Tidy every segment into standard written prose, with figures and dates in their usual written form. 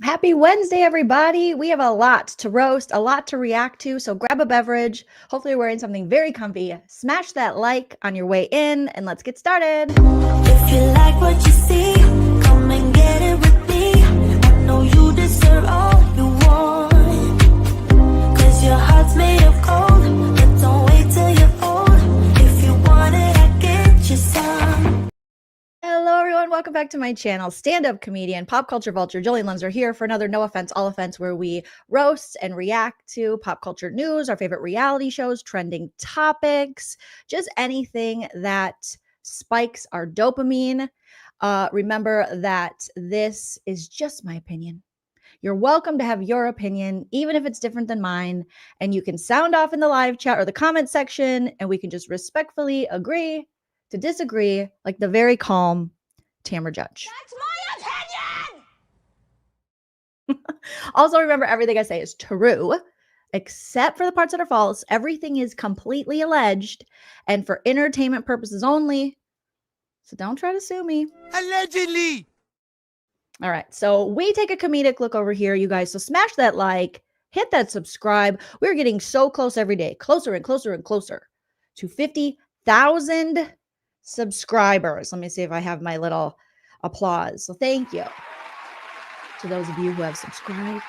Happy Wednesday, everybody. We have a lot to roast, a lot to react to. So grab a beverage. Hopefully, you're wearing something very comfy. Smash that like on your way in, and let's get started. If you like what you see, come and get it with me. I know you deserve all you want. 'Cause your heart's made of gold. But don't wait till you're old. If you want it, I get you some. Hello, everyone. Welcome back to my channel. Stand-up comedian, pop culture vulture, Joleen Lunzer here for another No Offense, All Offense, where we roast and react to pop culture news, our favorite reality shows, trending topics, just anything that spikes our dopamine. Remember that this is just my opinion. You're welcome to have your opinion, even if it's different than mine. And you can sound off in the live chat or the comment section, and we can just respectfully agree to disagree, like the very calm Tamara Judge. That's my opinion! Also, remember, everything I say is true, except for the parts that are false. Everything is completely alleged and for entertainment purposes only. So don't try to sue me. Allegedly. All right. So we take a comedic look over here, you guys. So smash that like, hit that subscribe. We're getting so close every day, closer and closer and closer to 50,000 subscribers. Let me see if I have my little applause. So thank you to those of you who have subscribed.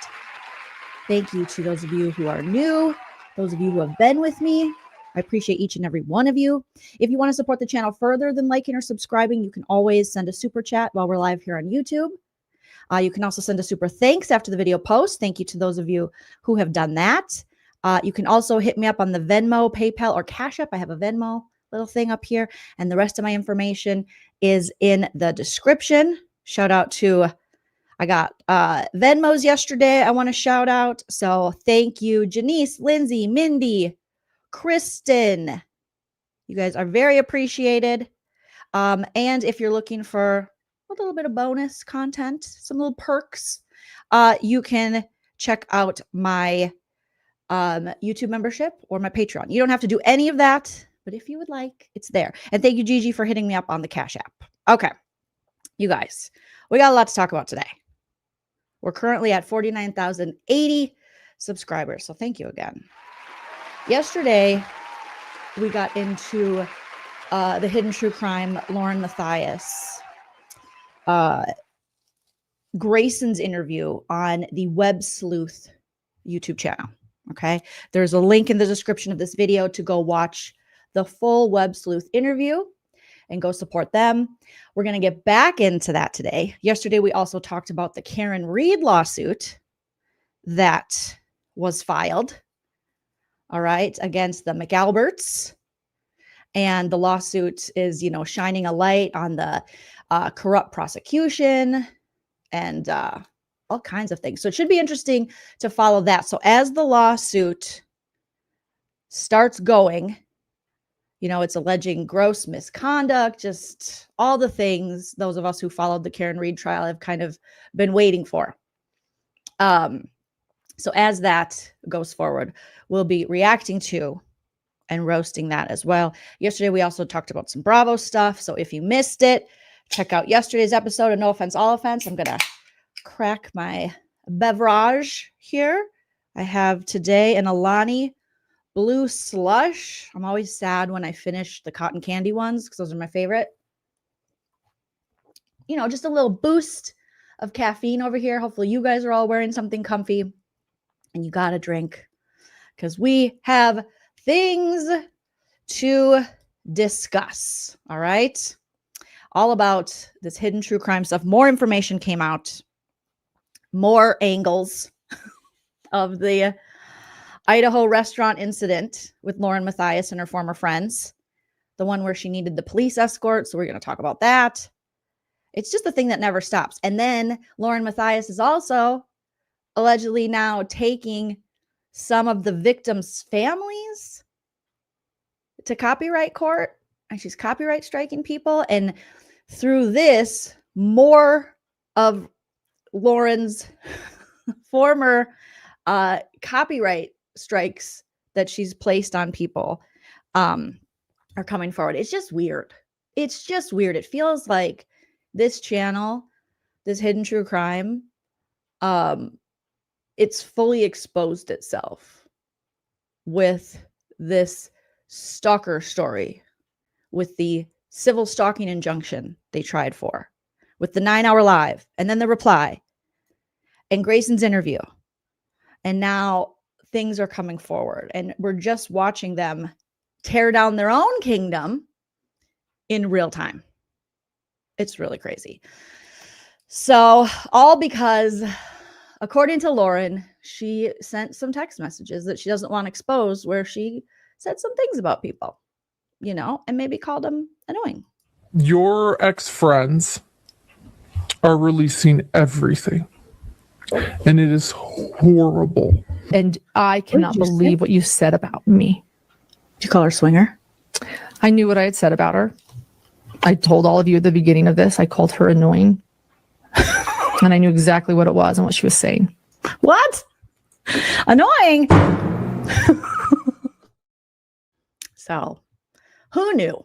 Thank you to those of you who are new, those of you who have been with me. I appreciate each and every one of you. If you want to support the channel further than liking or subscribing, you can always send a super chat while we're live here on YouTube. You can also send a super thanks after the video post. Thank you to those of you who have done that. You can also hit me up on the Venmo, PayPal, or Cash App. I have a Venmo little thing up here, and the rest of my information is in the description. Shout out to, I got Venmos yesterday I want to shout out. So thank you, Janice, Lindsay, Mindy, Kristen. You guys are very appreciated. And if you're looking for a little bit of bonus content, some little perks, you can check out my YouTube membership or my Patreon. You don't have to do any of that, but if you would like, it's there. And thank you, Gigi, for hitting me up on the Cash App. Okay, you guys, we got a lot to talk about today. We're currently at 49,080 subscribers, so thank you again. Yesterday, we got into the hidden true crime, LaurenMatthias, Grayson's interview on the Websleuths YouTube channel. Okay, there's a link in the description of this video to go watch the full Websleuth interview and go support them. We're going to get back into that today. Yesterday, we also talked about the Karen Reed lawsuit that was filed, all right, against the McAlberts. And the lawsuit is, shining a light on the corrupt prosecution and all kinds of things. So it should be interesting to follow that. So as the lawsuit starts going, it's alleging gross misconduct, just all the things those of us who followed the Karen Reed trial have kind of been waiting for. So as that goes forward, we'll be reacting to and roasting that as well. Yesterday, we also talked about some Bravo stuff. So if you missed it, check out yesterday's episode of No Offense, All Offense. I'm going to crack my beverage here. I have today an Alani Blue Slush. I'm always sad when I finish the cotton candy ones because those are my favorite. Just a little boost of caffeine over here. Hopefully you guys are all wearing something comfy and you got a drink because we have things to discuss. All right. All about this hidden true crime stuff. More information came out. More angles of the Idaho restaurant incident with LaurenMatthias and her former friends. The one where she needed the police escort. So we're going to talk about that. It's just a thing that never stops. And then LaurenMatthias is also allegedly now taking some of the victims' families to copyright court. And she's copyright striking people. And through this, more of Lauren's former copyright strikes that she's placed on people are coming forward. It's just weird. It's just weird. It feels like this channel, this hidden true crime, it's fully exposed itself with this stalker story, with the civil stalking injunction they tried for, with the 9-hour live, and then the reply, and Grayson's interview. And now things are coming forward, and we're just watching them tear down their own kingdom in real time. It's really crazy. So, all because, according to Lauren, she sent some text messages that she doesn't want exposed where she said some things about people, you know, and maybe called them annoying. Your ex-friends are releasing everything, and it is horrible. And I cannot believe what you said about me. Did you call her a swinger? I knew what I had said about her. I told all of you at the beginning of this, I called her annoying. And I knew exactly what it was and what she was saying. What? Annoying? So, who knew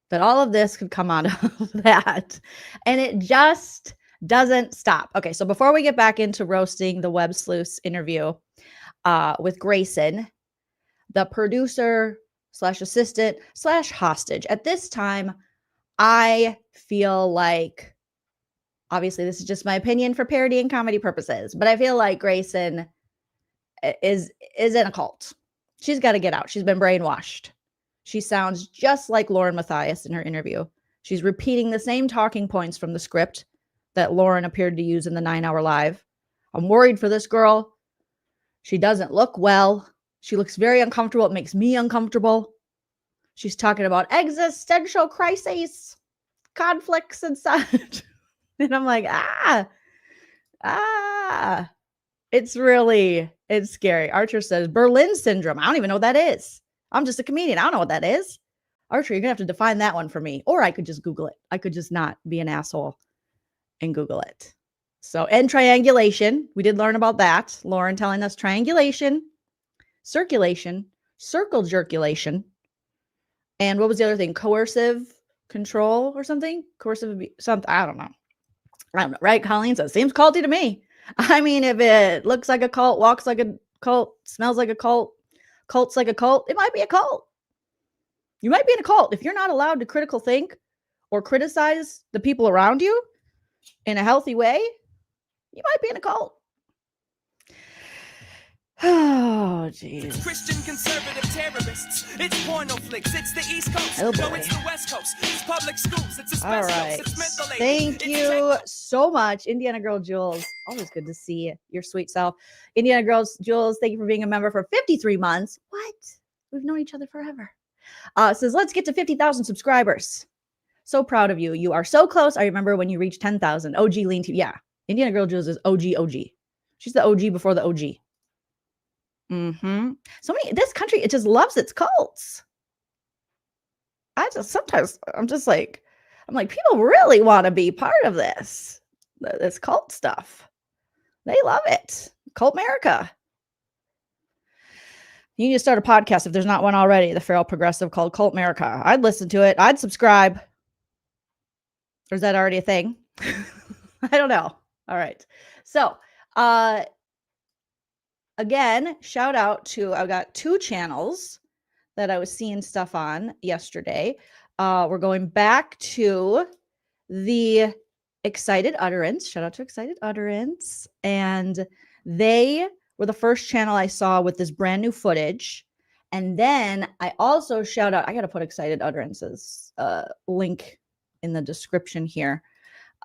that all of this could come out of that? And it just doesn't stop. Okay, so before we get back into roasting the Websleuths interview with Grayson, the producer / assistant / hostage. At this time, I feel like, obviously this is just my opinion for parody and comedy purposes, but I feel like Grayson is in a cult. She's got to get out. She's been brainwashed. She sounds just like LaurenMatthias in her interview. She's repeating the same talking points from the script that Lauren appeared to use in the 9-hour live. I'm worried for this girl. She doesn't look well. She looks very uncomfortable. It makes me uncomfortable. She's talking about existential crises, conflicts, and such. And I'm like, it's scary. Archer says Berlin syndrome. I don't even know what that is. I'm just a comedian. I don't know what that is. Archer, you're gonna have to define that one for me. Or I could just Google it. I could just not be an asshole and Google it. So, and triangulation. We did learn about that. Lauren telling us triangulation, circulation, circle jerkulation. And what was the other thing? Coercive control or something? Coercive something. I don't know. Right, Colleen? So it seems culty to me. I mean, if it looks like a cult, walks like a cult, smells like a cult, cult's like a cult, it might be a cult. You might be in a cult. If you're not allowed to critical think or criticize the people around you in a healthy way, you might be in a cult. Oh, jeez. It's Christian conservative terrorists. It's porno flicks. It's the East Coast. Oh, boy. No, it's the West Coast. It's public schools. It's all right. Thank you so much, Indiana Girl Jules. Always good to see your sweet self. Indiana Girl Jules, thank you for being a member for 53 months. What? We've known each other forever. Says, let's get to 50,000 subscribers. So proud of you. You are so close. I remember when you reached 10,000. OG Lean TV. Yeah. Indiana Girl Jules is OG. She's the OG before the OG. This country, it just loves its cults. Sometimes I'm like, people really want to be part of this cult stuff. They love it. Cult America. You need to start a podcast if there's not one already, the feral progressive called Cult America. I'd listen to it. I'd subscribe. Or is that already a thing? I don't know. All right. So, again, shout out to, I've got 2 channels that I was seeing stuff on yesterday. We're going back to the Excited Utterance. Shout out to Excited Utterance. And they were the first channel I saw with this brand new footage. And then I also shout out, I got to put Excited Utterance's link in the description here.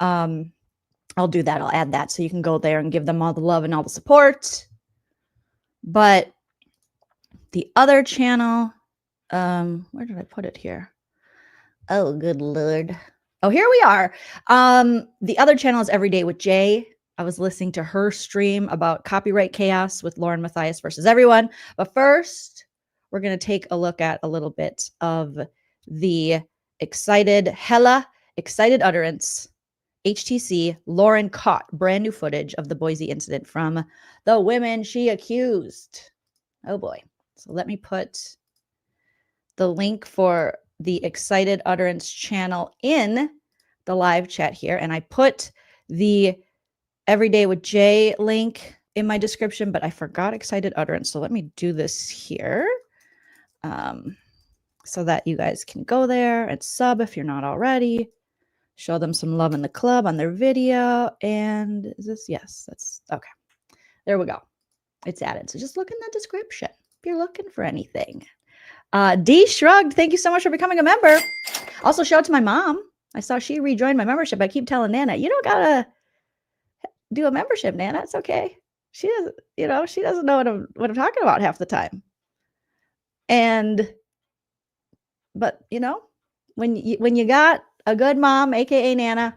I'll do that. I'll add that so you can go there and give them all the love and all the support. But the other channel, where did I put it here? Oh, good Lord. Oh, here we are. The other channel is Every Day with Jay. I was listening to her stream about copyright chaos with LaurenMatthias versus everyone. But first, we're going to take a look at a little bit of the Excited Utterance HTC. Lauren caught brand new footage of the Boise incident from the women she accused. Oh boy. So let me put the link for the Excited Utterance channel in the live chat here. And I put the Everyday with Jay link in my description, but I forgot Excited Utterance. So let me do this here so that you guys can go there and sub if you're not already. Show them some love in the club on their video. And is this? Yes, that's okay. There we go. It's added. So just look in the description if you're looking for anything. D Shrugged, thank you so much for becoming a member. Also, shout out to my mom. I saw she rejoined my membership. I keep telling Nana, you don't gotta do a membership, Nana. It's okay. She doesn't, she doesn't know what I'm talking about half the time. But when you got a good mom, aka Nana,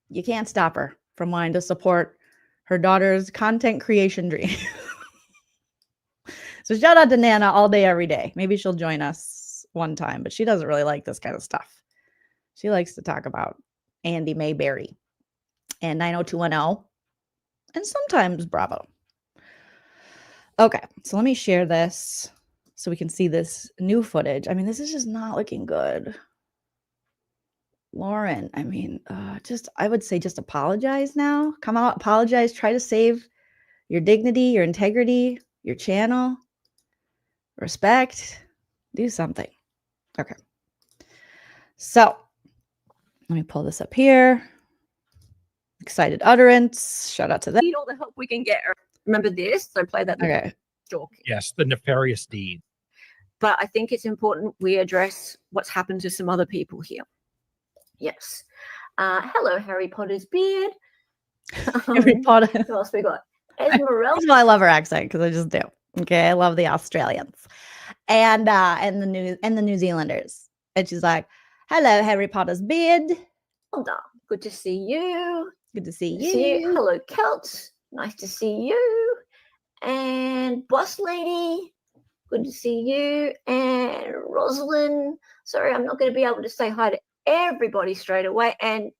you can't stop her from wanting to support her daughter's content creation dream. So shout out to Nana all day, every day. Maybe she'll join us one time, but she doesn't really like this kind of stuff. She likes to talk about Andy Mayberry and 90210 and sometimes Bravo. Okay, so let me share this so we can see this new footage. I mean, this is just not looking good. Lauren, I mean, I would say just apologize now. Come out, apologize, try to save your dignity, your integrity, your channel. Respect, do something. Okay. So let me pull this up here. Excited Utterance. Shout out to them. Need all the help we can get. Remember this? So play that. Okay. Stalking. Yes, the nefarious deed. But I think it's important we address what's happened to some other people here. Yes. Hello, Harry Potter's beard. Harry Potter. Who else we got? Esmeralda. That's why I love her accent, because I just do. Okay, I love the Australians and the New Zealanders. And she's like, "Hello, Harry Potter's beard. Good to see you. Good to see you. Hello, Kelt. Nice to see you. And Boss Lady. Good to see you. And Rosalind. Sorry, I'm not going to be able to say hi to everybody straight away. And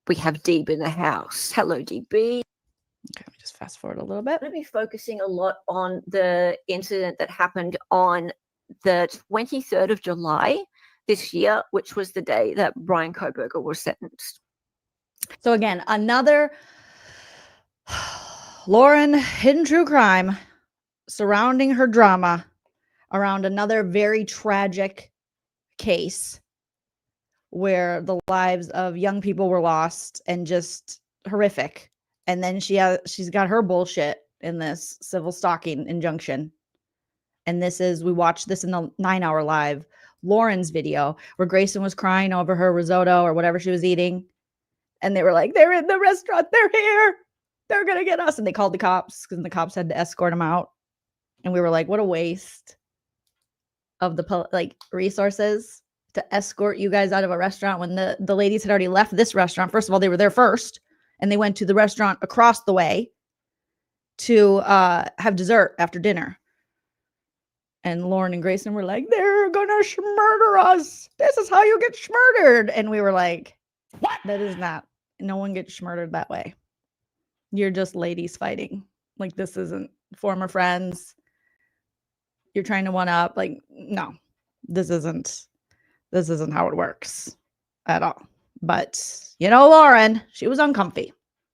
we have Deeb in the house. Hello, DB. Okay, let me just fast forward a little bit. I'm going to be focusing a lot on the incident that happened on the 23rd of July this year, which was the day that Brian Koberger was sentenced. So again, another Lauren hidden true crime surrounding her drama around another very tragic case where the lives of young people were lost and just horrific. And then she's got her bullshit in this civil stalking injunction. And we watched this in the 9-hour live, Lauren's video, where Grayson was crying over her risotto or whatever she was eating. And they were like, they're in the restaurant. They're here. They're going to get us. And they called the cops because the cops had to escort them out. And we were like, what a waste of the resources to escort you guys out of a restaurant when the ladies had already left this restaurant. First of all, they were there first. And they went to the restaurant across the way to have dessert after dinner. And Lauren and Grayson were like, they're going to murder us. This is how you get murdered. And we were like, what? That is not. No one gets murdered that way. You're just ladies fighting. Like, this isn't former friends. You're trying to one up. Like, no, this isn't how it works at all. But, Lauren, she was uncomfy.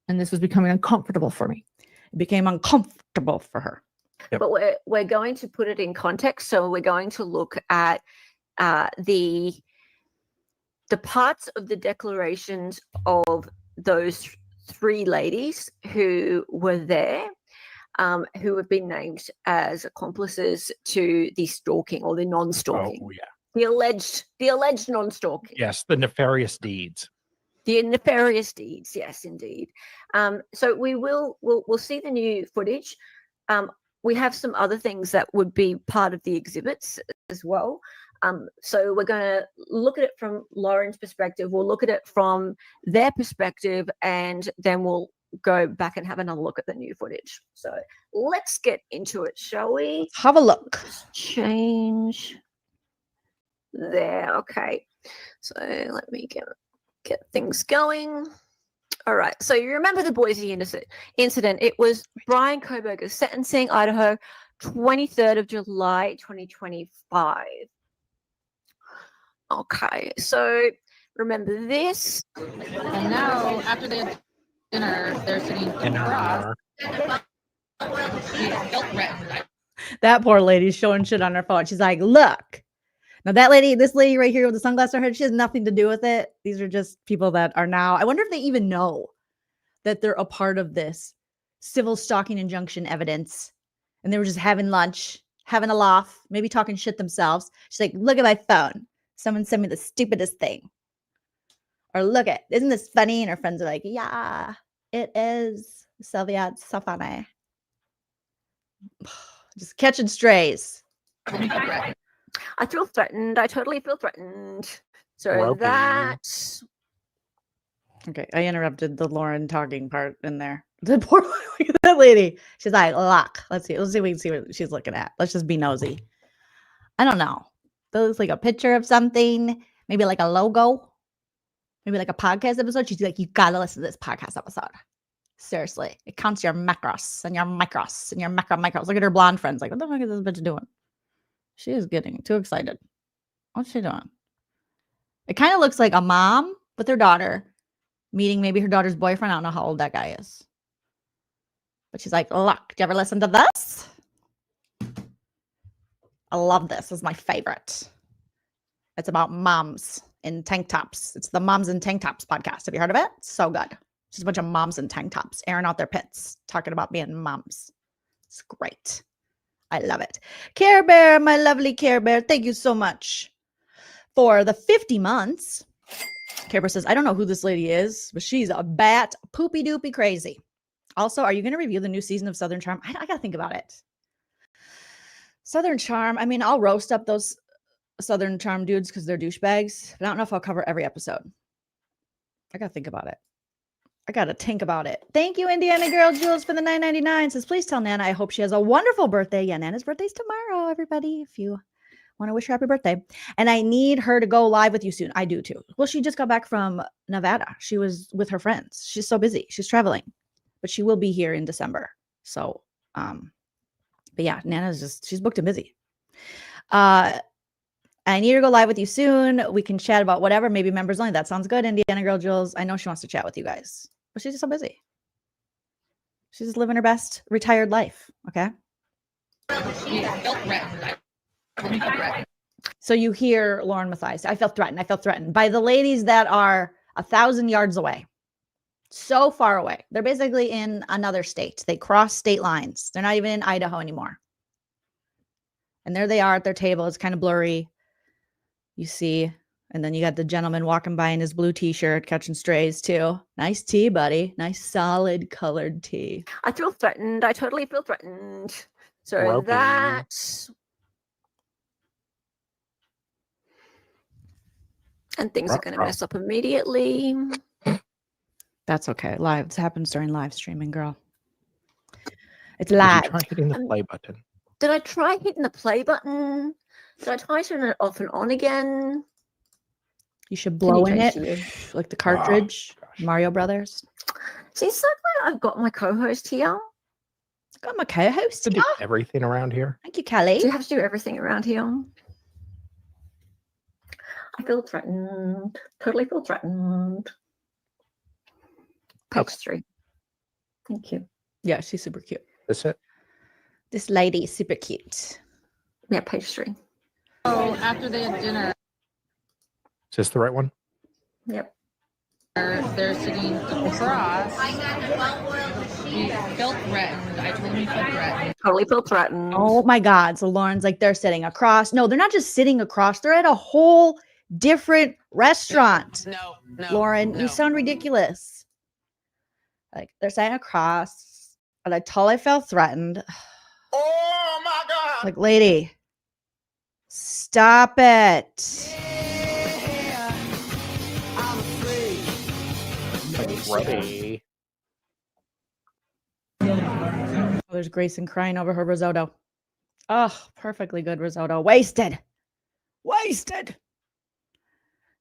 And this was becoming uncomfortable for me. It became uncomfortable for her. Yep. But we're going to put it in context. So we're going to look at the parts of the declarations of those 3 ladies who were there, who have been named as accomplices to the stalking or the non-stalking. Oh, yeah. The alleged non-stalking. Yes, the nefarious deeds. The nefarious deeds, yes, indeed. So we'll see the new footage. We have some other things that would be part of the exhibits as well. So we're going to look at it from Lauren's perspective. We'll look at it from their perspective, and then we'll go back and have another look at the new footage. So let's get into it, shall we? Have a look. Just change there. Okay. So let me get things going. All right. So you remember the Boise incident. It was Brian Koberger's sentencing, Idaho, 23rd of July, 2025. Okay. So Remember this? And now, after they had dinner, they're sitting across. She felt threatened. That poor lady's showing shit on her phone. She's like, look. Now this lady right here with the sunglasses on her head, she has nothing to do with it. These are just people that are now, I wonder if they even know that they're a part of this civil stalking injunction evidence. And they were just having lunch, having a laugh, maybe talking shit themselves. She's like, look at my phone. Someone sent me the stupidest thing. Or look at, isn't this funny? And her friends are like, yeah, it is. Sylvia, it's so funny. Just catching strays. I feel threatened. I totally feel threatened. So Gropey. that. Okay, I interrupted the Lauren talking part in there. The poor look at that lady. She's like, look. Let's see if we can see what she's looking at. Let's just be nosy. I don't know. That looks like a picture of something. Maybe like a logo. Maybe like a podcast episode. She's like, you gotta listen to this podcast episode. Seriously. It counts your macros and your micros and your macros. Look at her blonde friends. Like, what the fuck is this bitch doing? She is getting too excited. What's she doing? It kind of looks like a mom with her daughter meeting maybe her daughter's boyfriend. I don't know how old that guy is. But she's like, look, do you ever listen to this? I love this. It's my favorite. It's about moms in tank tops. It's the Moms in Tank Tops podcast. Have you heard of it? So good. It's just a bunch of moms in tank tops airing out their pits, talking about being moms. It's great. I love it. Care Bear, my lovely Care Bear, thank you so much for the 50 months. Care Bear says, I don't know who this lady is, but she's a bat poopy doopy crazy. Also, are you going to review the new season of Southern Charm? I got to think about it. Southern Charm, I mean, I'll roast up those Southern Charm dudes because they're douchebags, but I don't know if I'll cover every episode. I got to think about it. I got to think about it. Thank you, Indiana Girl Jules, for the $9.99. Says, please tell Nana I hope she has a wonderful birthday. Yeah, Nana's birthday's tomorrow, everybody, if you want to wish her happy birthday. And I need her to go live with you soon. I do too. Well, she just got back from Nevada. She was with her friends. She's so busy. She's traveling. But she will be here in December. So, but yeah, Nana's just, she's booked and busy. I need her to go live with you soon. We can chat about whatever, maybe members only. That sounds good, Indiana Girl Jules. I know she wants to chat with you guys. But she's just so busy. She's just living her best retired life. Okay. So you hear LaurenMatthias. I felt threatened. I felt threatened by the ladies that are 1,000 yards away. So far away. They're basically in another state. They cross state lines. They're not even in Idaho anymore. And there they are at their table. It's kind of blurry. You see. And then you got the gentleman walking by in his blue t-shirt, catching strays too. Nice tea, buddy. Nice solid colored tea. I feel threatened. I totally feel threatened. So Gropey. that. And things are going to mess up immediately. That's okay. Live. This happens during live streaming, girl. It's Did live. you try hitting the play button? Did I try hitting the play button? Did I try turning it off and on again? You should blow in it change like the cartridge. Mario Brothers. See, so glad I've got my co-host here. Got my co-host. To do everything around here. Thank you, Kelly. Do you have to do everything around here? I feel threatened. Totally feel threatened. Okay. Pastry. Thank you. Yeah, she's super cute. That's it. This lady is super cute. Yeah, pastry. So after they had dinner, Is this the right one? Yep. they're sitting across. She felt threatened. I told him he felt threatened. Totally feel threatened. Oh my God. So Lauren's like, they're sitting across. No, they're not just sitting across. They're at a whole different restaurant. No. Lauren, you sound ridiculous. Like, they're sitting across. And I totally felt threatened. Oh my God. Like, lady, stop it. I'm afraid. Ready. Oh, there's Grayson crying over her risotto. Oh, perfectly good risotto. Wasted.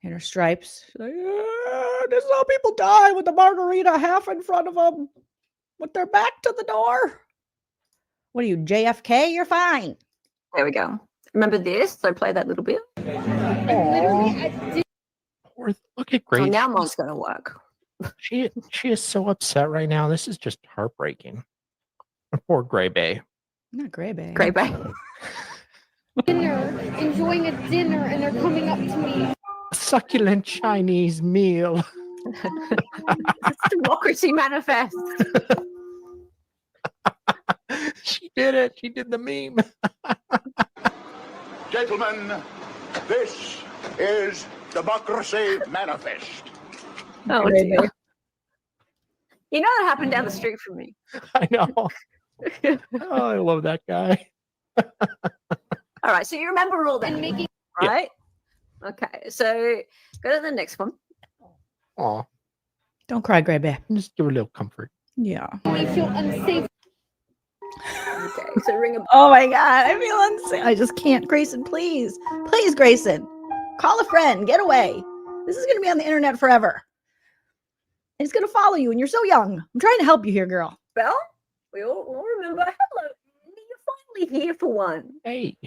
In her stripes. She's like, this is how people die with the margarita half in front of them with their back to the door. What are you, JFK? You're fine. There we go. Remember this? So play that little bit. Poor Look at Oh, Grace. now mine's going to work. She is so upset right now. This is just heartbreaking. Poor Gray Bay. Not gray, babe. Great, babe. Dinner, enjoying a dinner, and they're coming up to me. A succulent Chinese meal. It's democracy manifest. She did it. She did the meme. Gentlemen, this is Democracy Manifest. Oh, Great, dear. babe. You know that happened down the street from me. I know. Oh, I love that guy. All right, so you remember all that, And making right? Okay, so go to the next one. Aw, Don't cry, gray, babe. just give her a little comfort. Yeah. me feel unsafe. Okay, so ring a Oh my God, I feel unsafe. I just can't. Grayson, please. Please, Grayson. Call a friend. Get away. This is going to be on the internet forever. It's going to follow you, and you're so young. I'm trying to help you here, girl. bell. We all remember. Hello, you're finally here for one. Hey.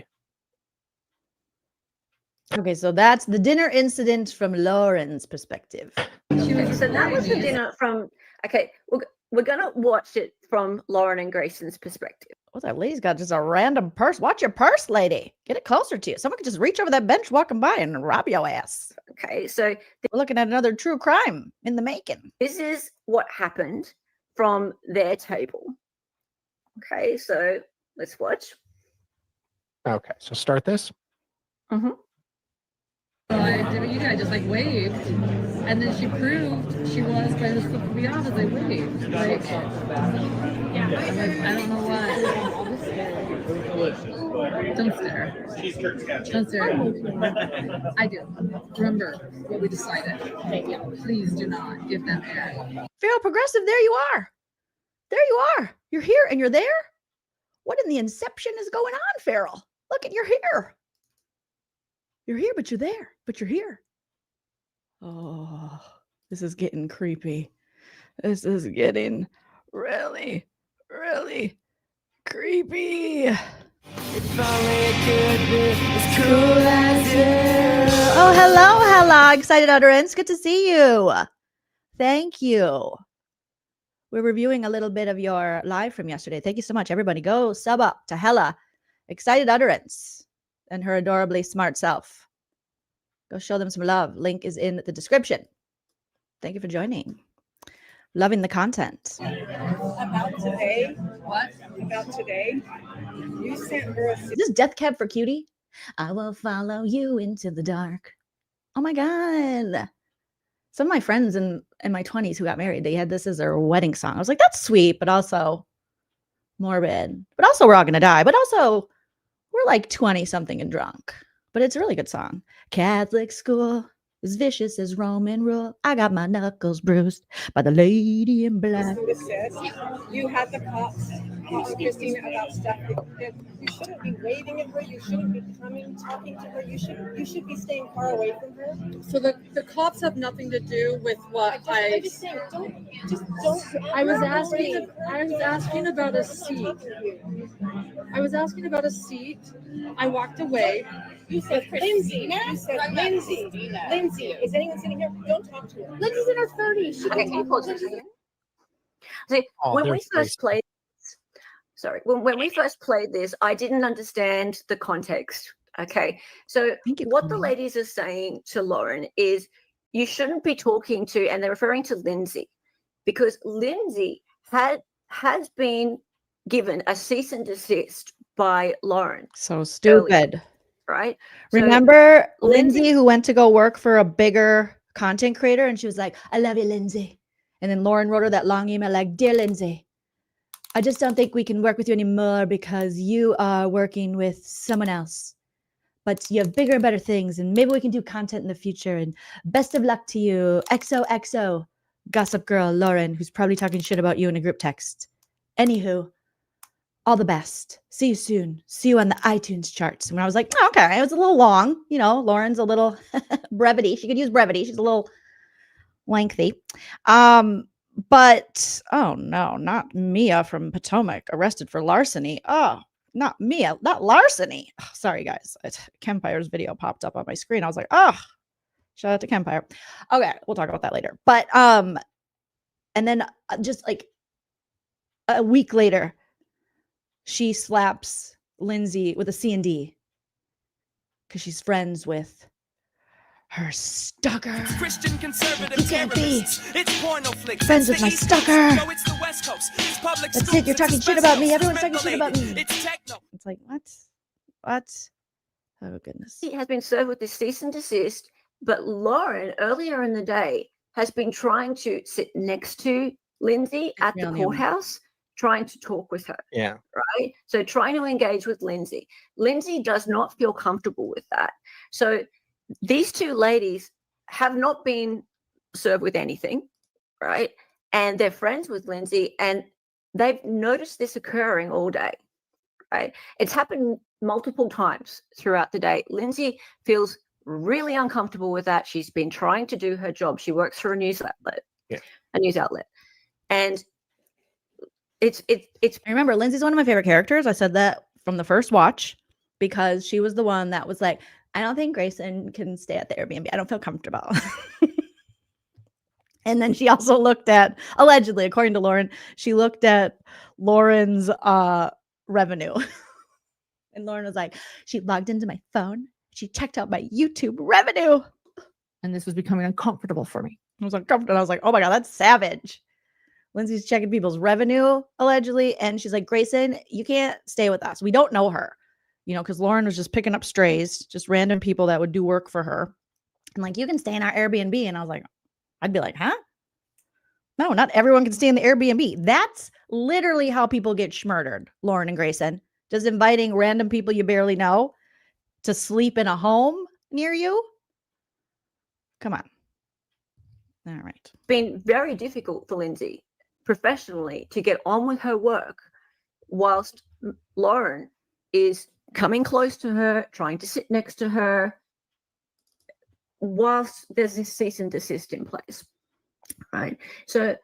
Okay, so that's the dinner incident from Lauren's perspective. Okay, so that was the dinner from. Okay, we're gonna watch it from Lauren and Grayson's perspective. What's that lady's got? Just a random purse. Watch your purse, lady. Get it closer to you. Someone could just reach over that bench walking by and rob your ass. Okay, so We're looking at another true crime in the making. this is what happened from their table. Okay, so let's watch. Okay, so start this. Mm-hmm. I did what you did. I just like waved, and then she proved she was by just flipping me off as I waved. Like, I don't know why. Don't stare. Don't stare. I do. Remember what we decided. Please do not give them air. Feral Progressive, there you are. There you are. You're here and you're there. What in the inception is going on, Feral? Look at you're here. You're here, but you're there. But you're here. Oh, this is getting creepy. This is getting really, really creepy. Oh, hello. Excited Utterance. Good to see you. Thank you. We're reviewing a little bit of your live from yesterday. Thank you so much, everybody. Go sub up to Hella, Excited Utterance, and her adorably smart self. Go show them some love. Link is in the description. Thank you for joining. Loving the content. About today, what? About today, you sent her a Is this Death Cab for Cutie? I will follow you into the dark. Oh my God. Some of my friends in my 20s who got married, they had this as their wedding song. I was like, that's sweet, but also morbid. But also we're all going to die. But also we're like 20 something and drunk. But it's a really good song. Catholic school, as vicious as Roman rule. I got my knuckles bruised by the lady in black. said you had the cops call Christina about stuff that you shouldn't be waving at her. You shouldn't be coming, talking to her. You should be staying far away from her. So the cops have nothing to do with what I'm just saying, don't. I was asking about a seat. I was asking about a seat. I walked away. You said Lindsay. You said Lindsay. Lindsay, is anyone sitting here? Don't talk to her. Lindsay's in her 30s. She Okay, can can you talk pause to this her. again? See, Oh, when we there's first played, sorry, when we first played this, I didn't understand the context. Okay, so Thank you, what the Chloe. ladies are saying to Lauren is you shouldn't be talking to, and they're referring to Lindsay, because Lindsay has been given a cease and desist by Lauren, So stupid. right? So Remember Lindsay Lindsay- who went to go work for a bigger content creator and she was like, I love you, Lindsay. And then Lauren wrote her that long email like, Dear Lindsay, I just don't think we can work with you anymore because you are working with someone else. But you have bigger and better things and maybe we can do content in the future. And best of luck to you. XOXO, gossip girl Lauren, who's probably talking shit about you in a group text. Anywho, all the best. See you soon. See you on the iTunes charts. And I was like, oh, okay, it was a little long. You know, Lauren's a little brevity. She could use brevity. She's a little lengthy. But oh no, not Mia from Potomac arrested for larceny. Oh, not Mia, not larceny. Oh, sorry guys. Kempire's video popped up on my screen. I was like, oh, Shout out to Kempire. Okay, we'll talk about that later. But and then just like a week later, she slaps Lindsay with a C&D because she's friends with her stalker. Christian conservative You can't be terrorists. It's porno flicks. friends It's with my the East stalker. Coast. No, it's the West Coast. It's public That's schools. it. You're It's talking shit espresso. about me. It's Everyone's talking shit about regulated. me. It's techno. It's like, what? Oh, goodness. He has been served with this cease and desist, but Lauren earlier in the day has been trying to sit next to Lindsay at the courthouse, trying to talk with her. Yeah. Right. So trying to engage with Lindsay. Lindsay does not feel comfortable with that. So these two ladies have not been served with anything, right? And they're friends with Lindsay, and they've noticed this occurring all day, right? It's happened multiple times throughout the day. Lindsay feels really uncomfortable with that. She's been trying to do her job. She works for a news outlet, and it's. Remember, Lindsay's one of my favorite characters. I said that from the first watch because she was the one that was like, I don't think Grayson can stay at the Airbnb. I don't feel comfortable. And then she also looked at, allegedly, according to Lauren, she looked at Lauren's revenue. And Lauren was like, she logged into my phone. She checked out my YouTube revenue. And this was becoming uncomfortable for me. I was uncomfortable. I was like, oh my God, that's savage. Lindsay's checking people's revenue, allegedly. And she's like, Grayson, you can't stay with us. We don't know her. You know, because Lauren was just picking up strays, just random people that would do work for her. And like, you can stay in our Airbnb. And I was like, I'd be like, huh? No, not everyone can stay in the Airbnb. That's literally how people get schmurdered, Lauren and Grayson. Just inviting random people you barely know to sleep in a home near you. Come on. All right. Been very difficult for Lindsay professionally to get on with her work whilst Lauren is coming close to her, trying to sit next to her, whilst there's this cease and desist in place, right? So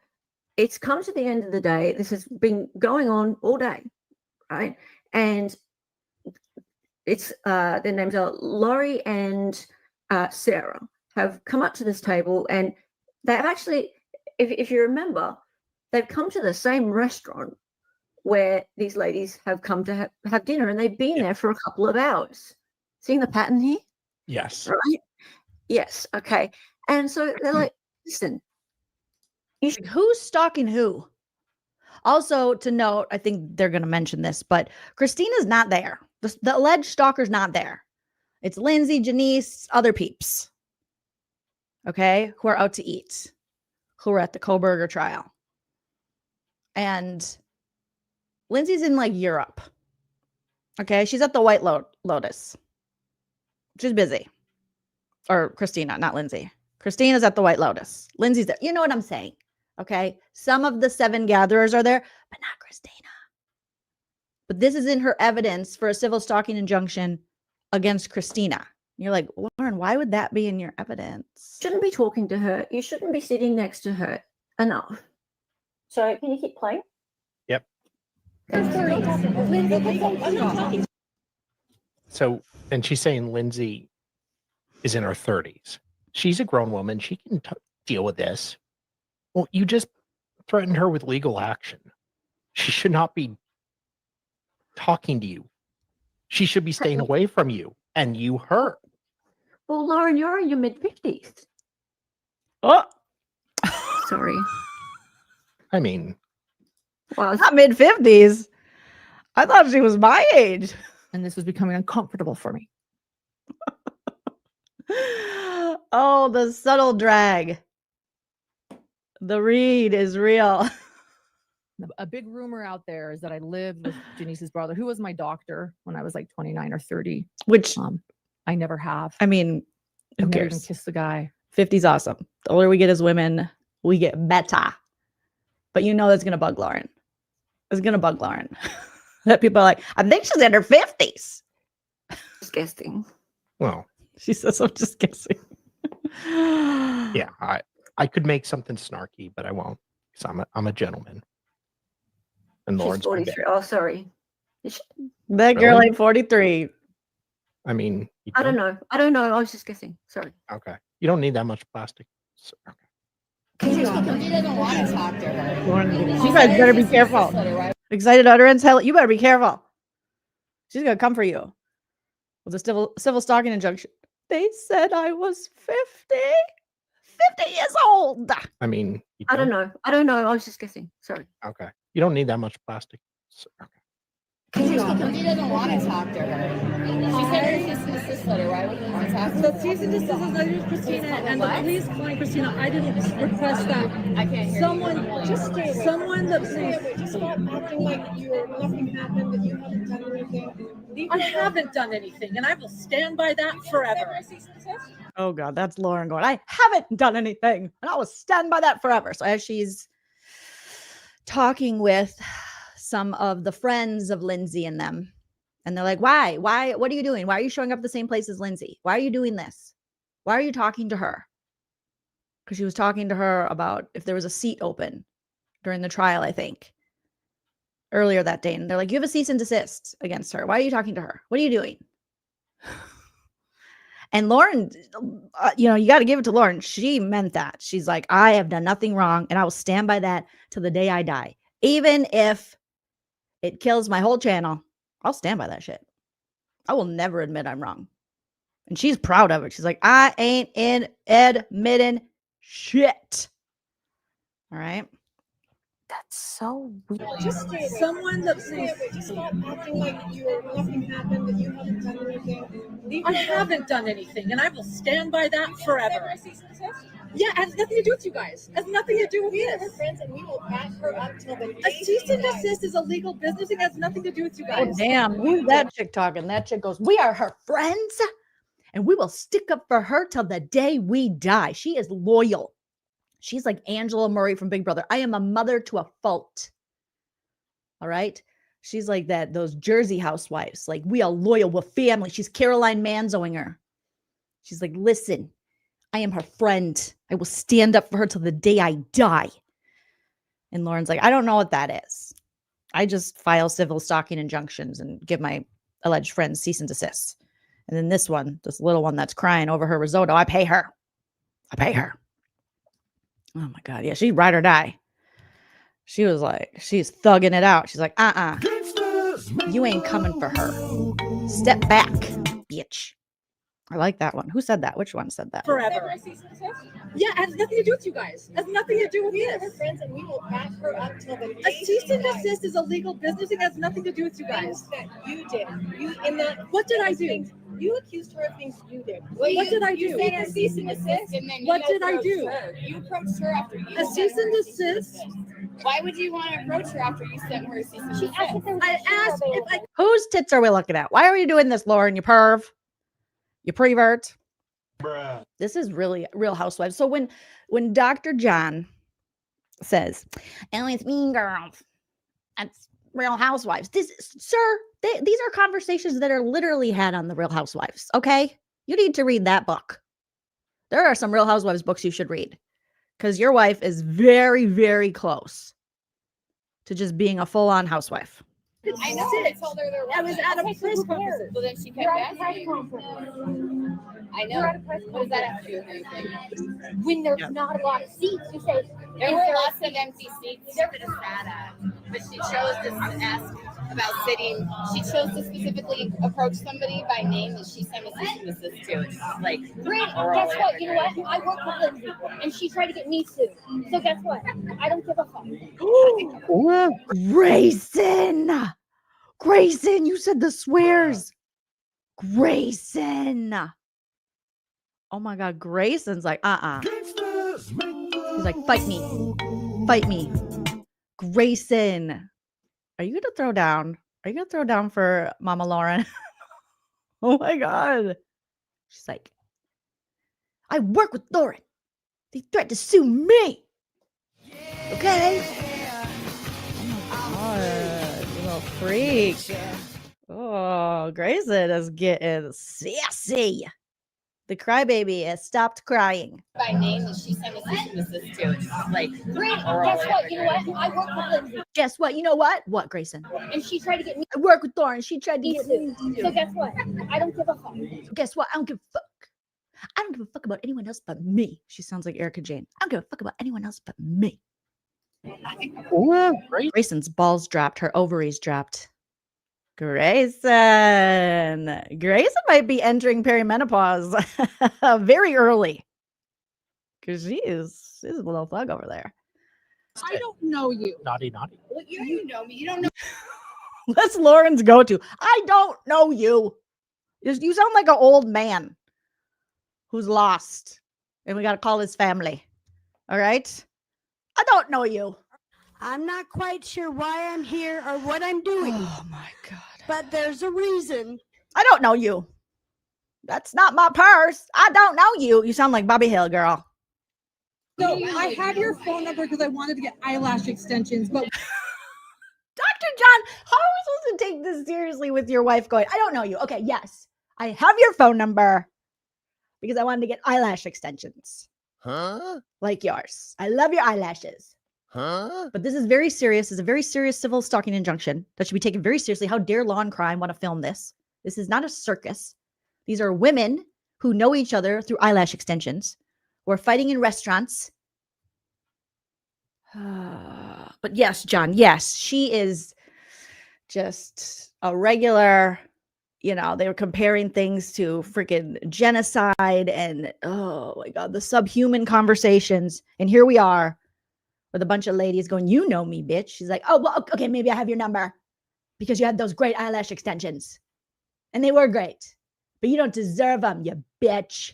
it's come to the end of the day. This has been going on all day, right? And it's their names are Laurie and Sarah have come up to this table, and they've actually, if you remember, they've come to the same restaurant where these ladies have come to have dinner, and they've been there for a couple of hours. Seeing the pattern here? Yes. Right? Yes. Okay. And so they're like, listen, who's stalking who? Also to note, I think they're going to mention this, but Christina's not there. The alleged stalker's not there. It's Lindsay, Janice, other peeps. Okay? Who are out to eat. Who are at the Koberger trial. And Lindsay's in like Europe. Okay? She's at the White Lotus. She's busy. Or Christina, not Lindsay. Christina's at the White Lotus. Lindsay's there. You know what I'm saying? Okay? Some of the 7 gatherers are there, but not Christina. But this is in her evidence for a civil stalking injunction against Christina. You're like, Lauren, why would that be in your evidence? Shouldn't be talking to her. You shouldn't be sitting next to her enough. So can you keep playing? Yep. So, and she's saying Lindsay is in her 30s. She's a grown woman. She can deal with this. Well, you just threatened her with legal action. She should not be talking to you. She should be staying away from you and you her. Well, Lauren, you're in your mid-50s. Oh, sorry. I mean, well, not mid-50s. I thought she was my age. And this was becoming uncomfortable for me. Oh, the subtle drag. The read is real. A big rumor out there is that I lived with Janice's brother, who was my doctor when I was like 29 or 30. Which I never have. I mean, who I've never cares? even kissed the guy. 50's awesome. The older we get as women, we get better. But you know that's gonna bug Lauren. It's gonna bug Lauren. That people are like, I think she's in her 50s. Just guessing. Well, she says, I'm just guessing. Yeah, I could make something snarky, but I won't because I'm a gentleman. And She's Lauren's 43. Oh, sorry. That girl ain't 43. I mean, You I don't know. I don't know. I was just guessing. Sorry. Okay. You don't need that much plastic. Okay. He doesn't want to talk to her. You guys better be careful. Excited utterance. Hell, you better be careful. She's gonna come for you with a civil stalking injunction. They said I was 50 years old. I mean, you I don't know. I don't know. I was just guessing. Sorry. Okay. You don't need that much plastic. Okay. He doesn't want to talk to her. She sent her a cease and desist letter. Why wouldn't he want to talk to her? The cease and desist letter to Christina and the police calling Christina. I didn't request that. I can't hear Someone, you. just stay away. Someone that just stop acting like nothing happened, that you haven't done anything. I haven't done anything, and I will stand by that forever. Oh God, that's Lauren going, I haven't done anything, and I will stand by that forever. So as she's talking with some of the friends of Lindsay and them, and they're like, why, what are you doing? Why are you showing up the same place as Lindsay? Why are you doing this? Why are you talking to her? Because she was talking to her about if there was a seat open during the trial, I think, earlier that day. And they're like, you have a cease and desist against her. Why are you talking to her? What are you doing? And Lauren, you got to give it to Lauren. She meant that. She's like, I have done nothing wrong, and I will stand by that till the day I die. Even if it kills my whole channel, I'll stand by that shit. I will never admit I'm wrong. And she's proud of it. She's like, I ain't admitting shit. All right. That's so weird. Just someone that just stop acting like nothing happened, that you haven't done anything. I haven't done anything, and I will stand by that forever. Yeah, it has nothing to do with you guys. It has nothing to do with this. We're friends, and we will back her up till the day. A cease and desist is a legal business. It has nothing to do with you guys. Oh, damn. Who's that chick talking? That chick goes, we are her friends, and we will stick up for her till the day we die. She is loyal. She's like Angela Murray from Big Brother. I am a mother to a fault. All right. She's like those Jersey housewives. Like, we are loyal. We're family. She's Caroline Manzoing her. She's like, listen, I am her friend. I will stand up for her till the day I die. And Lauren's like, I don't know what that is. I just file civil stalking injunctions and give my alleged friends cease and desist. And then this little one that's crying over her risotto, I pay her. Oh my God. Yeah, she'd ride or die. She was like, she's thugging it out. She's like, you ain't coming for her. Step back, bitch. I like that one. Who said that? Which one said that? Forever. Yeah, it has nothing to do with you guys. It has nothing to do with this. We're friends, and we will back her up till the day. A cease and desist is a legal business. It has nothing to do with you guys. That you did. What did I do? You accused her of things you did. What did I do? You said a cease and desist, and then what did I do? You approached her after you. A cease and desist. Why would you want to approach her after you sent her a cease and desist? I asked if I. Whose tits are we looking at? Why are you doing this, Lauren? You perv. You prevert. Bruh. This is really Real Housewives. So when Dr. John says, "Oh, it's Mean Girls," that's Real Housewives. These are conversations that are literally had on the Real Housewives. Okay, you need to read that book. There are some Real Housewives books you should read, because your wife is very, very close to just being a full-on housewife. I know. I told her there was. I was at a press conference. So then she kept asking. I know. What does that have to do with anything? When there's not a lot of seats, you say there were lots of empty seats she could have sat at, but she chose to ask about sitting. She chose to specifically approach somebody by name that she sent a cease and desist to. It's like, great. Guess what? You know what? I work with Lindsay, and she tried to get me sued. So guess what? I don't give a fuck. Ooh, Grayson, you said the swears. Grayson. Oh my God, Grayson's like, He's like, fight me. Grayson. Are you gonna throw down? Are you gonna throw down for Mama Lauren? Oh my God. She's like, I work with Lauren. They threatened to sue me. Okay. Oh my God, you little freak. Oh, Grayson is getting sassy. The crybaby has stopped crying. By name that she sent a cease and desist to. It's just like, Great. Guess what? You know what? I work with Lindsay. Guess what? You know what? What, Grayson? And she tried to get me I work with Lauren. She tried to get me too. So guess what? I don't give a fuck. So guess what? I don't give a fuck. I don't give a fuck about anyone else but me. She sounds like Erica Jane. I don't give a fuck about anyone else but me. Ooh, great. Grayson's balls dropped. Her ovaries dropped. Grayson might be entering perimenopause very early. Because she's a little thug over there. I don't know you. Naughty, naughty. well, you know me. You don't know. That's Lauren's go-to. I don't know you. You sound like an old man who's lost. And we got to call his family. All right? I don't know you. I'm not quite sure why I'm here or what I'm doing. Oh my God. But there's a reason. I don't know you. That's not my purse. I don't know you. You sound like Bobby Hill, girl. So I have your phone number because I wanted to get eyelash extensions, but Dr. John, how are we supposed to take this seriously with your wife going, I don't know you. Okay, yes. I have your phone number because I wanted to get eyelash extensions. Huh? Like yours. I love your eyelashes. Huh? But this is very serious. It's a very serious civil stalking injunction that should be taken very seriously. How dare Law and Crime want to film this? This is not a circus. These are women who know each other through eyelash extensions. We're fighting in restaurants. But yes, John, yes, she is just a regular, they were comparing things to freaking genocide and, oh my God, the subhuman conversations. And here we are with a bunch of ladies going, you know me, bitch. She's like, oh, well, okay, maybe I have your number because you had those great eyelash extensions. And they were great. But you don't deserve them, you bitch.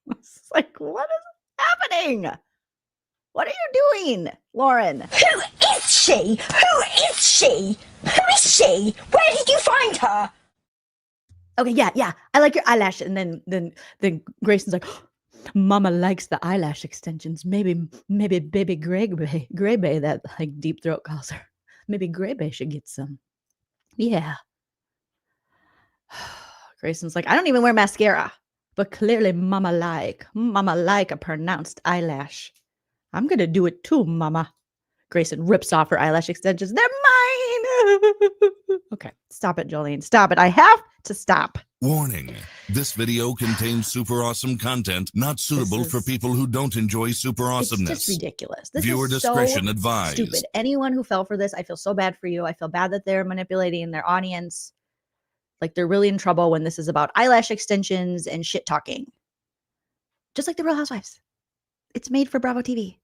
It's like, what is happening? What are you doing, Lauren? Who is she? Who is she? Who is she? Where did you find her? Okay, yeah. I like your eyelash. And then Grayson's like, Mama likes the eyelash extensions. Maybe baby Graybay, that like Deep Throat calls her. Maybe Graybay should get some. Yeah. Grayson's like, I don't even wear mascara, but clearly Mama like a pronounced eyelash. I'm gonna do it too, Mama. Grayson rips off her eyelash extensions. They're mine. Okay, stop it, Jolene. Stop it. I have to stop. Warning. This video contains super awesome content not suitable for people who don't enjoy super awesomeness. It's just ridiculous. This Viewer is discretion so advised. stupid. Anyone who fell for this, I feel so bad for you. I feel bad that they're manipulating their audience. Like they're really in trouble when this is about eyelash extensions and shit talking. Just like the Real Housewives. It's made for Bravo TV.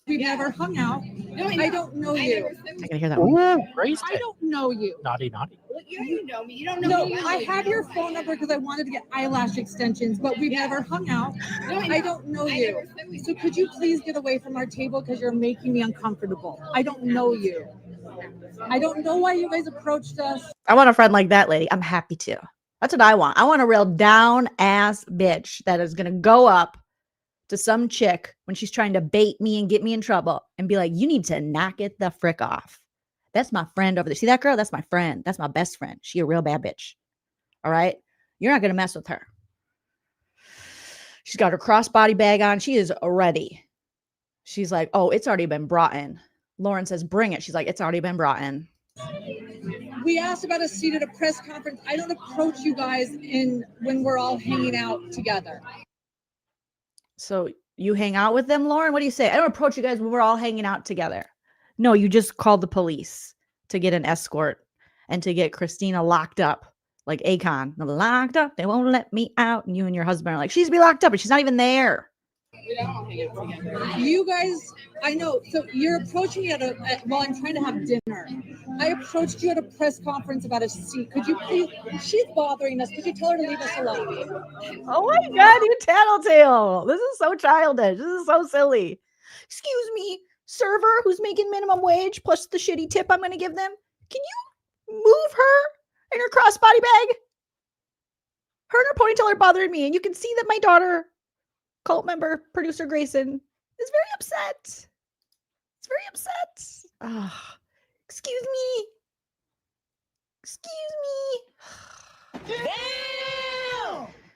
we've never hung out. I don't know you. I gotta hear that one. I don't know you. Naughty, naughty. Well, you know me. You don't know me. I have your phone number because I wanted to get eyelash extensions, but we've never hung out. I don't know you. So could you please get away from our table because you're making me uncomfortable. I don't know you. I don't know why you guys approached us. I want a friend like that lady. I'm happy to. That's what I want. I want a real down ass bitch that is going to go up to some chick when she's trying to bait me and get me in trouble and be like, you need to knock it the frick off. That's my friend over there. See that girl? That's my friend. That's my best friend. She a real bad bitch. All right. You're not going to mess with her. She's got her crossbody bag on. She is ready. She's like, oh, it's already been brought in. Lauren says, bring it. She's like, it's already been brought in. We asked about a seat at a press conference. I don't approach you guys when we're all hanging out together. So you hang out with them, Lauren? What do you say? I don't approach you guys when we're all hanging out together. No, you just called the police to get an escort and to get Christina locked up. Like Akon, locked up. They won't let me out. And you and your husband are like, she's to be locked up, but she's not even there. We don't all hang out together. You guys, I know. So you're approaching me while I'm trying to have dinner. I approached you at a press conference about a seat. Could you please? She's bothering us. Could you tell her to leave us alone? Oh my God, you tattletale. This is so childish. This is so silly. Excuse me, server who's making minimum wage plus the shitty tip I'm going to give them. Can you move her and her crossbody bag? Her and her ponytail are bothering me. And you can see that my daughter, cult member, producer Grayson, is very upset. It's very upset. Excuse me. Excuse me.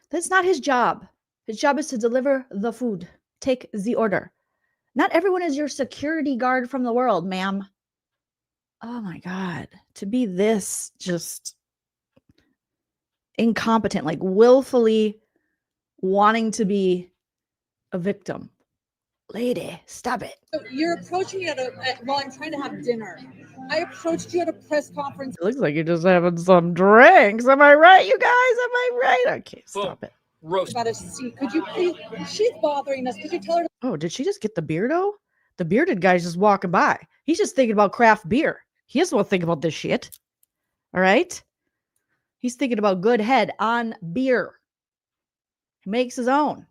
That's not his job. His job is to deliver the food. Take the order. Not everyone is your security guard from the world, ma'am. Oh my God. To be this just incompetent, like willfully wanting to be a victim. Lady, stop it. So you're approaching me while I'm trying to have dinner. I approached you at a press conference. It looks like you're just having some drinks. Am I right, you guys? Am I right? Okay, stop it. About a seat. Could you please? She's bothering us. Could you tell her? Oh, did she just get the beardo? The bearded guy's just walking by. He's just thinking about craft beer. He doesn't want to think about this shit. All right? He's thinking about good head on beer. He makes his own.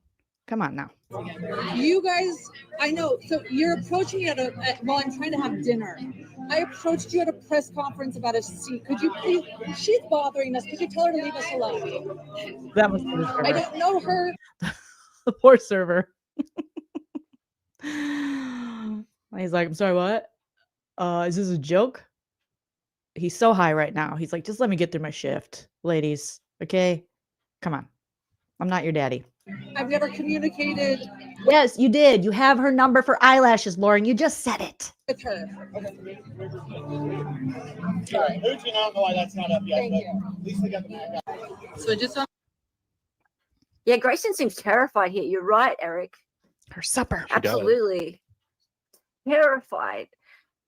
Come on now. You guys, I know. So you're approaching me while I'm trying to have dinner. I approached you at a press conference about a seat. Could you please? She's bothering us. Could you tell her to leave us alone? That must be the server. I don't know her. The poor server. He's like, I'm sorry, what? Is this a joke? He's so high right now. He's like, just let me get through my shift, ladies. Okay? Come on. I'm not your daddy. I've never communicated. Yes, you did. You have her number for eyelashes, Lauren. You just said it. With her. Sorry, who do you not know why that's not up yet? Thank you. At least we got the back up. So just on. Yeah, Grayson seems terrified here. You're right, Eric. Her supper. Absolutely. Terrified.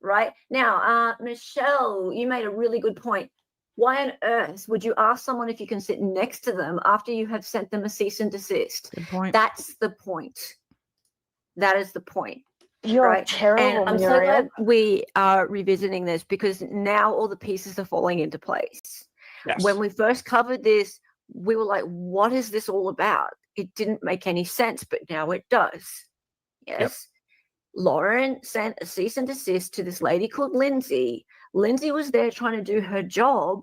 Right? Now, Michelle, you made a really good point. Why on earth would you ask someone if you can sit next to them after you have sent them a cease and desist? Good point. That's the point. That is the point. You're terrible, And I'm so Muriel. glad we are revisiting this because now all the pieces are falling into place. Yes. When we first covered this, we were like, what is this all about? It didn't make any sense, but now it does. Yes. Yep. Lauren sent a cease and desist to this lady called Lindsay. Lindsay was there trying to do her job,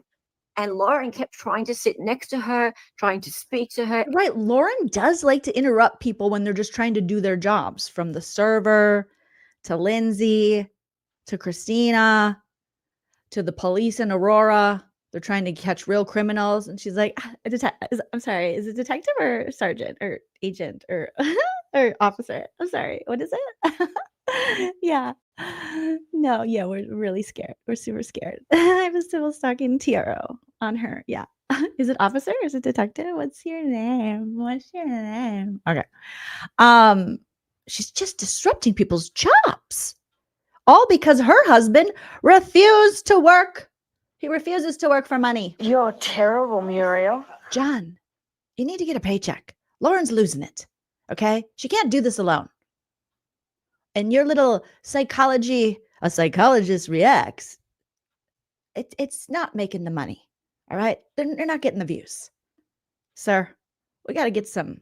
and Lauren kept trying to sit next to her, trying to speak to her. Right. Lauren does like to interrupt people when they're just trying to do their jobs, from the server to Lindsay to Christina to the police in Aurora. They're trying to catch real criminals. And she's like, I'm sorry, is it detective or sergeant or agent or or officer? I'm sorry. What is it? Yeah. No, yeah, we're really scared. We're super scared. I have a civil stalking TRO on her. Yeah. Is it officer? Is it detective? What's your name? What's your name? Okay. She's just disrupting people's jobs. All because her husband refused to work. He refuses to work for money. You're terrible, Muriel. John, you need to get a paycheck. Lauren's losing it. Okay? She can't do this alone. And your little a psychologist reacts. It's not making the money. All right? They're not getting the views. Sir, we got to get some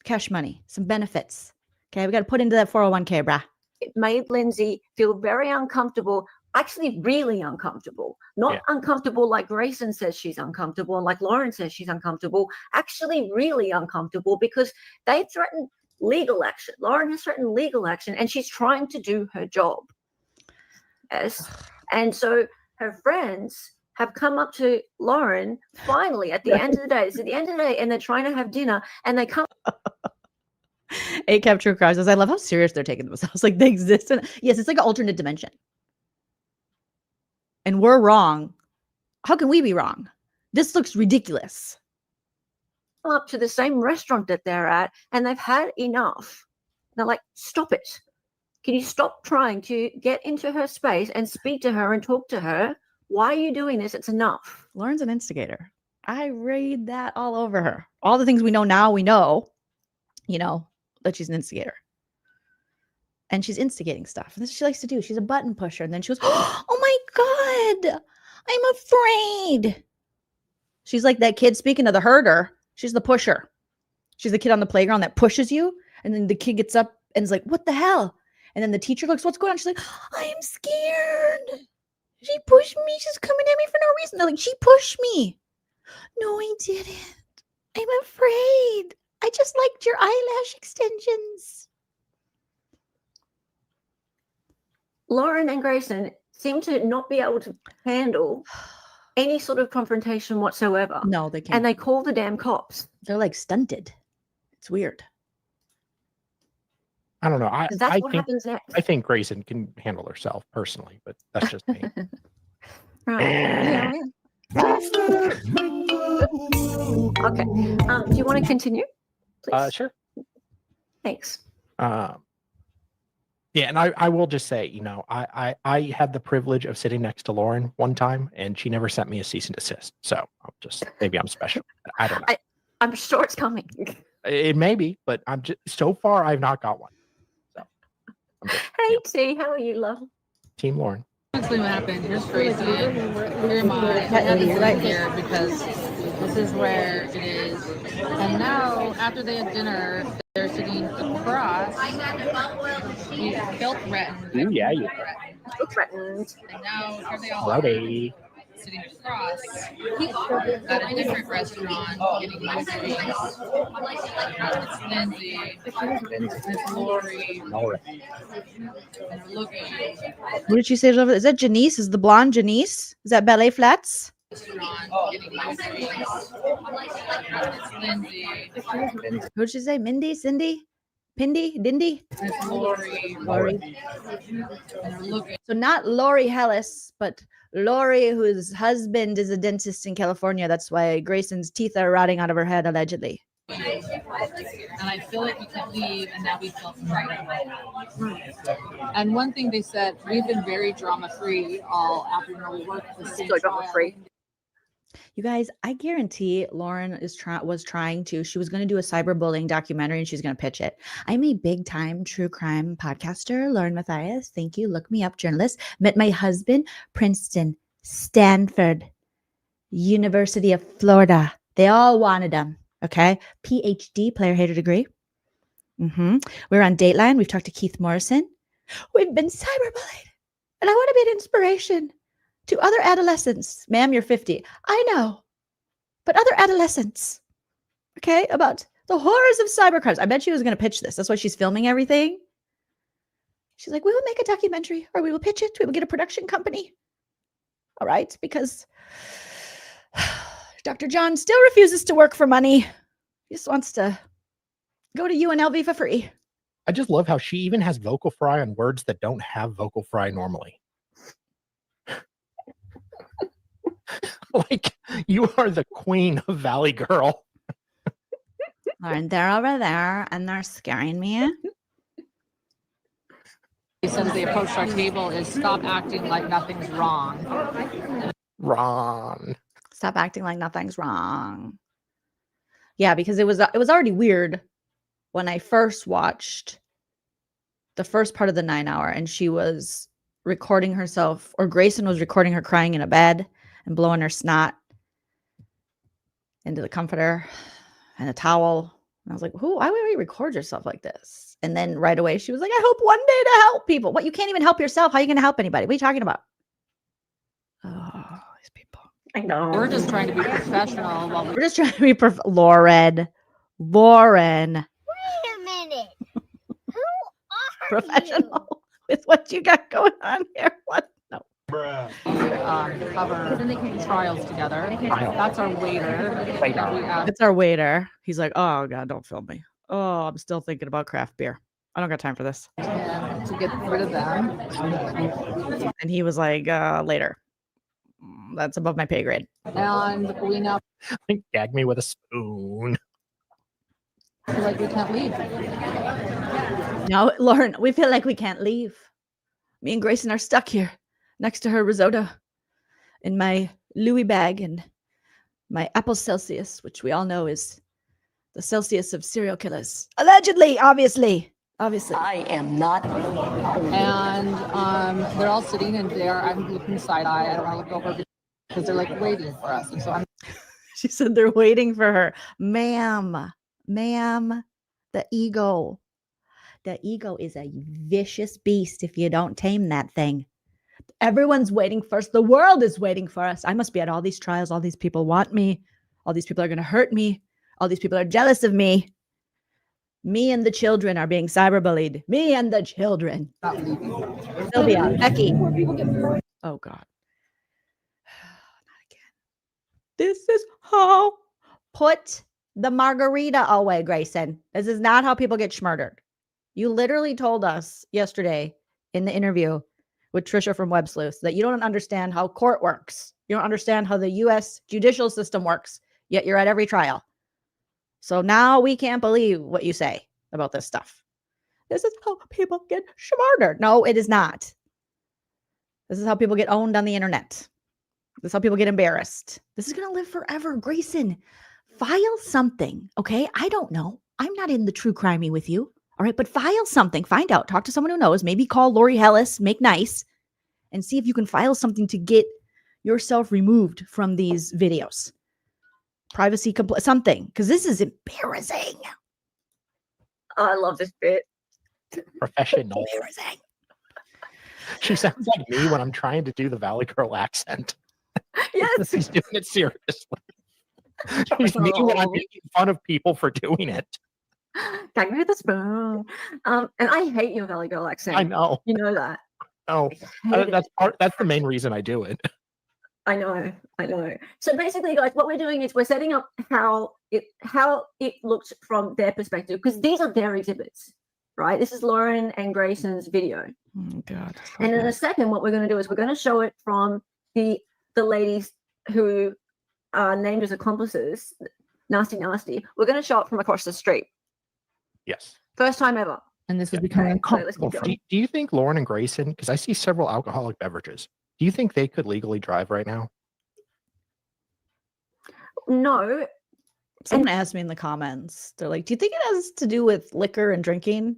cash money, some benefits. Okay? We got to put into that 401k, brah. It made Lindsay feel very uncomfortable, actually really uncomfortable. Not uncomfortable like Grayson says she's uncomfortable and like Lauren says she's uncomfortable, actually really uncomfortable because they threatened legal action. Lauren has threatened legal action and she's trying to do her job. Yes. And so her friends have come up to Lauren finally at the end of the day. It's at the end of the day and they're trying to have dinner and they come. A capture crisis. I love how serious they're taking themselves. Like they exist. Yes, it's like an alternate dimension. And we're wrong. How can we be wrong? This looks ridiculous. Up to the same restaurant that they're at and they've had enough. They're like, stop it. Can you stop trying to get into her space and speak to her and talk to her? Why are you doing this? It's enough. Lauren's an instigator. I read that all over her. All the things we know now, we know, that she's an instigator. And she's instigating stuff. And this is what she likes to do. She's a button pusher. And then she goes, oh my God, I'm afraid. She's like that kid, speaking of the herder, she's the pusher. She's the kid on the playground that pushes you. And then the kid gets up and is like, what the hell? And then the teacher looks, what's going on? She's like, I'm scared. She pushed me. She's coming at me for no reason. They're like, she pushed me. No, I didn't. I'm afraid. I just liked your eyelash extensions. Lauren and Grayson seem to not be able to handle any sort of confrontation whatsoever. No, they can't. And they call the damn cops. They're like stunted. It's weird. I don't know. I That's what happens next. I think Grayson can handle herself personally, but that's just me. Right. Yeah. Okay. Do you want to continue, please? Sure. Thanks. Yeah, and I will just say, you know, I had the privilege of sitting next to Lauren one time, and she never sent me a cease and desist. So maybe I'm special. I don't know. I'm sure it's coming. It may be, but I'm just so far I've not got one. So Hey T, how are you, love? Team Lauren. Basically what happened, here's Grayson, here am I had to sit here because this is where it is. And now, after they had dinner, they're sitting across. You felt threatened. Ooh, yeah, you threatened. And now, here they all Howdy. are, sitting across at a different restaurant, getting new drinks. It's Lindsay, it's Lori, and they're looking. What did she say? Is that Janice? Is the blonde Janice? Is that Ballet Flats? Getting new drinks. It's Lindsay. What did she say? Mindy? Cindy? Pindy? Dindy? It's Lori. Lori. And they're looking. So not Lori Hellis, but Lori, whose husband is a dentist in California. That's why Grayson's teeth are rotting out of her head, allegedly. And I feel like we can leave, and now we feel frightened. And one thing they said, we've been very drama-free all afternoon. We worked the same drama-free. You guys, I guarantee Lauren was trying to. She was going to do a cyberbullying documentary, and she's going to pitch it. I'm a big-time true crime podcaster, LaurenMatthias. Thank you. Look me up, journalist. Met my husband, Princeton, Stanford, University of Florida. They all wanted him. Okay. PhD, player hater degree. We're on Dateline. We've talked to Keith Morrison. We've been cyberbullied. And I want to be an inspiration to other adolescents. Ma'am, you're 50. I know. But other adolescents. Okay. About the horrors of cybercrimes. I bet she was going to pitch this. That's why she's filming everything. She's like, we will make a documentary, or we will pitch it. We will get a production company. All right. Because Dr. John still refuses to work for money. He just wants to go to UNLV for free. I just love how she even has vocal fry on words that don't have vocal fry normally. Like, you are the queen of Valley Girl. Lauren, they're over there and they're scaring me. They said as they approached our table is stop acting like nothing's wrong. Wrong. Stop acting like nothing's wrong. Yeah, because it was already weird when I first watched the first part of the 9 hour, and she was recording herself, or Grayson was recording her crying in a bed and blowing her snot into the comforter and a towel. And I was like, why would you record yourself like this? And then right away she was like, I hope one day to help people. What? You can't even help yourself. How are you going to help anybody? What are you talking about? Oh, these people. I know. We're just trying to be professional. We're just trying to be Lauren. Wait a minute. Who are Professional with what you got going on here. What? No. Cover trials together. That's our waiter. It's our waiter. He's like, oh God, don't film me. Oh, I'm still thinking about craft beer. I don't got time for this. To get rid of them. And he was like, later. That's above my pay grade. And we now Gag me with a spoon. feel like we can't leave. No, Lauren, we feel like we can't leave. Me and Grayson are stuck here next to her risotto in my Louis bag and my apple Celsius, which we all know is the Celsius of serial killers. Allegedly, obviously. I am not. And they're all sitting and I'm looking side eye. I don't want to look over because they're like waiting for us. And so I'm. She said they're waiting for her. Ma'am, the ego. The ego is a vicious beast if you don't tame that thing. Everyone's waiting for us. The world is waiting for us. I must be at all these trials. All these people want me. All these people are going to hurt me. All these people are jealous of me. Me and the children are being cyberbullied. Me and the children. Sylvia, Becky. Oh, God. Not again. This is how. Put the margarita away, Grayson. This is not how people get schmurdered. You literally told us yesterday in the interview with Trisha from Websleuths that you don't understand how court works. You don't understand how the U.S. judicial system works, yet you're at every trial. So now we can't believe what you say about this stuff. This is how people get schmurdered. No, it is not. This is how people get owned on the internet. This is how people get embarrassed. This is going to live forever. Grayson, file something, okay? I don't know. I'm not in the true crimey with you, all right? But file something. Find out. Talk to someone who knows. Maybe call Lori Hellis, make nice, and see if you can file something to get yourself removed from these videos. Privacy complaint, something, because this is embarrassing. I love this bit. Professional. Embarrassing. She sounds like me when I'm trying to do the Valley Girl accent. Yes. She's doing it seriously. She's me when I'm making fun of people for doing it. Gag me with a spoon. And I hate your Valley Girl accent. I know. You know that. No, that's the main reason I do it. I know. So basically, guys, what we're doing is we're setting up how it looks from their perspective, because these are their exhibits, right? This is Lauren and Grayson's video. Oh God. And in a second, what we're going to do is we're going to show it from the ladies who are named as accomplices, nasty. We're going to show it from across the street. Yes. First time ever. And this is becoming uncomfortable. Do you think Lauren and Grayson, because I see several alcoholic beverages, do you think they could legally drive right now? No. Someone asked me in the comments, they're like, do you think it has to do with liquor and drinking?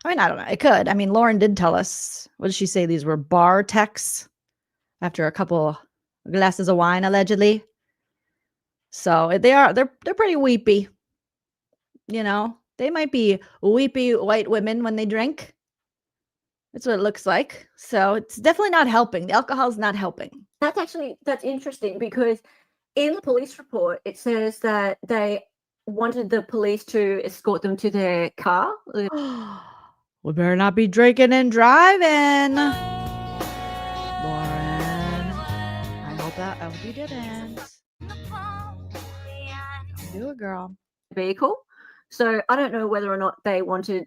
I mean, I don't know. It could. I mean, Lauren did tell us, what did she say? These were bar techs after a couple glasses of wine, allegedly. So they're pretty weepy. You know, they might be weepy white women when they drink. That's what it looks like. So it's definitely not helping. The alcohol is not helping. That's interesting, because in the police report, it says that they wanted the police to escort them to their car. We better not be drinking and driving. Lauren, I hope you didn't. Do it, girl. Vehicle. So I don't know whether or not they wanted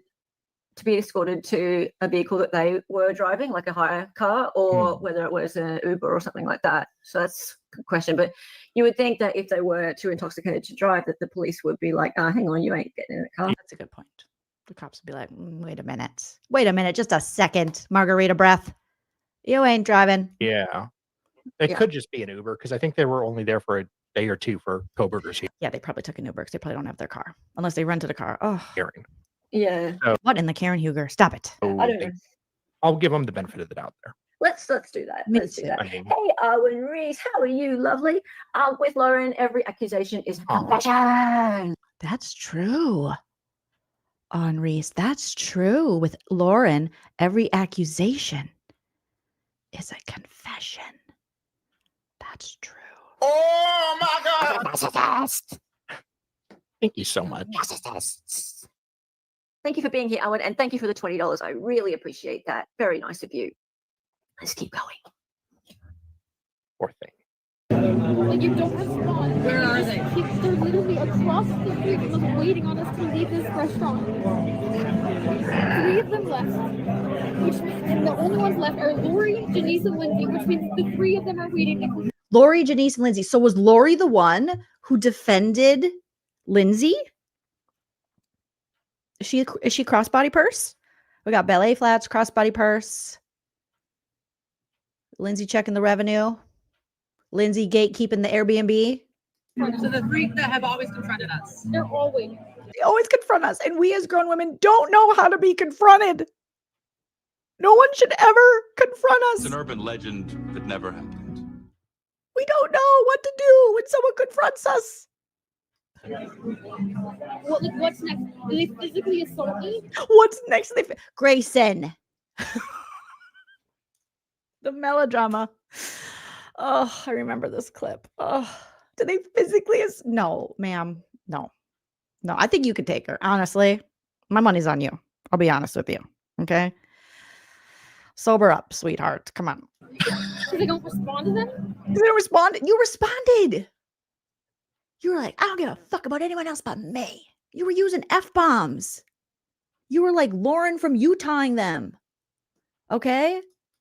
to be escorted to a vehicle that they were driving, like a hire car, or whether it was an Uber or something like that. So that's a good question. But you would think that if they were too intoxicated to drive, that the police would be like, hang on, you ain't getting in the car. That's a good point. The cops would be like, wait a minute, just a second, margarita breath. You ain't driving. Yeah. It could just be an Uber, because I think they were only there for a day or two for Coburgers here. Yeah, they probably took an Uber because they probably don't have their car. Unless they rented a car. Oh. Karen. Yeah. So, what in the Karen Huger? Stop it. I don't know. I'll give them the benefit of the doubt there. Let's do that. Let's do that. I mean, hey, Arwen Reese, how are you? Lovely. With Lauren, every accusation is a confession. That's true. On Reese, that's true. With Lauren, every accusation is a confession. That's true. Oh my God! Thank you so much. Thank you for being here, Owen, and thank you for the $20. I really appreciate that. Very nice of you. Let's keep going. Poor thing. Like, you don't respond. Where are they? They're literally across the street from us, waiting on us to leave this restaurant. 3 of them left, and the only ones left are Lori, Janice, and Lindsay, which means the 3 of them are waiting. Lori, Janice, and Lindsay. So was Lori the one who defended Lindsay? Is she crossbody purse? We got ballet flats, crossbody purse. Lindsay checking the revenue. Lindsay gatekeeping the Airbnb. So the 3 that have always confronted us. They're all waiting. They always confront us, and we as grown women don't know how to be confronted. No one should ever confront us. It's an urban legend that never happened. We don't know what to do when someone confronts us. What's next? Do they physically assault me? What's next? Grayson. The melodrama. Oh, I remember this clip. Oh, do they physically? No, ma'am. No. I think you could take her. Honestly, my money's on you. I'll be honest with you. Okay. Sober up, sweetheart. Come on. Because they don't respond to them? They don't respond. You responded. You were like, I don't give a fuck about anyone else but me. You were using F-bombs. You were like Lauren from Utahing them. Okay?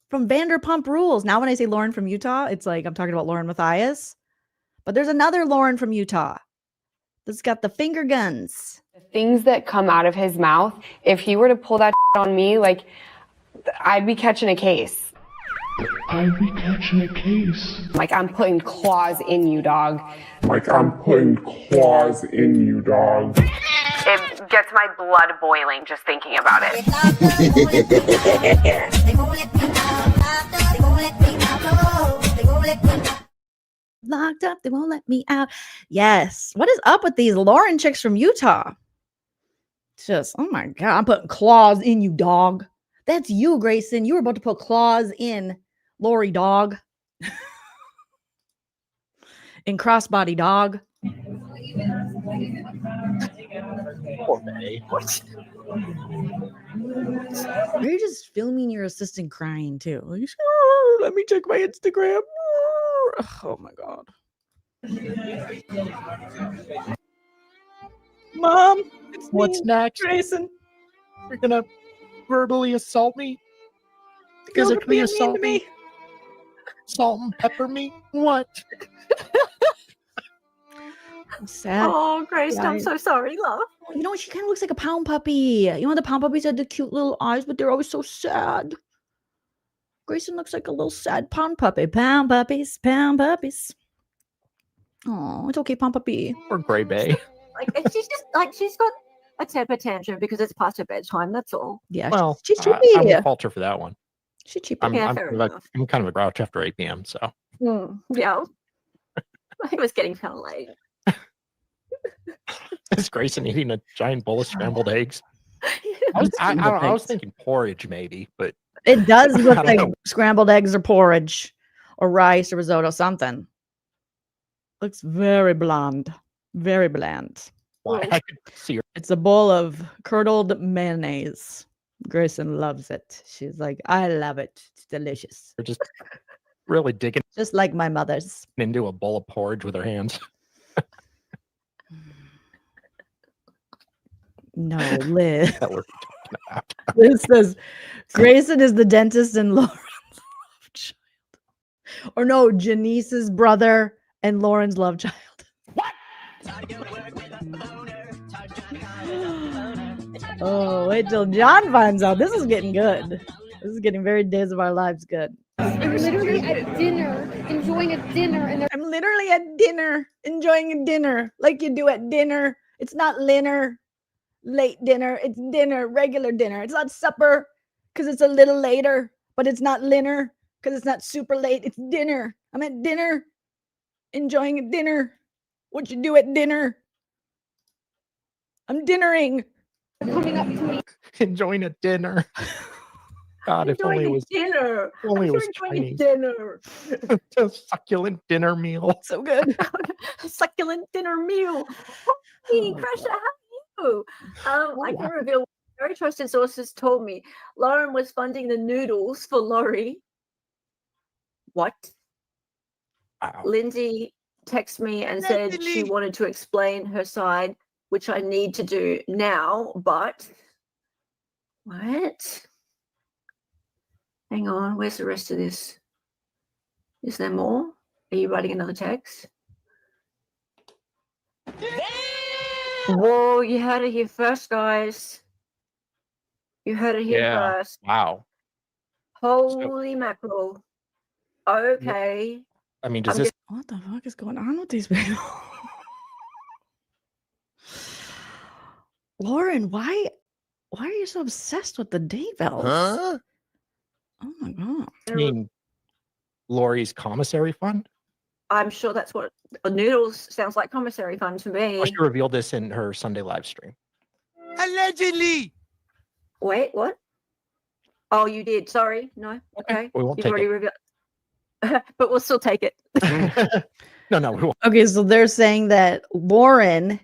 From Vanderpump Rules. Now when I say Lauren from Utah, it's like I'm talking about LaurenMatthias. But there's another Lauren from Utah that's got the finger guns. The things that come out of his mouth, if he were to pull that on me, like, I'd be catching a case. I'd be catching a case. Like, I'm putting claws in you, dog. Like I'm putting claws in you, dog. It gets my blood boiling just thinking about it. Locked up, they won't let me out. Yes. What is up with these Lauren chicks from Utah? Just, oh my God, I'm putting claws in you, dog. That's you, Grayson. You were about to put claws in Lori, dog. In crossbody, dog. Poor May. You're just filming your assistant crying too. Like, "Oh, let me check my Instagram." Oh my God. Mom, it's What's me, next? Grayson. You're gonna verbally assault me? Physically assault me? Salt and pepper me? What? I'm sad. Oh, Grace, I'm so sorry, love. You know, she kind of looks like a pound puppy. You know, the pound puppies had the cute little eyes, but they're always so sad. Grayson looks like a little sad pound puppy. Pound puppies, pound puppies. Oh, it's okay, pound puppy. Or Gray Bay. Like, she's just like, she's got a temper tantrum because it's past her bedtime. That's all. Yeah, Well, she's I chippy. won't fault her for that one. She's chippy. I'm fair kind of enough. I'm kind of a grouch after 8 p.m. So Yeah. It was getting kind of late. is Grayson eating a giant bowl of scrambled eggs? I'm I don't know, I was eggs. thinking porridge maybe, but It does look I don't like know. scrambled eggs or porridge or rice or risotto, something. Looks very bland. Very bland. Why? I could see her. It's a bowl of curdled mayonnaise. Grayson loves it. She's like, I love it. It's delicious. They're just really digging Just like my mother's. into a bowl of porridge with her hands. No, Liz. That we're talking about. Liz says Grayson is the dentist and Lauren's love child. Or no, Janice's brother and Lauren's love child. Oh, wait till John finds out. This is getting good. This is getting very Days of Our Lives good. I'm literally at dinner, enjoying a dinner, and I'm literally at dinner, enjoying a dinner like you do at dinner. It's not dinner, late dinner. It's dinner, regular dinner. It's not supper because it's a little later, but it's not dinner because it's not super late. It's dinner. I'm at dinner, enjoying a dinner. What you do at dinner? I'm dinnering. coming up to me. Enjoying a dinner. God, if only it was dinner. if only it was enjoying Chinese. dinner. A succulent dinner meal. So good. Succulent dinner meal. Hey, Crusher, how are you? I can reveal very trusted sources told me Lauren was funding the noodles for Laurie. What? Wow. Lindsay texted me and said she wanted to explain her side, which I need to do now, but what? Hang on, where's the rest of this? Is there more? Are you writing another text? Whoa, you heard it here first, guys. You heard it here Yeah. first. Wow. Holy mackerel. Okay. I mean, does I'm this What the fuck is going on with these people? Lauren, why are you so obsessed with the Daybells? Huh? Oh my God. mean Lori's commissary fund? I'm sure that's what noodles sounds like commissary fund to me. Well, she revealed this in her Sunday live stream. Allegedly. Wait, what? Oh, you did. Sorry. No. Okay. We won't You've take already it. revealed. But we'll still take it. No, we won't. Okay, so they're saying that Lauren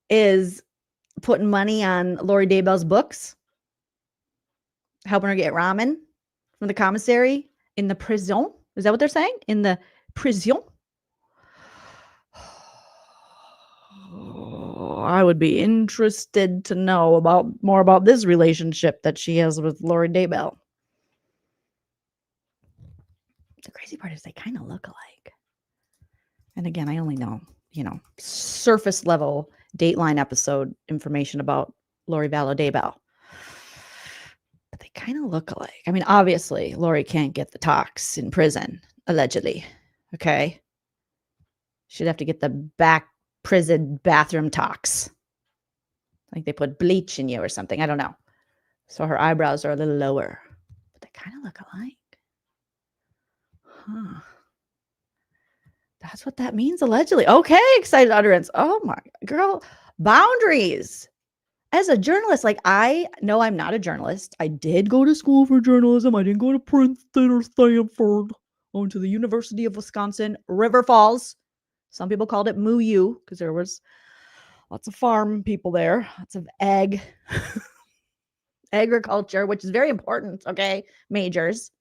is putting money on Lori Daybell's books, helping her get ramen from the commissary in the prison. Is that what they're saying? In the prison? I would be interested to know more about this relationship that she has with Lori Daybell. The crazy part is they kind of look alike. And again, I only know, surface level Dateline episode information about Lori Vallow Daybell. But they kind of look alike. I mean, obviously, Lori can't get the tox in prison, allegedly. Okay. She'd have to get the back prison bathroom tox. Like they put bleach in you or something. I don't know. So her eyebrows are a little lower. But they kind of look alike. Huh. That's what that means, allegedly. Okay, excited utterance. Oh my girl. Boundaries. As a journalist, like I know I'm not a journalist. I did go to school for journalism. I didn't go to Princeton or Stanford. I went to the University of Wisconsin, River Falls. Some people called it Moo because there was lots of farm people there, lots of agriculture, which is very important. Okay, majors.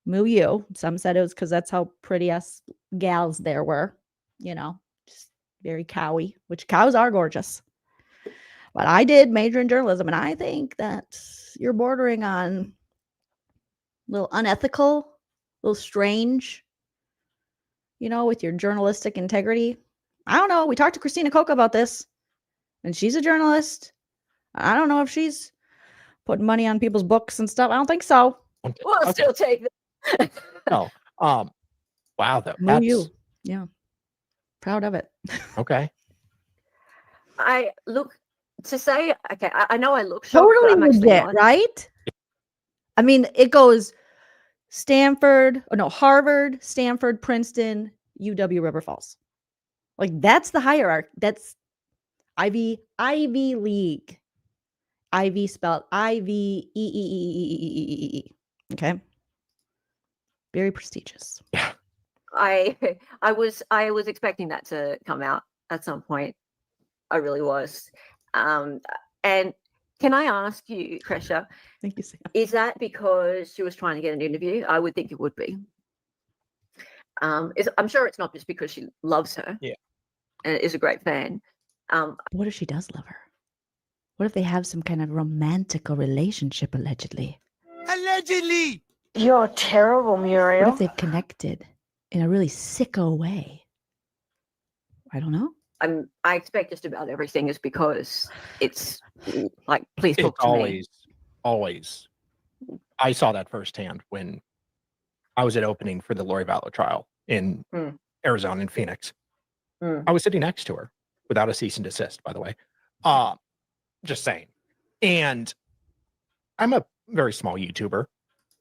Moo. Some said it was because that's how pretty us gals there were, just very cowy, which cows are gorgeous. But I did major in journalism, and I think that you're bordering on a little unethical, a little strange, with your journalistic integrity. I don't know. We talked to Christina Koch about this, and she's a journalist. I don't know if she's putting money on people's books and stuff. I don't think so. We'll still take that. No. Wow, though. Moo you. Yeah. Proud of it. Okay. I look to say, okay, I know I look shocked, but Totally I'm actually legit, not. right? I mean, it goes Harvard, Stanford, Princeton, UW River Falls. Like that's the hierarchy. That's Ivy League. Ivy spelled IVEEEEEE. Okay. Very prestigious. Yeah. I was expecting that to come out at some point. I really was. And can I ask you, Kresha? Thank you, Sam. Is that because she was trying to get an interview? I would think it would be. I'm sure it's not just because she loves her. Yeah. And is a great fan. What if she does love her? What if they have some kind of romantical relationship, allegedly? Allegedly! You're terrible, Muriel. What if they've connected in a really sicko way? I don't know. I expect just about everything is because it's like, please talk to me. Always. I saw that firsthand when I was at opening for the Lori Vallow trial in Arizona, in Phoenix. I was sitting next to her without a cease and desist, by the way. Just saying. And I'm a very small YouTuber.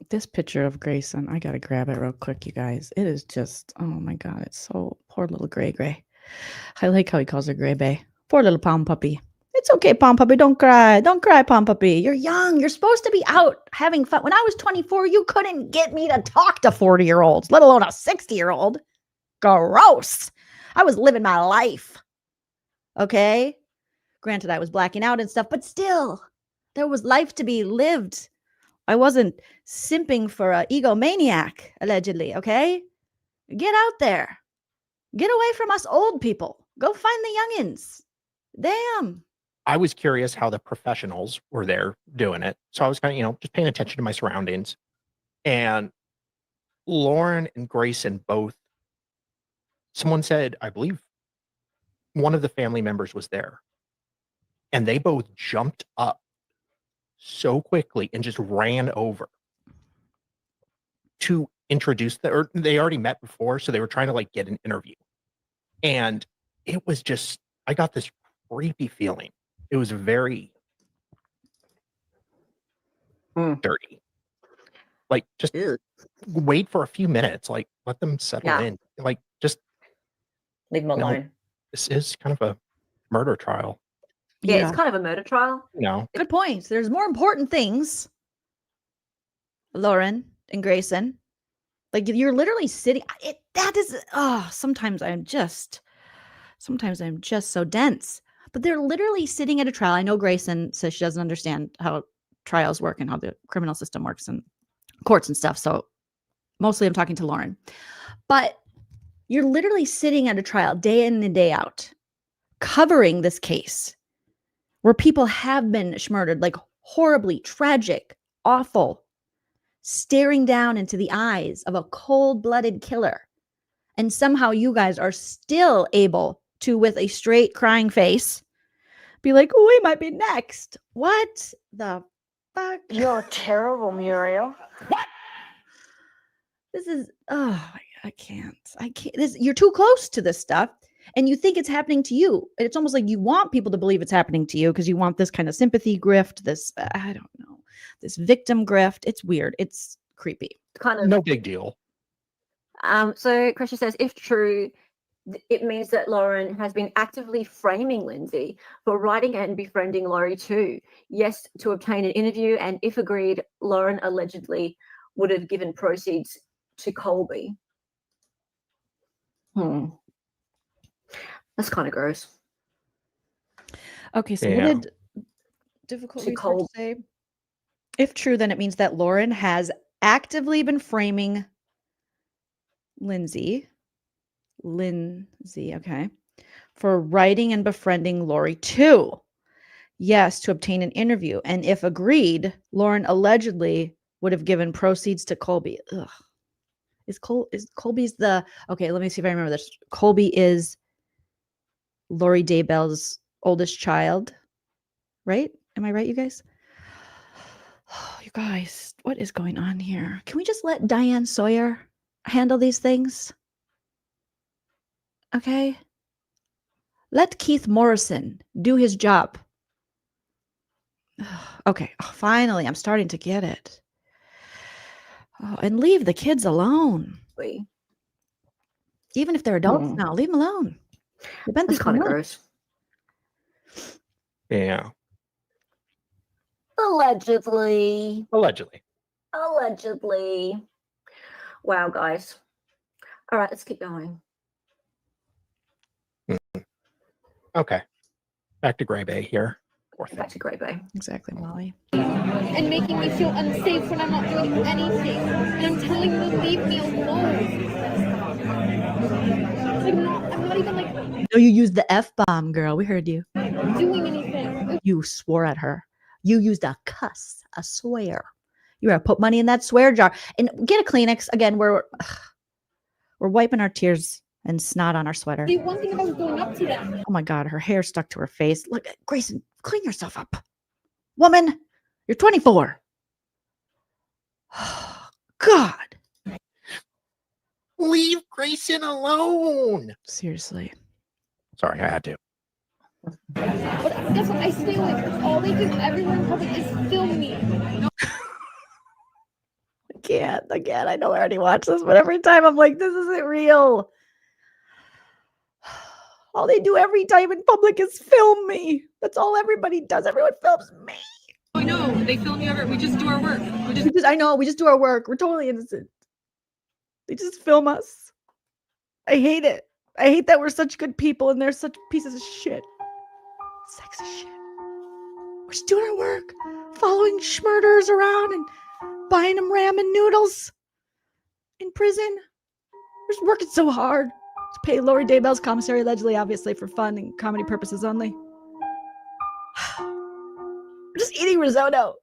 This picture of Grayson, I gotta grab it real quick, you guys. It is just, oh my God, it's so poor little Gray. I like how he calls her Gray Bay. Poor little Pom Puppy. It's okay, Pom Puppy. Don't cry. Don't cry, Pom Puppy. You're young. You're supposed to be out having fun. When I was 24, you couldn't get me to talk to 40-year-olds, let alone a 60-year-old. Gross. I was living my life. Okay? Granted, I was blacking out and stuff, but still, there was life to be lived. I wasn't simping for an egomaniac, allegedly, okay? Get out there. Get away from us old people. Go find the youngins. Damn. I was curious how the professionals were there doing it. So I was kind of, just paying attention to my surroundings. And Lauren and Grayson both, someone said, I believe one of the family members was there. And they both jumped up so quickly and just ran over to introduce or they already met before, so they were trying to get an interview. And it was just, I got this creepy feeling. It was very dirty. Just wait for a few minutes, let them settle in. Just leave them alone. This is kind of a murder trial. Yeah, it's kind of a murder trial. Good point. There's more important things, Lauren and Grayson. You're literally sitting. Sometimes I'm just so dense. But they're literally sitting at a trial. I know Grayson says she doesn't understand how trials work and how the criminal system works and courts and stuff. So mostly I'm talking to Lauren. But you're literally sitting at a trial day in and day out, covering this case where people have been murdered, like horribly tragic, awful, staring down into the eyes of a cold-blooded killer. And somehow you guys are still able to, with a straight crying face, be like, oh, we might be next. What the fuck? You're terrible, Muriel. This is, I can't. You're too close to this stuff. And you think it's happening to you. It's almost like you want people to believe it's happening to you because you want this kind of sympathy grift, this, I don't know, this victim grift. It's weird. It's creepy. Kind of no big deal. So Christian says, if true, it means that Lauren has been actively framing Lindsay for writing and befriending Laurie too. Yes, to obtain an interview, and if agreed, Lauren allegedly would have given proceeds to Colby. That's kind of gross. Okay, so what did difficult research say? If true, then it means that Lauren has actively been framing Lindsay, okay, for writing and befriending Laurie too. Yes, to obtain an interview. And if agreed, Lauren allegedly would have given proceeds to Colby. Ugh. Is Colby's the, okay, let me see if I remember this. Colby is Laurie Daybell's oldest child, right? Am I right, you guys? Oh, you guys, what is going on here? Can we just let Diane Sawyer handle these things? Okay? Let Keith Morrison do his job. Okay, finally, I'm starting to get it. Oh, and leave the kids alone. Even if they're adults now, leave them alone. That's kind of gross. Yeah. Allegedly. Allegedly. Wow, guys. All right, let's keep going. Okay. Back to Gray Bay here. Back to Gray Bay. Exactly, Molly. And making me feel unsafe when I'm not doing anything. And I'm telling them to leave me alone. I'm not even like No, you used the F-bomb, girl. We heard you. doing anything. You swore at her. You used a cuss, a swear. You gotta put money in that swear jar. And get a Kleenex. Again, we're wiping our tears and snot on our sweater. The one thing about going up to them. Oh my God, her hair stuck to her face. Look, Grayson, clean yourself up. Woman, you're 24. God. Leave Grayson alone. Seriously. Sorry, I had to. But that's what I stay away because all they do everywhere in public is film me. I can't. Again, I know I already watched this, but every time I'm like, this isn't real. All they do every time in public is film me. That's all everybody does. Everyone films me. I know. They film you ever. We just do our work. I know. We just do our work. We're totally innocent. They just film us. I hate it. I hate that we're such good people and they're such pieces of shit. Sexist shit. We're just doing our work. Following schmurders around and buying them ramen noodles in prison. We're just working so hard to pay Laurie Daybell's commissary, allegedly, obviously, for fun and comedy purposes only. We're just eating risotto.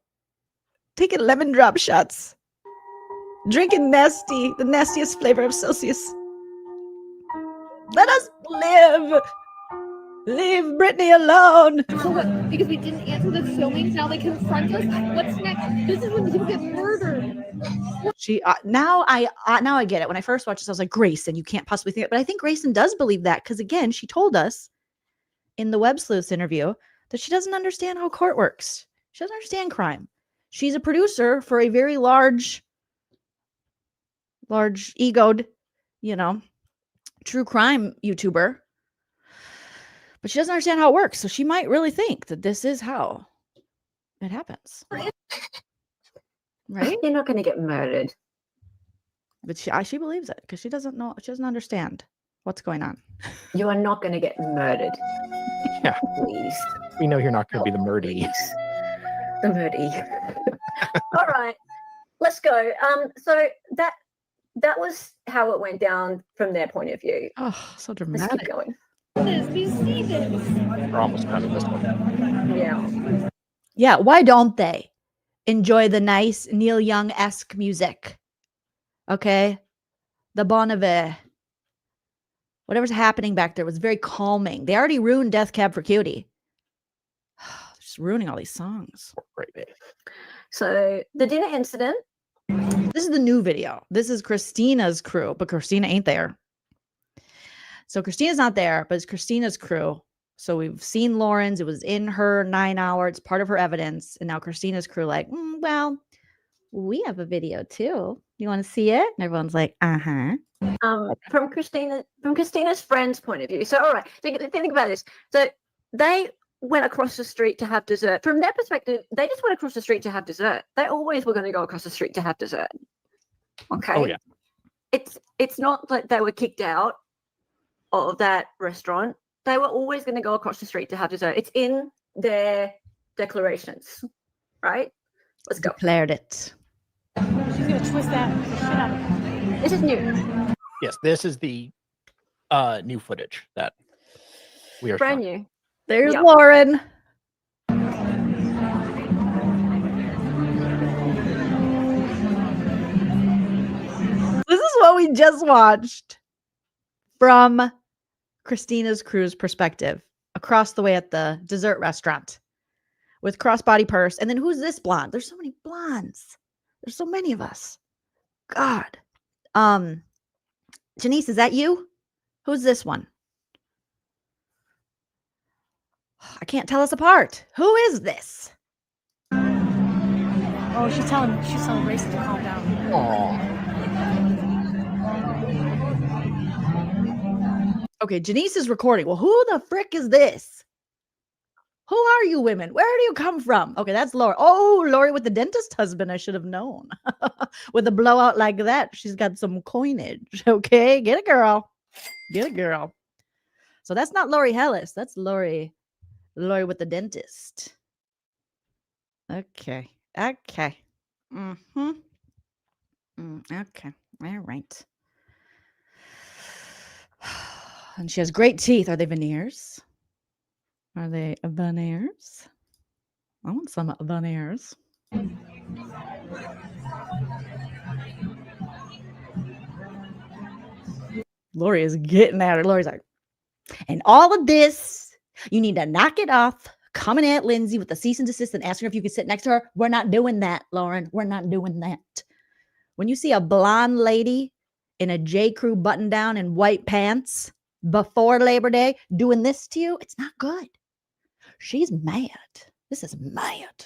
Taking lemon drop shots. Drinking nasty, the nastiest flavor of Celsius. Let us live. Leave Brittany alone. So what? Because we didn't answer the filming, now they confront us? What's next? This is when people get murdered. She now I get it. When I first watched this, I was like, Grayson, you can't possibly think it. But I think Grayson does believe that because, again, she told us in the Websleuths interview that she doesn't understand how court works. She doesn't understand crime. She's a producer for a very large egoed, true crime YouTuber. But she doesn't understand how it works. So she might really think that this is how it happens. Right? You're not going to get murdered. But she believes it because she doesn't understand what's going on. You are not going to get murdered. Yeah. Please. We know you're not going to be the murdy. The murdy. All right. Let's go. So that was how it went down from their point of view. Oh, so dramatic. Let's keep going. We see this. We're almost done with this one. Yeah. Yeah, why don't they enjoy the nice Neil Young-esque music? Okay? The Bon Iver. Whatever's happening back there was very calming. They already ruined Death Cab for Cutie. Just ruining all these songs. So the dinner incident. This is the new video. This is Christina's crew, but Christina ain't there. So Christina's not there, but it's Christina's crew. So we've seen Lauren's. It was in her 9 hour. It's part of her evidence. And now Christina's crew like, well, we have a video too. You want to see it? And everyone's like, uh-huh. From Christina's friend's point of view. So all right, think about this. So they went across the street to have dessert. From their perspective, they just went across the street to have dessert. They always were going to go across the street to have dessert. Okay. Oh yeah. It's not like they were kicked out of that restaurant. They were always going to go across the street to have dessert. It's in their declarations, right? Let's go. Declared it. She's gonna twist that shit out of it. This is new. Yes, this is the new footage that we are Brand showing. new. There's Yeah. Lauren. This is what we just watched from Christina's crew's perspective across the way at the dessert restaurant with crossbody purse. And then who's this blonde? There's so many blondes. There's so many of us. God. Janice, is that you? Who's this one? I can't tell us apart. Who is this? Oh, she's telling Grayson to calm down. Okay, Janice is recording. Well, who the frick is this? Who are you women? Where do you come from? Okay, that's Lori. Oh, Lori with the dentist husband. I should have known. With a blowout like that, she's got some coinage. Okay, get a girl. Get a girl. So that's not Lori Hellis. That's Lori with the dentist. Okay. Okay. Mm-hmm. Okay. All right. And she has great teeth. Are they veneers? Are they veneers? I want some veneers. Lori is getting at her. Lori's like, and all of this, you need to knock it off. Coming at Lindsay with the cease and desist and asking her if you could sit next to her. We're not doing that, Lauren. We're not doing that. When you see a blonde lady in a J. Crew button down and white pants before Labor Day doing this to you, it's not good. She's mad. This is mad.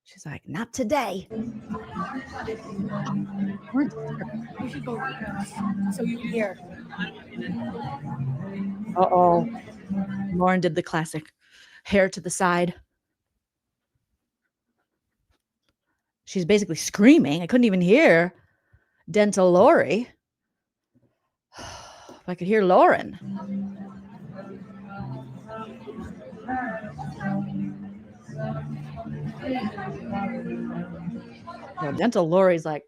She's like, not today. You should go so you can hear. Uh-oh. Lauren did the classic hair to the side. She's basically screaming. I couldn't even hear Dental Lori. If I could hear Lauren. Well, Dental Lori's like,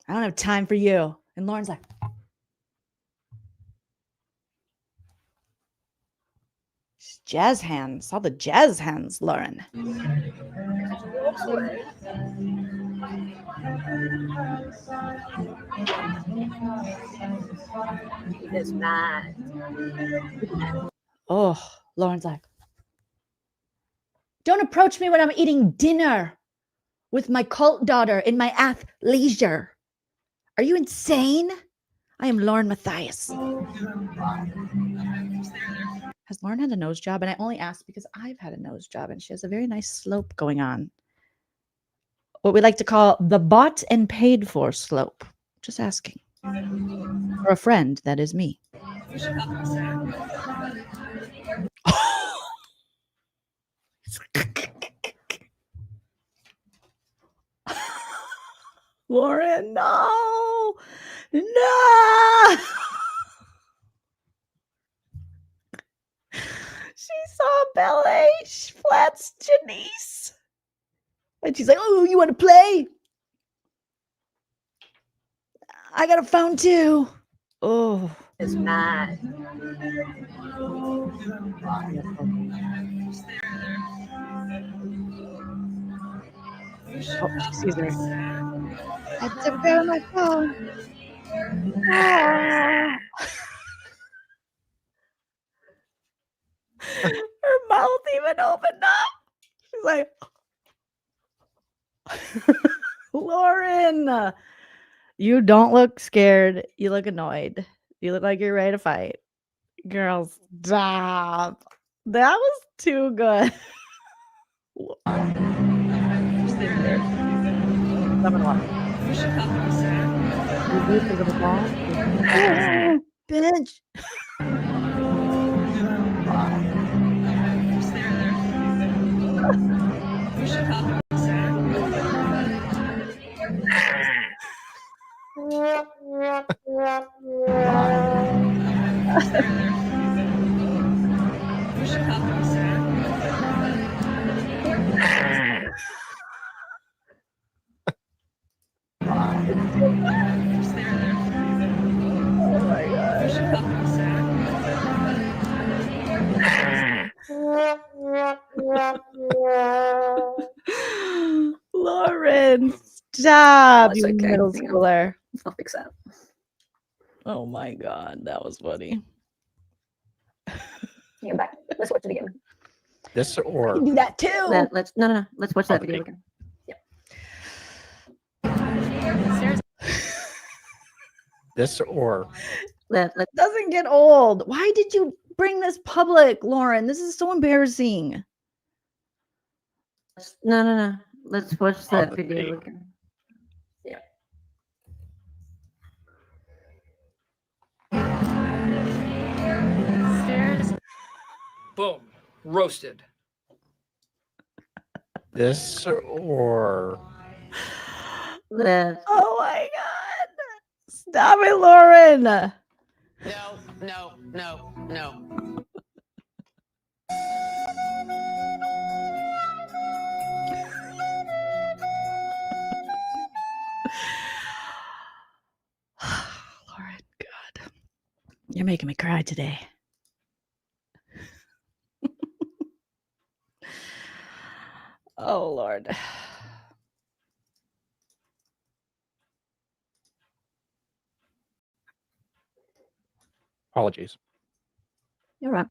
I don't have time for you. And Lauren's like, jazz hands. All the jazz hands, Lauren. He is mad. Oh, Lauren's like, don't approach me when I'm eating dinner with my cult daughter in my athleisure. Are you insane? I am LaurenMatthias. Has Lauren had a nose job? And I only asked because I've had a nose job and she has a very nice slope going on. What we like to call the bought and paid for slope. Just asking. For a friend, that is me. Lauren, no. No. She saw ballet flats Janice. And she's like, oh, you want to play? I got a phone too. Oh, It's mad. Oh, she sees her. I had to grab my phone. Ah. Her mouth even opened up. She's like, Lauren, you don't look scared. You look annoyed. You look like you're ready to fight. Girl, stop. That was too good. Bitch. Lauren, stop, it's you okay. middle Hang on. schooler. I'll fix that. Oh my god, that was funny. Go back. Let's watch it again. This or do that too. Let's no. Let's watch that video again. this or Doesn't get old. Why did you bring this public, Lauren? This is so embarrassing. No. Let's watch that video again. Yeah. Boom. Roasted. this or Oh my god. Stop it, Lauren. No. Lauren, God. You're making me cry today. Oh, Lord. apologies. You're right.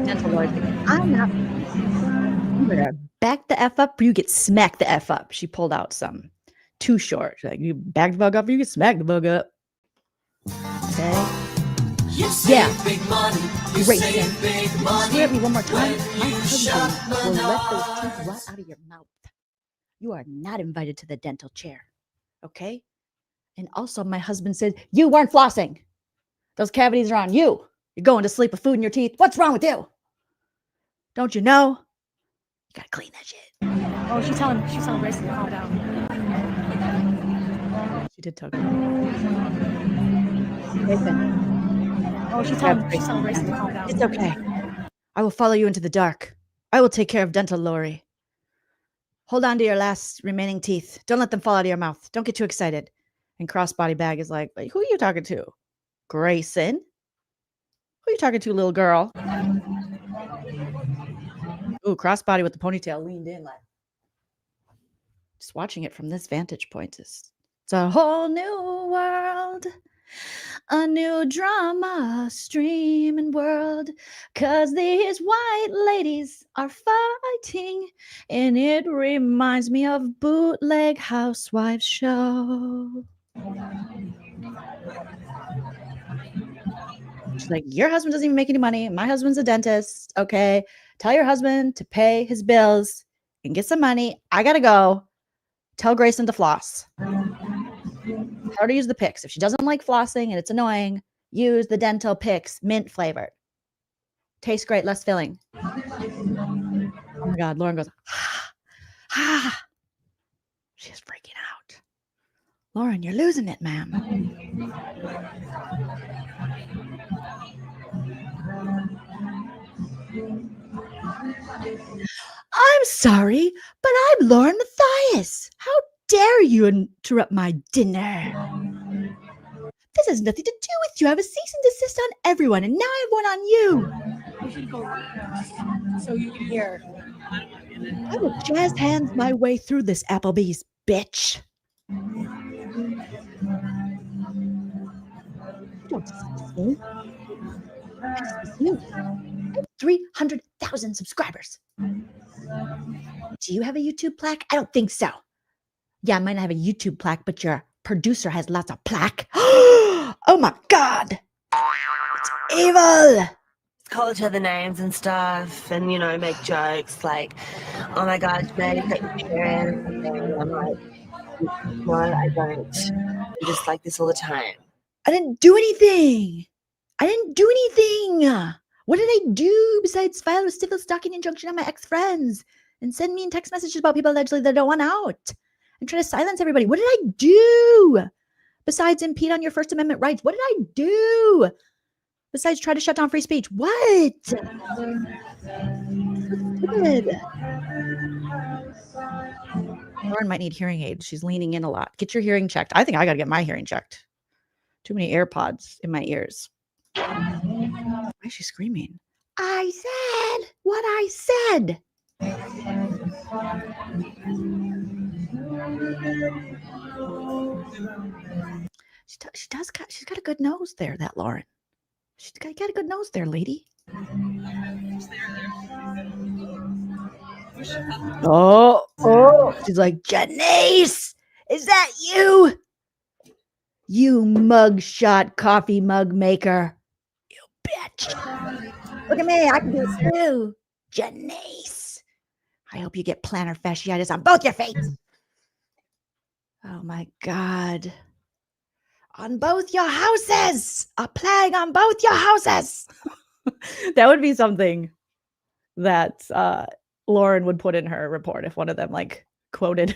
Gentle Lord, I'm not. I'm gonna back the F up or you get smacked the F up. She pulled out some too short. She's like, you back the bug up or you get smacked the bug up. Okay. Yeah. Big money. Grayson. Swear at me one more time. My husband will let those teeth rot out of your mouth. You are not invited to the dental chair. Okay? And also, my husband said, you weren't flossing. Those cavities are on you. You're going to sleep with food in your teeth. What's wrong with you? Don't you know? You gotta clean that shit. Oh, she's telling Grayson to calm down. She did tell Grayson. Oh, she's telling Grayson to calm down. It's okay. I will follow you into the dark. I will take care of dental Lori. Hold on to your last remaining teeth. Don't let them fall out of your mouth. Don't get too excited. And Crossbody Bag is like, who are you talking to? Grayson? Who are you talking to, little girl? Ooh, Crossbody with the ponytail leaned in like. Just watching it from this vantage point is it's a whole new world. A new drama streaming world, 'cause these white ladies are fighting, and it reminds me of Bootleg Housewives show. She's like, your husband doesn't even make any money. My husband's a dentist. Okay. Tell your husband to pay his bills and get some money. I gotta go. Tell Grayson to floss. Tell her to use the picks. If she doesn't like flossing and it's annoying, use the dental picks, mint flavored. Tastes great, less filling. Oh my God, Lauren goes, ah. She's freaking out. Lauren, you're losing it, ma'am. I'm sorry, but I'm LaurenMatthias. How dare you interrupt my dinner? This has nothing to do with you. I have a cease and desist on everyone, and now I have one on you. You should go so you can hear. I will jazz hands my way through this Applebee's, bitch. You don't dismiss me. I dismiss you. I have 300,000 subscribers. Do you have a YouTube plaque? I don't think so. Yeah, I might not have a YouTube plaque, but your producer has lots of plaque. Oh my God. It's evil. Call each other names and stuff, and make jokes like, "Oh my God, Meg, that you share it." And I'm like, "No, I don't. I'm just like this all the time." I didn't do anything. What did I do besides file a civil stalking injunction on my ex-friends and send me text messages about people allegedly that don't want out and try to silence everybody? What did I do besides impede on your First Amendment rights? What did I do besides try to shut down free speech? What? Good. Lauren might need hearing aids. She's leaning in a lot. Get your hearing checked. I think I got to get my hearing checked. Too many AirPods in my ears. Why is she screaming? I said what I said. She's got a good nose there, that Lauren. She's got a good nose there, lady. Oh. She's like, Janice, is that you? You mugshot coffee mug maker. You bitch. Look at me. I can do it too. Janice. I hope you get plantar fasciitis on both your feet. Oh my God. On both your houses. A plague on both your houses. That would be something that Lauren would put in her report if one of them like quoted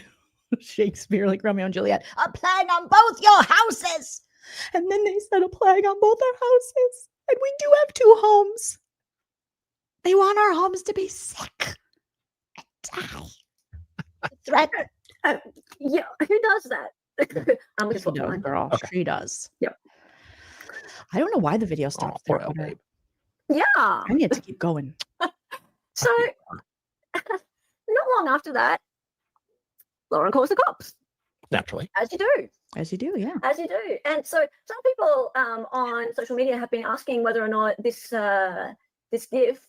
Shakespeare, like Romeo and Juliet. A plague on both your houses. And then they said a plague on both our houses. And we do have 2 homes. They want our homes to be sick and die. Threat. Yeah, who does that? I'm She does, girl. Okay. She does. Yep. I don't know why the video stopped there. Poor babe. Yeah. I need to keep going. So, not long after that, Lauren calls the cops. Naturally. As you do. As you do, yeah. As you do. And so some people on social media have been asking whether or not this GIF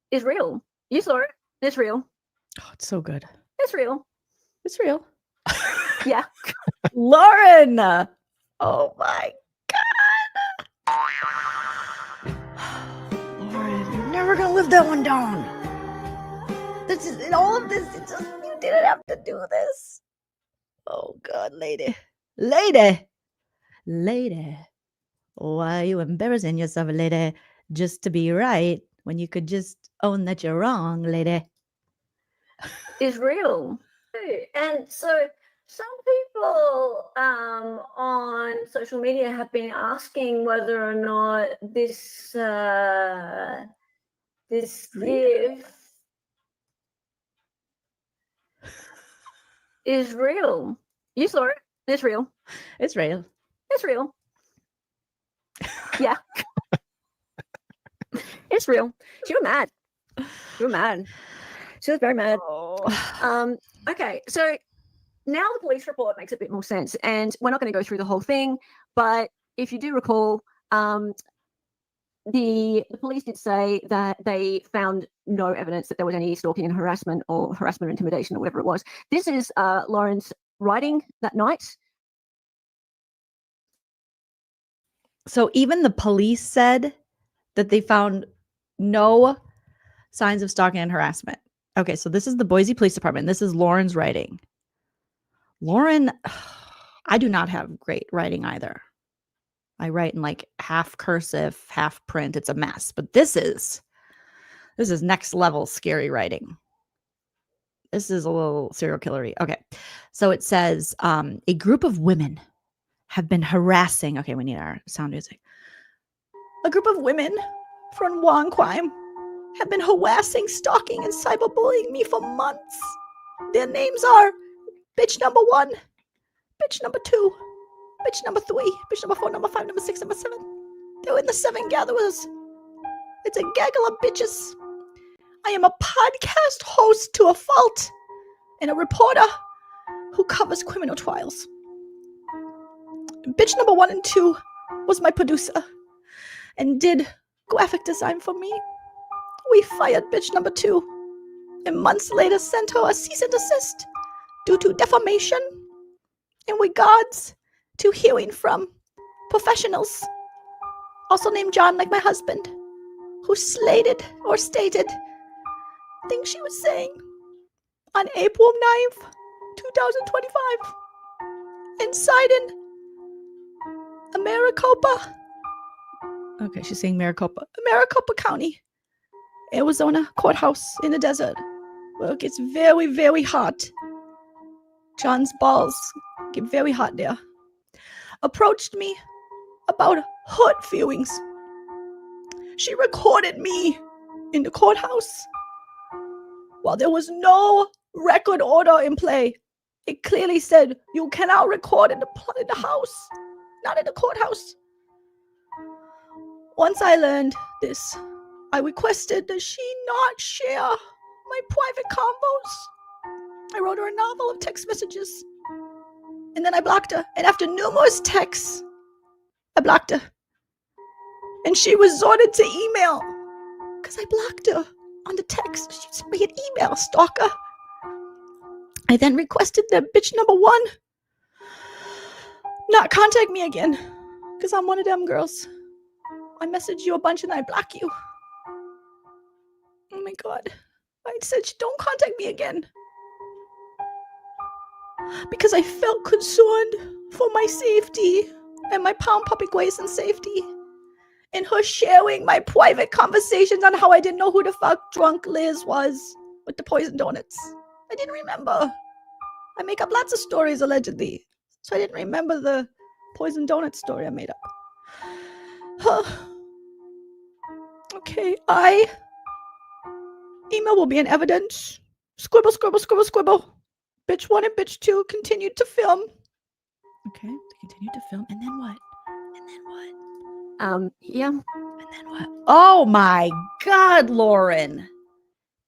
is real. You saw it. It's real. Oh, it's so good. It's real. It's real. Yeah. Lauren. Oh my God. Lauren, you're never gonna live that one down. This is in all of this. It's just, you didn't have to do this. Oh God, lady. Why are you embarrassing yourself, lady, just to be right when you could just own that you're wrong, lady? Is real. And so some people on social media have been asking whether or not this GIF is real. You saw it. It's real. It's real. It's real. Yeah. It's real. She was mad. She was mad. She was very mad. Okay, so now the police report makes a bit more sense, and we're not going to go through the whole thing, but if you do recall, the police did say that they found no evidence that there was any stalking and harassment or intimidation or whatever it was. This is Lauren's writing that night. So even the police said that they found no signs of stalking and harassment. Okay, so this is the Boise Police Department. This is Lauren's writing. Lauren, I do not have great writing either. I write in like half cursive, half print. It's a mess. But this is next level scary writing. This is a little serial killery. Okay, so it says a group of women have been harassing. Okay, we need our sound music. A group of women from Wonquime have been harassing, stalking, and cyberbullying me for months. Their names are bitch number 1, bitch number 2, Bitch number 3, bitch number 4, number 5, number 6, number 7. They're in the 7 gatherers. It's a gaggle of bitches. I am a podcast host to a fault and a reporter who covers criminal trials. Bitch number 1 and 2 was my producer and did graphic design for me. We fired bitch number 2 and months later sent her a cease and desist due to defamation in regards to hearing from professionals, also named John, like my husband, who stated things she was saying on April 9th, 2025, inside in Maricopa. Okay, she's saying Maricopa County, Arizona courthouse in the desert, where it gets very, very hot. John's balls get very hot there. Approached me about hurt feelings. She recorded me in the courthouse while there was no record order in play. It clearly said you cannot record in the house, not in the courthouse. Once I learned this, I requested that she not share my private convos. I wrote her a novel of text messages, and then I blocked her. And after numerous texts, I blocked her. And she resorted to email because I blocked her on the text. She sent me an email, stalker. I then requested that bitch number 1 not contact me again because I'm one of them girls. I message you a bunch and I block you. Oh my God. I said, don't contact me again. Because I felt concerned for my safety and my pound puppy Grayson's safety. And her sharing my private conversations on how I didn't know who the fuck drunk Liz was with the poison donuts. I didn't remember. I make up lots of stories allegedly. So I didn't remember the poison donut story I made up. Okay, email will be in evidence. Scribble, scribble, scribble, scribble. Bitch 1 and bitch 2 continued to film. Okay, they continued to film. And then what? Yeah. And then what? Oh my God, Lauren.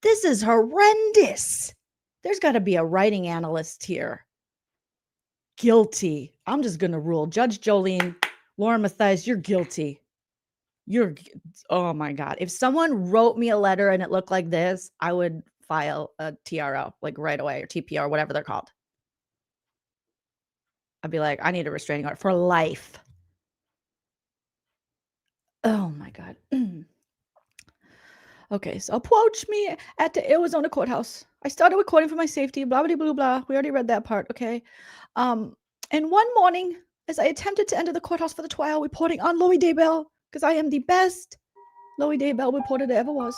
This is horrendous. There's got to be a writing analyst here. Guilty. I'm just going to rule. Judge Joleen, LaurenMatthias, you're guilty. Oh my God. If someone wrote me a letter and it looked like this, I would file a TRO like right away, or TPR, whatever they're called. I'd be like, I need a restraining order for life. Oh my God. Okay, so approach me at the Arizona courthouse. I started recording for my safety, blah, blah, blah, blah. We already read that part, okay? And one morning, as I attempted to enter the courthouse for the trial, reporting on Lori Daybell, because I am the best Lori Daybell reporter there ever was.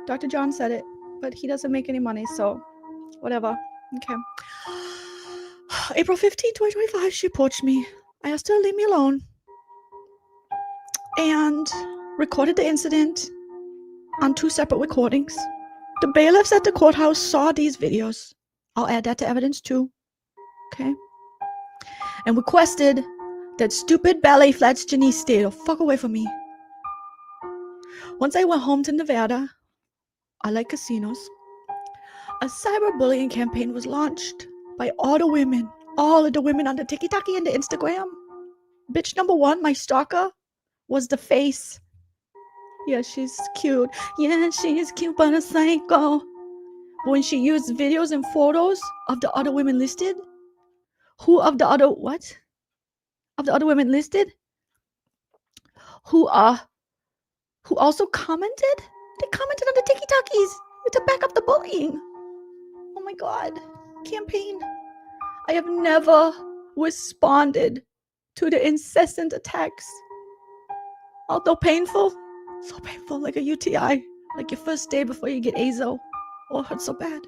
Dr. John said it, but he doesn't make any money, so whatever. Okay. April 15, 2025, she approached me. I asked her to leave me alone and recorded the incident on 2 separate recordings. The bailiffs at the courthouse saw these videos. I'll add that to evidence too. Okay. And requested that stupid ballet flats Janice stay the fuck away from me. Once I went home to Nevada, I like casinos. A cyberbullying campaign was launched by all of the women on the TikTok and the Instagram. Bitch number 1, my stalker, was the face. Yeah, she's cute. Yeah, she's cute, but a psycho. When she used videos and photos of the other women listed, of the other women listed, who also commented? They commented on the TikTokies to back up the bullying. Oh my God. Campaign. I have never responded to the incessant attacks. Although painful, so painful, like a UTI, like your first day before you get AZO. Oh, it hurts so bad.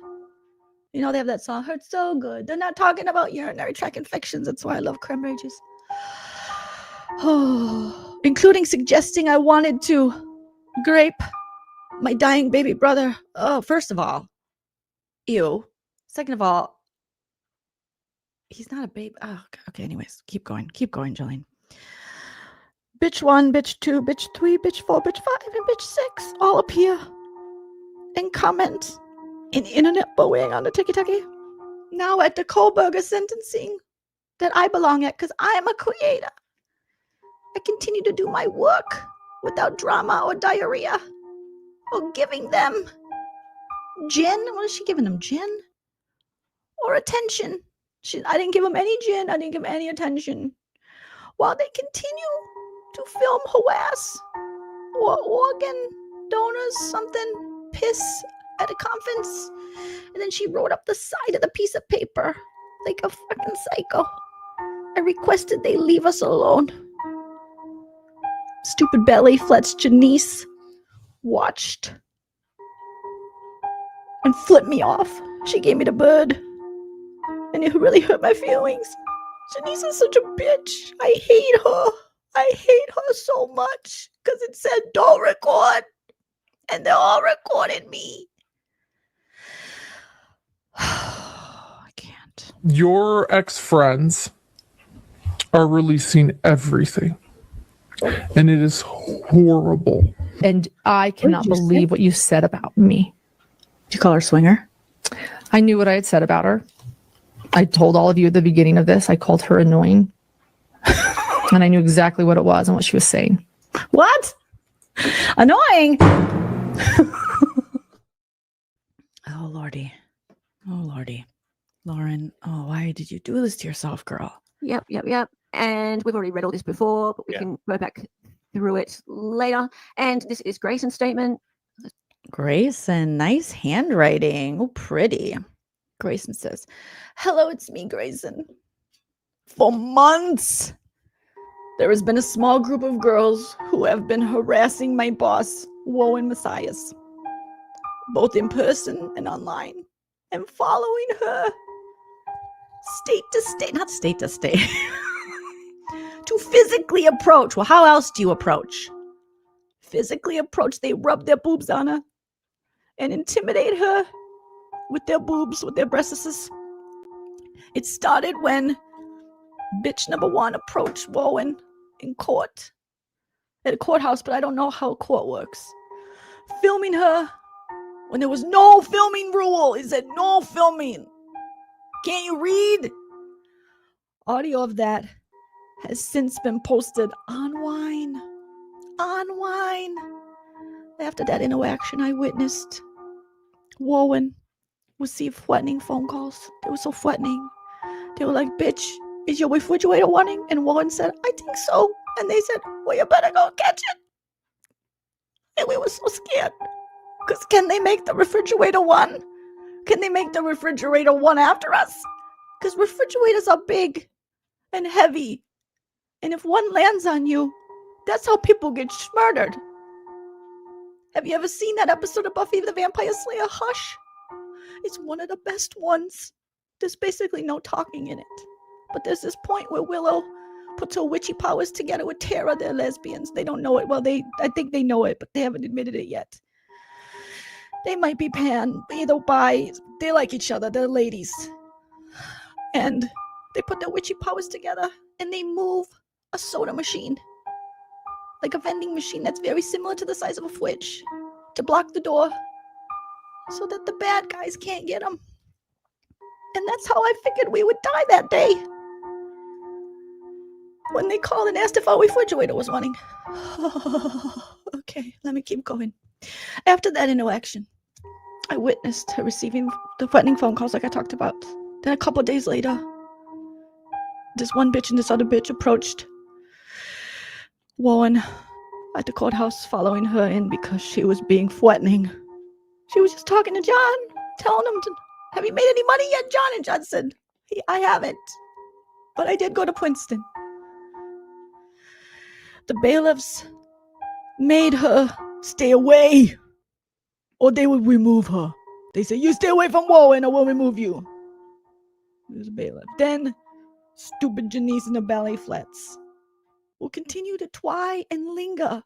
You know, they have that song, Hurts So Good. They're not talking about urinary tract infections. That's why I love cranberry juice. Oh, including suggesting I wanted to grape my dying baby brother. Oh, first of all, ew. Second of all, He's not a babe. Oh, okay. Anyways, keep going, Jolene. Bitch 1, bitch 2, bitch 3, bitch 4, bitch 5, and bitch 6 all appear and comment in internet bullying on the tiki-taki. Now at the Kohlberger sentencing that I belong at because I am a creator. I continue to do my work without drama or diarrhea or giving them gin. What is she giving them? Gin? Or attention? I didn't give them any gin. I didn't give them any attention. While they continue to film harass or organ donors, something, piss at a conference. And then she wrote up the side of the piece of paper like a fucking psycho. I requested they leave us alone. Stupid belly flats Janice watched and flipped me off. She gave me the bird. And it really hurt my feelings. Janice is such a bitch. I hate her. I hate her so much. Because it said don't record. And they all recorded me. I can't. Your ex-friends are releasing everything. And it is horrible. And I cannot believe what you said about me. Did you call her a swinger? I knew what I had said about her. I told all of you at the beginning of this, I called her annoying. And I knew exactly what it was and what she was saying. What? Annoying? Oh, Lordy. Oh, Lordy. Lauren, oh, why did you do this to yourself, girl? Yep. And we've already read all this before, but we can go back through it later. And this is Grayson's statement. Grayson, nice handwriting. Oh, pretty. Grayson says, hello, it's me, Grayson. For months, there has been a small group of girls who have been harassing my boss, Matthias, both in person and online, and following her state to state, to physically approach. Well, how else do you approach? Physically approach. They rub their boobs on her and intimidate her with their boobs, with their breasts. It started when bitch number 1 approached Wowen in court, at a courthouse, but I don't know how court works. Filming her when there was no filming rule. It said no filming. Can't you read? Audio of that has since been posted on Wine. After that interaction, I witnessed Wowen receive threatening phone calls. They were so threatening. They were like, bitch, is your refrigerator running? And Wowen said, I think so. And they said, well, you better go catch it. And we were so scared. Because can they make the refrigerator run? Can they make the refrigerator run after us? Because refrigerators are big and heavy. And if one lands on you, that's how people get murdered. Have you ever seen that episode of Buffy the Vampire Slayer, Hush? It's one of the best ones. There's basically no talking in it. But there's this point where Willow puts her witchy powers together with Tara. They're lesbians. They don't know it. Well, I think they know it, but they haven't admitted it yet. They might be pan, either bi. They like each other. They're ladies. And they put their witchy powers together and they move a soda machine. Like a vending machine that's very similar to the size of a fridge, to block the door so that the bad guys can't get them. And that's how I figured we would die that day. When they called and asked if our refrigerator was running. Okay, let me keep going. After that interaction, I witnessed her receiving the threatening phone calls like I talked about. Then a couple of days later, this one bitch and this other bitch approached Wowen at the courthouse, following her in because she was being threatening. She was just talking to John, telling him, have you made any money yet, John? And John said, I haven't, but I did go to Princeton. The bailiffs made her stay away or they would remove her. They said, you stay away from Wowen or we'll remove you. It was a bailiff. Then stupid Janice in the ballet flats will continue to try and linger.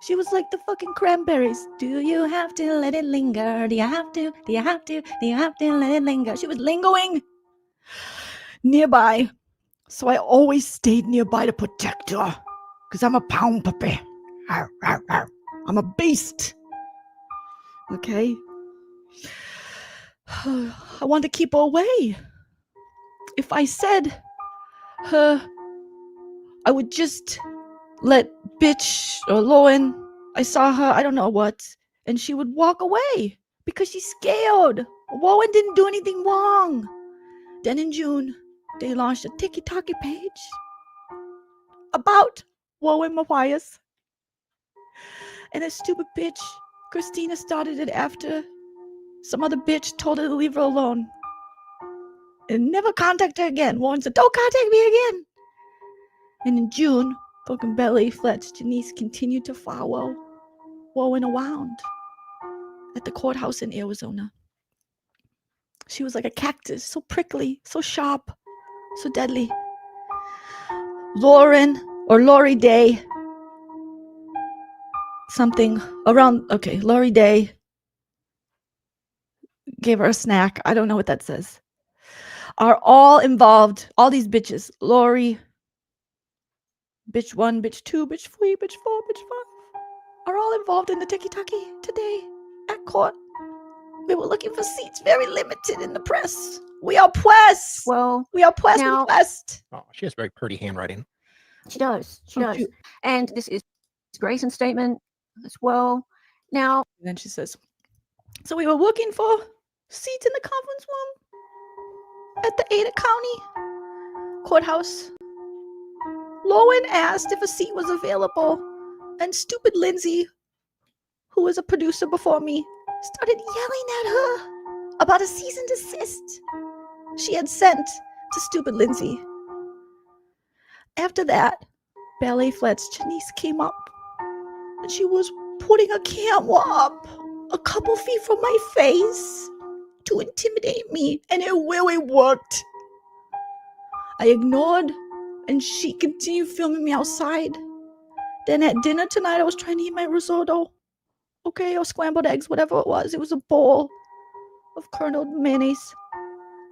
She was like the fucking cranberries. Do you have to let it linger? Do you have to? Do you have to? Do you have to let it linger? She was lingering. nearby. So I always stayed nearby to protect her. Because I'm a pound puppy. Arr, arr, arr. I'm a beast. Okay? I wanted to keep her away. If I said her, I would just let bitch or Lauren, I saw her, I don't know what, and she would walk away because she's scared. Lauren didn't do anything wrong. Then in June, they launched a TikTok page about LaurenMatthias. And a stupid bitch, Christina, started it after some other bitch told her to leave her alone. And never contact her again. Lauren said, don't contact me again. And in June, fucking belly flats Janice continued to follow Lauren around at the courthouse in Arizona. She was like a cactus, so prickly, so sharp, so deadly. Lauren or Lori Day, something around, okay, Lori Day gave her a snack. I don't know what that says. Are all involved, all these bitches, Lori, bitch 1, bitch 2, bitch 3, bitch 4, bitch 5, are all involved in the tiki-taki today at court. We were looking for seats, very limited in the press. We are pressed. Well, we are pressed. now- Oh, she has very pretty handwriting. She does. She does. And this is Grayson's statement as well. Now, and then she says, so we were looking for seats in the conference room at the Ada County courthouse. Lauren asked if a seat was available, and stupid Lindsay, who was a producer before me, started yelling at her about a cease and desist she had sent to stupid Lindsay. After that, Ballet Flats Janice came up, and she was putting a camera up a couple feet from my face to intimidate me, and it really worked. I ignored, and she continued filming me outside. Then at dinner tonight, I was trying to eat my risotto, okay, or scrambled eggs, whatever it was. It was a bowl of kerneled mayonnaise.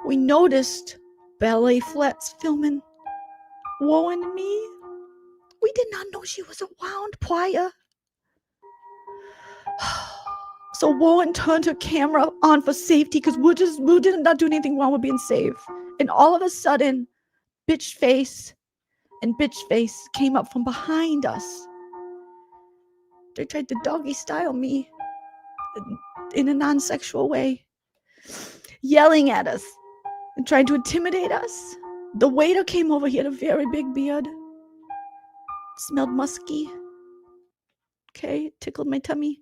We noticed Ballet Flats filming Lauren and me. We did not know she was around prior. So Lauren turned her camera on for safety because we did not do anything wrong with being safe. And all of a sudden, bitch face came up from behind us. They tried to doggy style me in a non-sexual way, yelling at us and trying to intimidate us. The waiter came over, he had a very big beard, smelled musky. Okay, it tickled my tummy.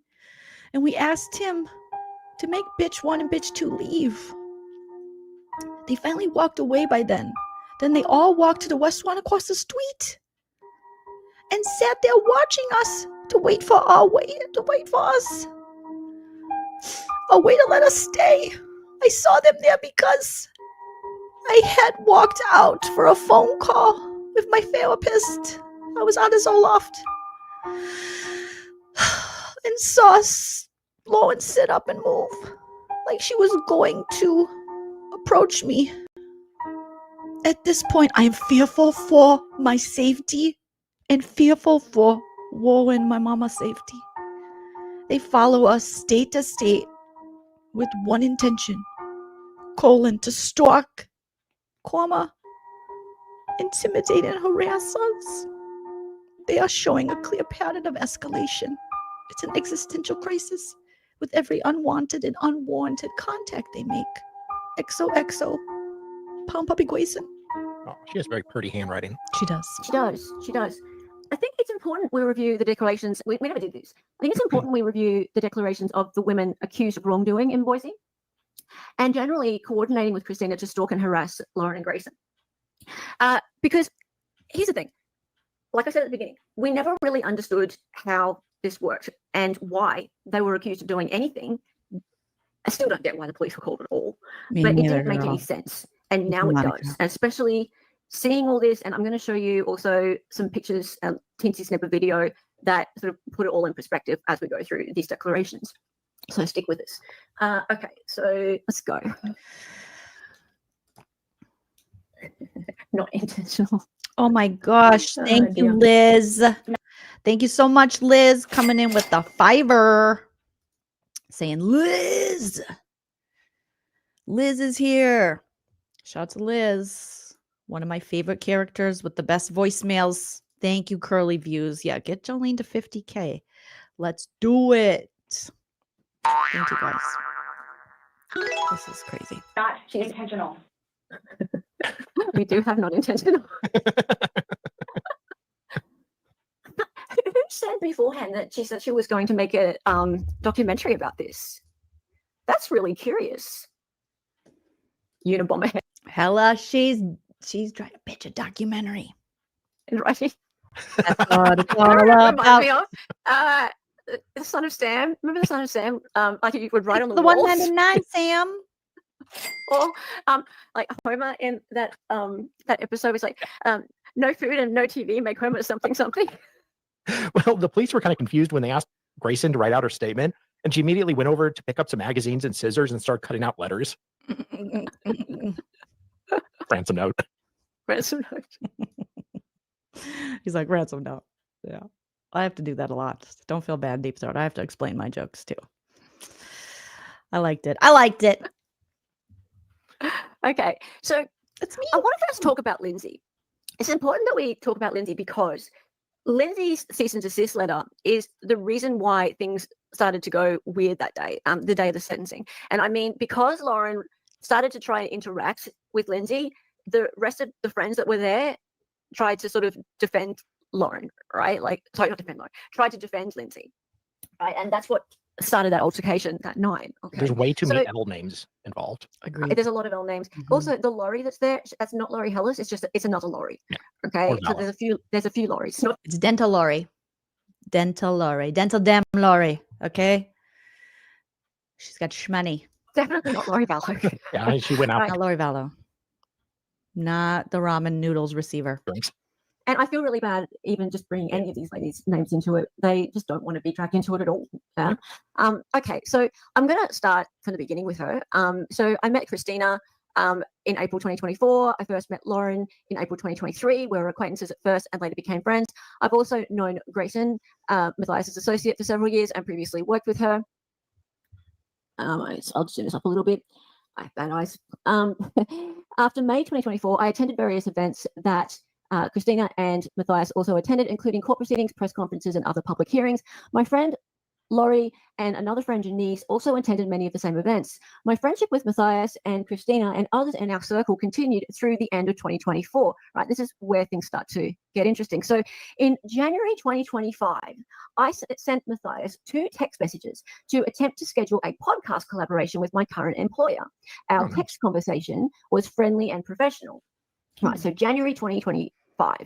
And we asked him to make bitch 1 and bitch 2 leave. They finally walked away by then. Then they all walked to the restaurant across the street and sat there watching us to wait for us. A way to let us stay. I saw them there because I had walked out for a phone call with my therapist. I was out of Zoloft. And saw Lauren sit up and move like she was going to approach me. At this point, I am fearful for my safety and fearful for Lauren, my mama's safety. They follow us state to state with one intention, to stalk, intimidate and harass us. They are showing a clear pattern of escalation. It's an existential crisis with every unwanted and unwarranted contact they make. XOXO. Pound Puppy Grayson. Oh, she has very pretty handwriting. She does. She does. She does. I think it's important we review the declarations. We never did this. I think it's important we review the declarations of the women accused of wrongdoing in Boise and generally coordinating with Christina to stalk and harass Lauren and Grayson. Because here's the thing. Like I said at the beginning, we never really understood how this worked and why they were accused of doing anything. I still don't get why the police were called at all, but it didn't make any sense. And now it does, especially seeing all this. And I'm going to show you also some pictures, teensy snip of video that sort of put it all in perspective as we go through these declarations. So stick with us. Okay, so let's go. Not intentional. Oh my gosh. Thank you, dear. Liz. Thank you so much, Liz, coming in with the fiver. Saying Liz. Liz is here. Shout out to Liz. One of my favorite characters with the best voicemails. Thank you, Curly Views. Yeah, get Jolene to 50K. Let's do it. Thank you, guys. This is crazy. Not intentional. We do have not intentional. Who said beforehand that she said she was going to make a documentary about this? That's really curious. Unabomber head. Hella, she's trying to pitch a documentary. Right. That's what it's all Reminds me about. of the Son of Sam. Remember the Son of Sam? Like you would write on the The walls. 199, Sam. Or like Homer in that episode was like, no food and no TV make Homer something something. Well, the police were kind of confused when they asked Grayson to write out her statement, and she immediately went over to pick up some magazines and scissors and started cutting out letters. Ransom note. Ransom note. He's like, ransom note. Yeah. I have to do that a lot. Don't feel bad, Deep Throat. I have to explain my jokes too. I liked it. Okay, so it's me. I want to first talk about Lindsay. It's important that we talk about Lindsay because Lindsay's cease and desist letter is the reason why things started to go weird that day, the day of the sentencing. And I mean, because Lauren started to try and interact with Lindsay, the rest of the friends that were there tried to sort of defend Lauren, right? Like, sorry, not defend Lauren, tried to defend Lindsay, right? And that's what started that altercation that night. Okay. There's way too many L names involved. Agreed. There's a lot of L names. Also, the Laurie that's there, that's not Laurie Hellis. It's another Laurie. Yeah. Okay. Or So Vala. there's a few Lauries. It's Dental Laurie. Dental Dem Laurie. Okay. She's got shmoney. Definitely not Laurie Vallow. Yeah, she went out. Not Laurie Vallow. Not the ramen noodles receiver. And I feel really bad even just bringing any of these ladies' names into it. They just don't want to be dragged into it at all. Yeah. Okay, so I'm going to start from the beginning with her. So I met Christina in April 2024. I first met Lauren in April 2023. We were acquaintances at first and later became friends. I've also known Grayson, Matthias' associate, for several years and previously worked with her. I'll just do this up a little bit. I have bad eyes. After May 2024, I attended various events that Christina and Matthias also attended, including court proceedings, press conferences, and other public hearings. My friend Laurie and another friend Janice also attended many of the same events. My friendship with Matthias and Christina and others in our circle continued through the end of 2024. Right, this is where things start to get interesting. So in January 2025, I sent Matthias 2 text messages to attempt to schedule a podcast collaboration with my current employer. Our text conversation was friendly and professional. Right, so January 2025.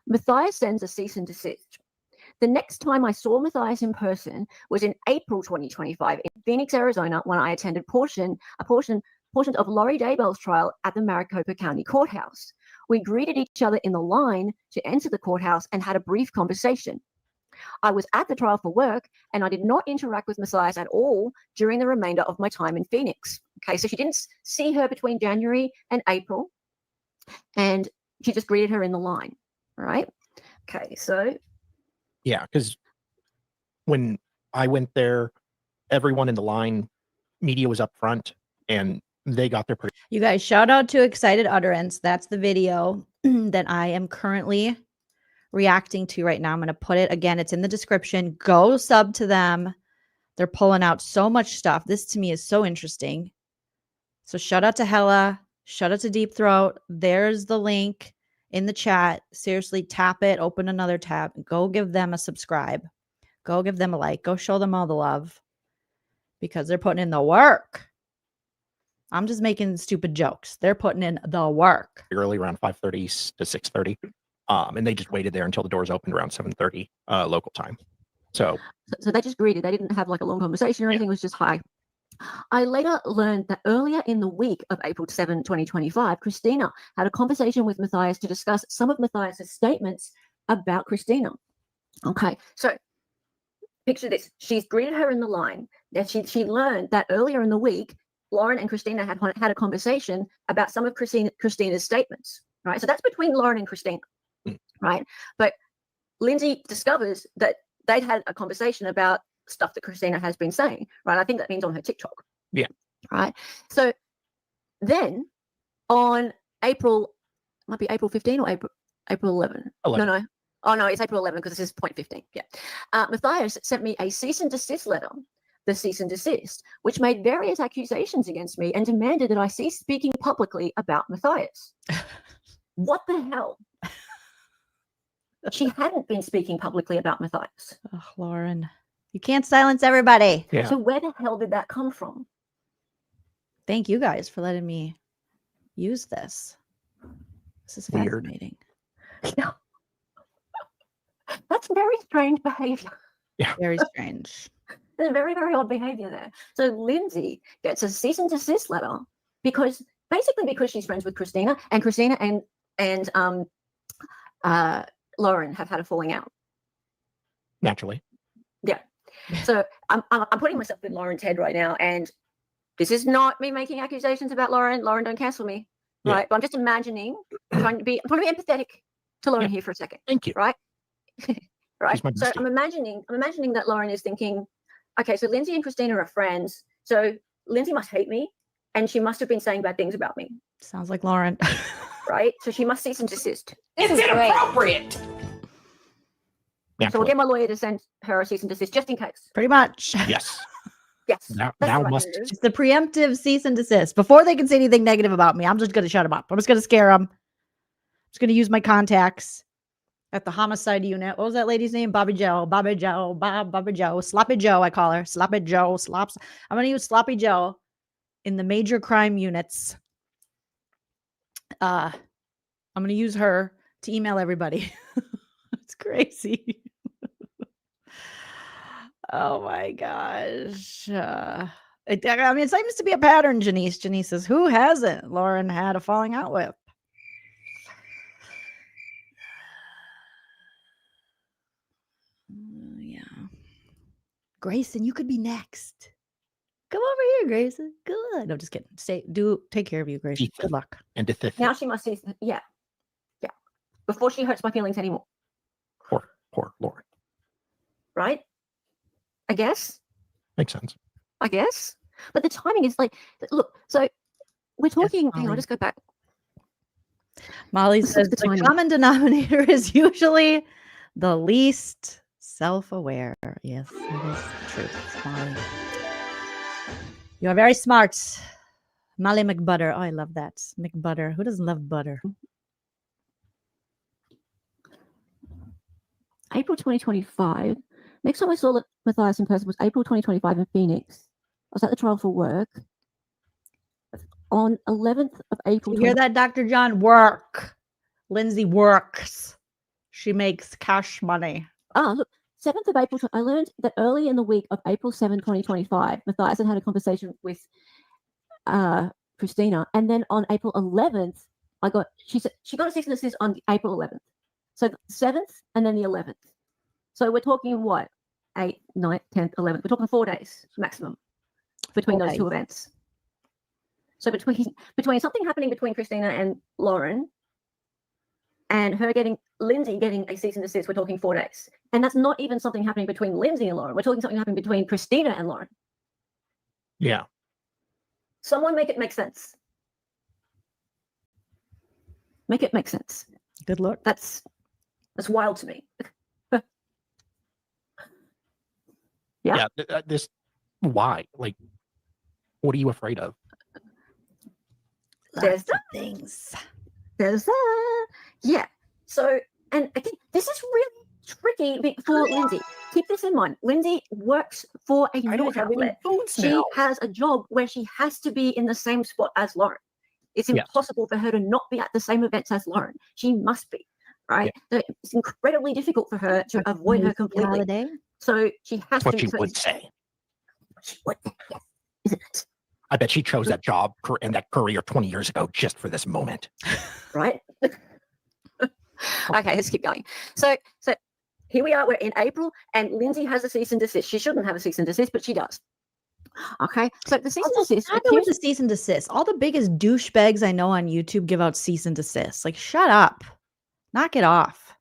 Matthias sends a cease and desist. The next time I saw Matthias in person was in April 2025 in Phoenix, Arizona, when I attended a portion of Lori Daybell's trial at the Maricopa County Courthouse. We greeted each other in the line to enter the courthouse and had a brief conversation. I was at the trial for work and I did not interact with Matthias at all during the remainder of my time in Phoenix. Okay, so she didn't see her between January and April. And she just greeted her in the line. All right. Okay. So. Yeah. Because when I went there, everyone in the line, media was up front and they got their. You guys, shout out to Excited Utterance. That's the video that I am currently reacting to right now. I'm going to put it again. It's in the description. Go sub to them. They're pulling out so much stuff. This to me is so interesting. So shout out to Hella. Shout out to Deep Throat. There's the link in the chat. Seriously, tap it. Open another tab. Go give them a subscribe. Go give them a like. Go show them all the love because they're putting in the work. I'm just making stupid jokes. They're putting in the work. Early around 5:30 to 6:30. And they just waited there until the doors opened around 7:30 local time. So they just greeted. They didn't have like a long conversation or anything. It was just hi. I later learned that earlier in the week of April 7, 2025, Christina had a conversation with Matthias to discuss some of Matthias' statements about Christina. Okay, so picture this. She's greeted her in the line. That she learned that earlier in the week, Lauren and Christina had a conversation about some of Christina's statements, right? So that's between Lauren and Christina, right? But Lindsay discovers that they'd had a conversation about stuff that Christina has been saying, right? I think that means on her TikTok. Yeah. Right. So then on might be April 15 or April 11. 11. No. Oh, no, it's April 11 because this is point 15. Yeah. Matthias sent me a cease and desist letter, the cease and desist, which made various accusations against me and demanded that I cease speaking publicly about Matthias. What the hell? She hadn't been speaking publicly about Matthias. Oh, Lauren, you can't silence everybody. Yeah. So where the hell did that come from? Thank you guys for letting me use this. This is Weird. fascinating. Yeah. That's very strange behavior. Yeah. Very strange. There's very, very odd behavior there. So Lindsay gets a cease and desist letter because she's friends with Christina, and Christina and Lauren have had a falling out. Naturally. Yeah. So I'm putting myself in Lauren's head right now, and this is not me making accusations about Lauren. Lauren, don't cancel me, right? Yeah. But I'm just imagining, I'm trying to be empathetic to Lauren here for a second. Thank you. Right? Right. She's my So bestie. I'm imagining that Lauren is thinking, okay, so Lindsay and Christina are friends. So Lindsay must hate me, and she must have been saying bad things about me. Sounds like Lauren. Right? So she must cease and desist. It's inappropriate. So we'll get my lawyer to send her a cease and desist just in case. Pretty much. Yes. Yes. Now that's the right must. thing to do. It's the preemptive cease and desist. Before they can say anything negative about me, I'm just going to shut them up. I'm just going to scare them. I'm just going to use my contacts at the homicide unit. What was that lady's name? Bobby Joe. Sloppy Joe, I call her. Sloppy Joe. I'm going to use Sloppy Joe in the major crime units. I'm going to use her to email everybody. It's crazy. Oh my gosh. It seems to be a pattern, Janice. Janice says, who hasn't Lauren had a falling out with? Yeah. Grayson, you could be next. Come over here, Grayson. Good. No, just kidding. Take care of you, Grayson. Good luck. And to Now she must cease. Yeah. Before she hurts my feelings anymore. Poor Lauren. Right? I guess. Makes sense. I guess. But the timing is like, look, so we're talking, hang on, I'll Molly. just go back. Molly This is says the the timing. common denominator is usually the least self-aware. Yes, that is the truth, Molly. You are very smart. Molly McButter. Oh, I love that. McButter. Who doesn't love butter? April 2025. Next time I saw Matthias in person was April 2025 in Phoenix. I was at the trial for work. On 11th of April. You hear that, Dr. John? Work. Lindsay works. She makes cash money. Look, 7th of April. I learned that early in the week of April 7, 2025, Matthias had a conversation with Christina. And then on April 11th, she got a cease and desist on April 11th. So the 7th and then the 11th. So we're talking what? 8th, 9th, 10th, 11th. We're talking 4 days maximum between those two events. So between something happening between Christina and Lauren and Lindsay getting a cease and desist, we're talking 4 days. And that's not even something happening between Lindsay and Lauren. We're talking something happening between Christina and Lauren. Yeah. Someone make it make sense. Make it make sense. Good luck. That's wild to me. Yeah. This. Why? Like, what are you afraid of? There's that. Things. There's that. Yeah. So, and again, this is really tricky for Lindsay. Keep this in mind. Lindsay works for a news outlet. She has a job where she has to be in the same spot as Lauren. It's impossible for her to not be at the same events as Lauren. She must be, right? So it's incredibly difficult for her to avoid her completely. Holiday. So she has That's what to. she would say. She would, yes, isn't it? I bet she chose that job and that career 20 years ago just for this moment. Right? Okay, let's keep going. So here we are. We're in April, and Lindsay has a cease and desist. She shouldn't have a cease and desist, but she does. Okay, so the cease and Also, desist. stop it with the cease and desist. All the biggest douchebags I know on YouTube give out cease and desist. Like, shut up. Knock it off.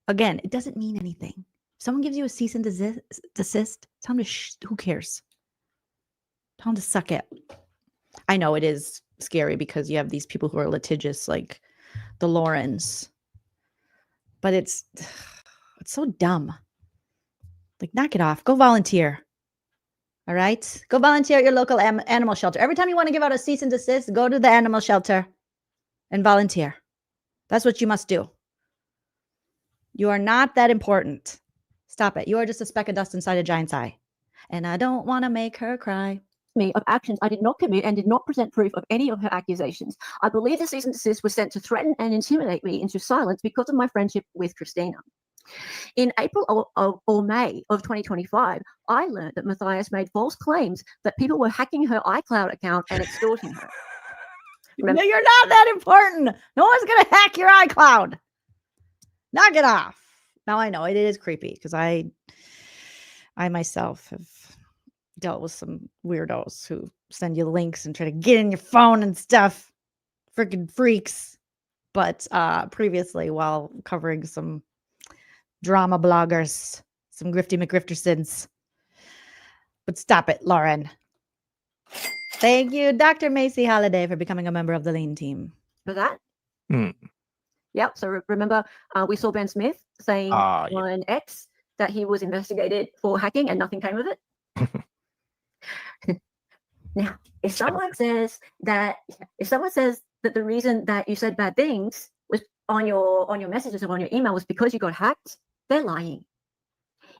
Again, it doesn't mean anything. If someone gives you a cease and desist, tell them to who cares? Tell them to suck it. I know it is scary because you have these people who are litigious, like the Laurens. But it's so dumb. Like, knock it off. Go volunteer. All right? Go volunteer at your local animal shelter. Every time you want to give out a cease and desist, go to the animal shelter and volunteer. That's what you must do. You are not that important. Stop it. You are just a speck of dust inside a giant's eye. And I don't want to make her cry. Me of actions I did not commit and did not present proof of any of her accusations. I believe the cease and desist was sent to threaten and intimidate me into silence because of my friendship with Christina. In April or May of 2025, I learned that Matthias made false claims that people were hacking her iCloud account and extorting her. No, you're not that important. No one's going to hack your iCloud. Knock it off. Now I know it is creepy because I myself have dealt with some weirdos who send you links and try to get in your phone and stuff. Freaking freaks. But previously, while covering some drama bloggers, some grifty McGriftersons. But stop it, Lauren. Thank you, Dr. Macy Holiday, for becoming a member of the Lean team. For that? Yep. So remember, we saw Ben Smith saying on X that he was investigated for hacking and nothing came of it. Now, if someone says that the reason that you said bad things was on your messages or on your email was because you got hacked, they're lying.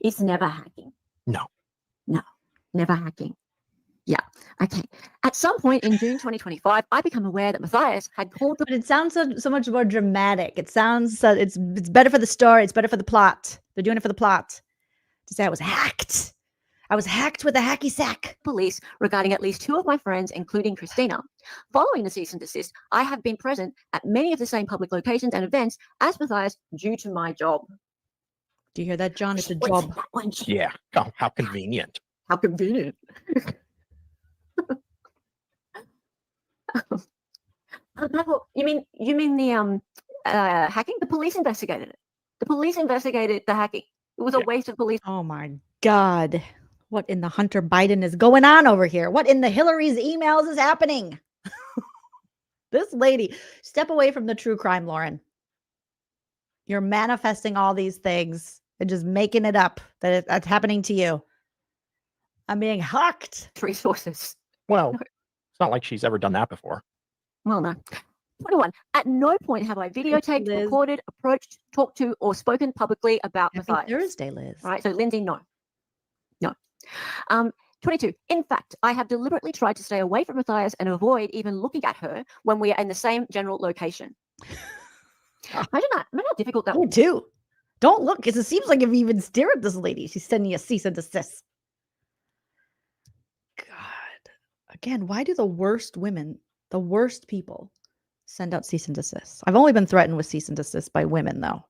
It's never hacking. No, never hacking. Yeah. Okay. At some point in June 2025, I became aware that Matthias had called the. But it sounds so much more dramatic. It sounds it's better for the story. It's better for the plot. They're doing it for the plot. To say I was hacked. I was hacked with a hacky sack. Police regarding at least two of my friends, including Christina. Following the cease and desist, I have been present at many of the same public locations and events as Matthias due to my job. Do you hear that, John? It's a job. Yeah. Oh, how convenient. How convenient. You mean the hacking? The police investigated it. The police investigated the hacking. It was a waste of police. Oh my God. What in the Hunter Biden is going on over here? What in the Hillary's emails is happening? This lady, step away from the true crime, Lauren. You're manifesting all these things and just making it up that that's happening to you. I'm being hacked. Resources. Well, it's not like she's ever done that before. Well, no. 21. At no point have I videotaped, recorded, approached, talked to, or spoken publicly about Matthias. Thursday, Liz. Right. So, Lindsay, no. 22. In fact, I have deliberately tried to stay away from Matthias and avoid even looking at her when we are in the same general location. Imagine how difficult that was. Too. Don't look, because it seems like if you even stare at this lady, she's sending you a cease and desist. God. Again, why do the worst women, the worst people, send out cease and desist? I've only been threatened with cease and desist by women, though.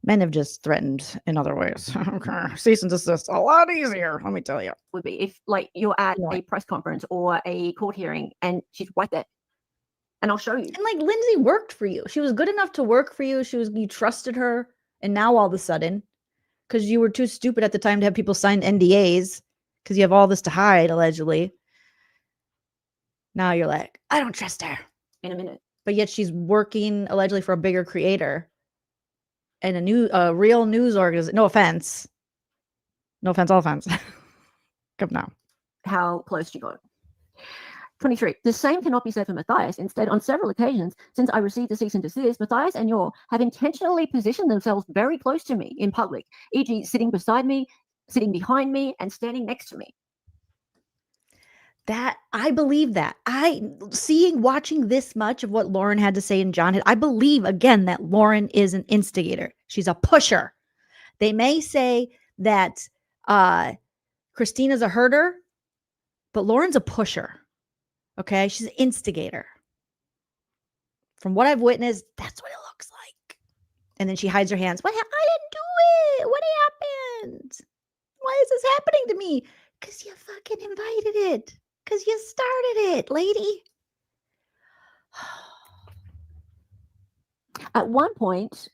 Men have just threatened in other ways. Okay. Cease and desist, a lot easier, let me tell you. Would be if, like, you're at a press conference or a court hearing and she's right there. And I'll show you. And like Lindsay worked for you. She was good enough to work for you. You trusted her. And now all of a sudden, because you were too stupid at the time to have people sign NDAs, because you have all this to hide, allegedly. Now you're like, I don't trust her. In a minute. But yet she's working allegedly for a bigger creator and a real news organization. No offense. No offense, all offense. Come now. How close you got. 23. The same cannot be said for Matthias. Instead, on several occasions, since I received the cease and desist, Matthias and Yor have intentionally positioned themselves very close to me in public, e.g. sitting beside me, sitting behind me, and standing next to me. That I believe that. Watching this much of what Lauren had to say and John had, I believe again that Lauren is an instigator. She's a pusher. They may say that Christina's a herder, but Lauren's a pusher. Okay, she's an instigator. From what I've witnessed, that's what it looks like. And then she hides her hands. I didn't do it. What happened? Why is this happening to me? Because you fucking invited it. Because you started it, lady. At one point,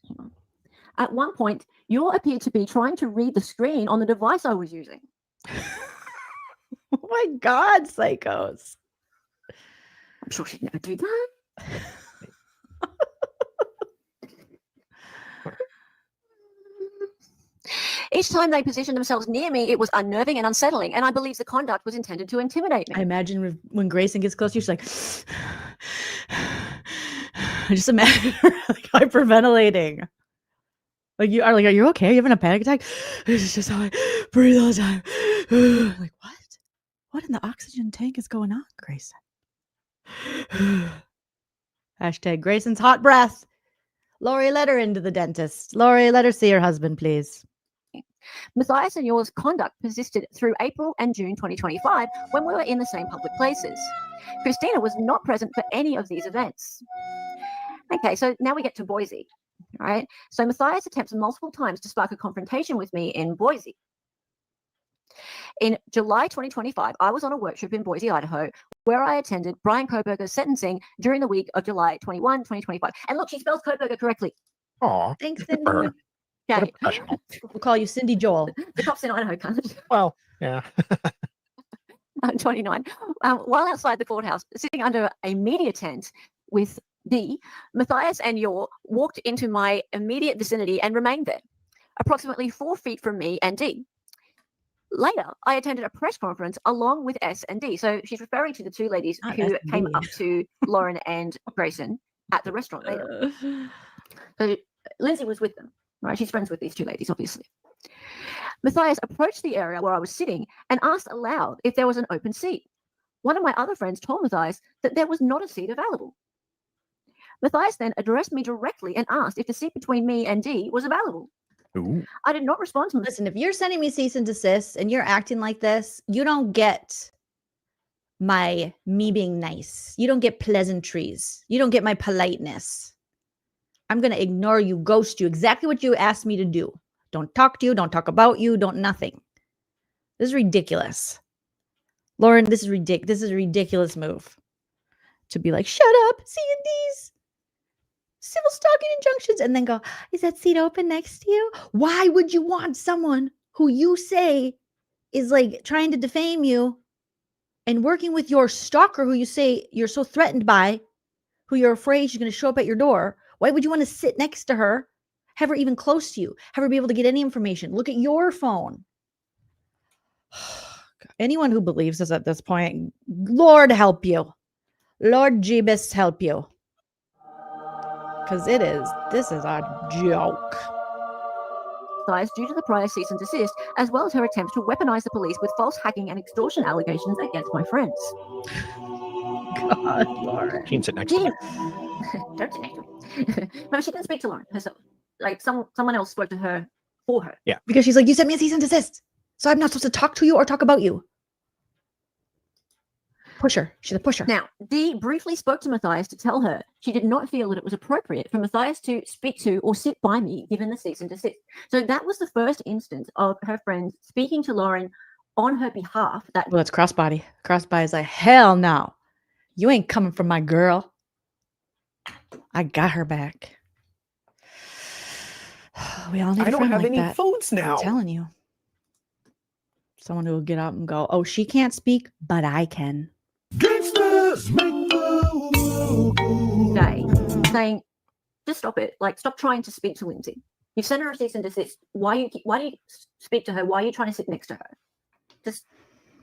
you appeared to be trying to read the screen on the device I was using. Oh my God, psychos. I'm sure she'd never do that. Each time they positioned themselves near me, it was unnerving and unsettling, and I believe the conduct was intended to intimidate me. I imagine when Grayson gets close, she's like, I just imagine her like hyperventilating. Like you are like, are you okay? Are you having a panic attack? This is just how I breathe all the time. Like, what? What in the oxygen tank is going on, Grayson? Hashtag Grayson's hot breath. Lori, let her into the dentist. Lori, let her see her husband, please. Matthias and yours conduct persisted through April and June 2025 when we were in the same public places. Christina was not present for any of these events. Okay, so now we get to Boise. All right. So Matthias attempts multiple times to spark a confrontation with me in Boise. In July 2025, I was on a work trip in Boise, Idaho, where I attended Brian Koberger's sentencing during the week of July 21, 2025. And look, she spells Koberger correctly. Aw. Thanks, good for her. What a Okay. professional. We'll call you Cindy Joel. The cops in Idaho can't. Well, yeah. 29. While outside the courthouse, sitting under a media tent with D, Matthias and Yor walked into my immediate vicinity and remained there, approximately 4 feet from me and D. Later, I attended a press conference along with S and D. So she's referring to the two ladies who came up to Lauren and Grayson at the restaurant later. So Lindsay was with them, right? She's friends with these two ladies, obviously. Matthias approached the area where I was sitting and asked aloud if there was an open seat. One of my other friends told Matthias that there was not a seat available. Matthias then addressed me directly and asked if the seat between me and D was available. Ooh. I did not respond to him. Listen, if you're sending me cease and desist and you're acting like this, you don't get me being nice. You don't get pleasantries. You don't get my politeness. I'm going to ignore you, ghost you, exactly what you asked me to do. Don't talk to you, don't talk about you, don't nothing. This is ridiculous. Lauren, this is ridiculous. This is a ridiculous move. To be like, shut up, C&Ds. Civil stalking injunctions, and then go, is that seat open next to you? Why would you want someone who you say is like trying to defame you and working with your stalker who you say you're so threatened by, who you're afraid she's going to show up at your door? Why would you want to sit next to her, have her even close to you, have her be able to get any information, look at your phone? Anyone who believes this at this point, Lord help you. Lord Jeebus help you. Because this is a joke. Due to the prior cease and desist, as well as her attempts to weaponize the police with false hacking and extortion allegations against my friends. God, Lauren. She can sit next to me. Don't sit next to me. No, she didn't speak to Lauren herself. Like someone else spoke to her for her. Yeah. Because she's like, you sent me a cease and desist, so I'm not supposed to talk to you or talk about you. Pusher. She's a pusher. Now, Dee briefly spoke to Matthias to tell her she did not feel that it was appropriate for Matthias to speak to or sit by me given the cease and desist. So that was the first instance of her friend speaking to Lauren on her behalf. That Well, it's crossbody. Crossbody is like, hell no. You ain't coming from my girl. I got her back. We all need I a don't friend have like any that. phones now. I'm telling you. Someone who will get up and go, oh, she can't speak, but I can. Gangsters make day saying, just stop it. Like, stop trying to speak to Lindsay. You've sent her a cease and desist. Why do you speak to her? Why are you trying to sit next to her? Just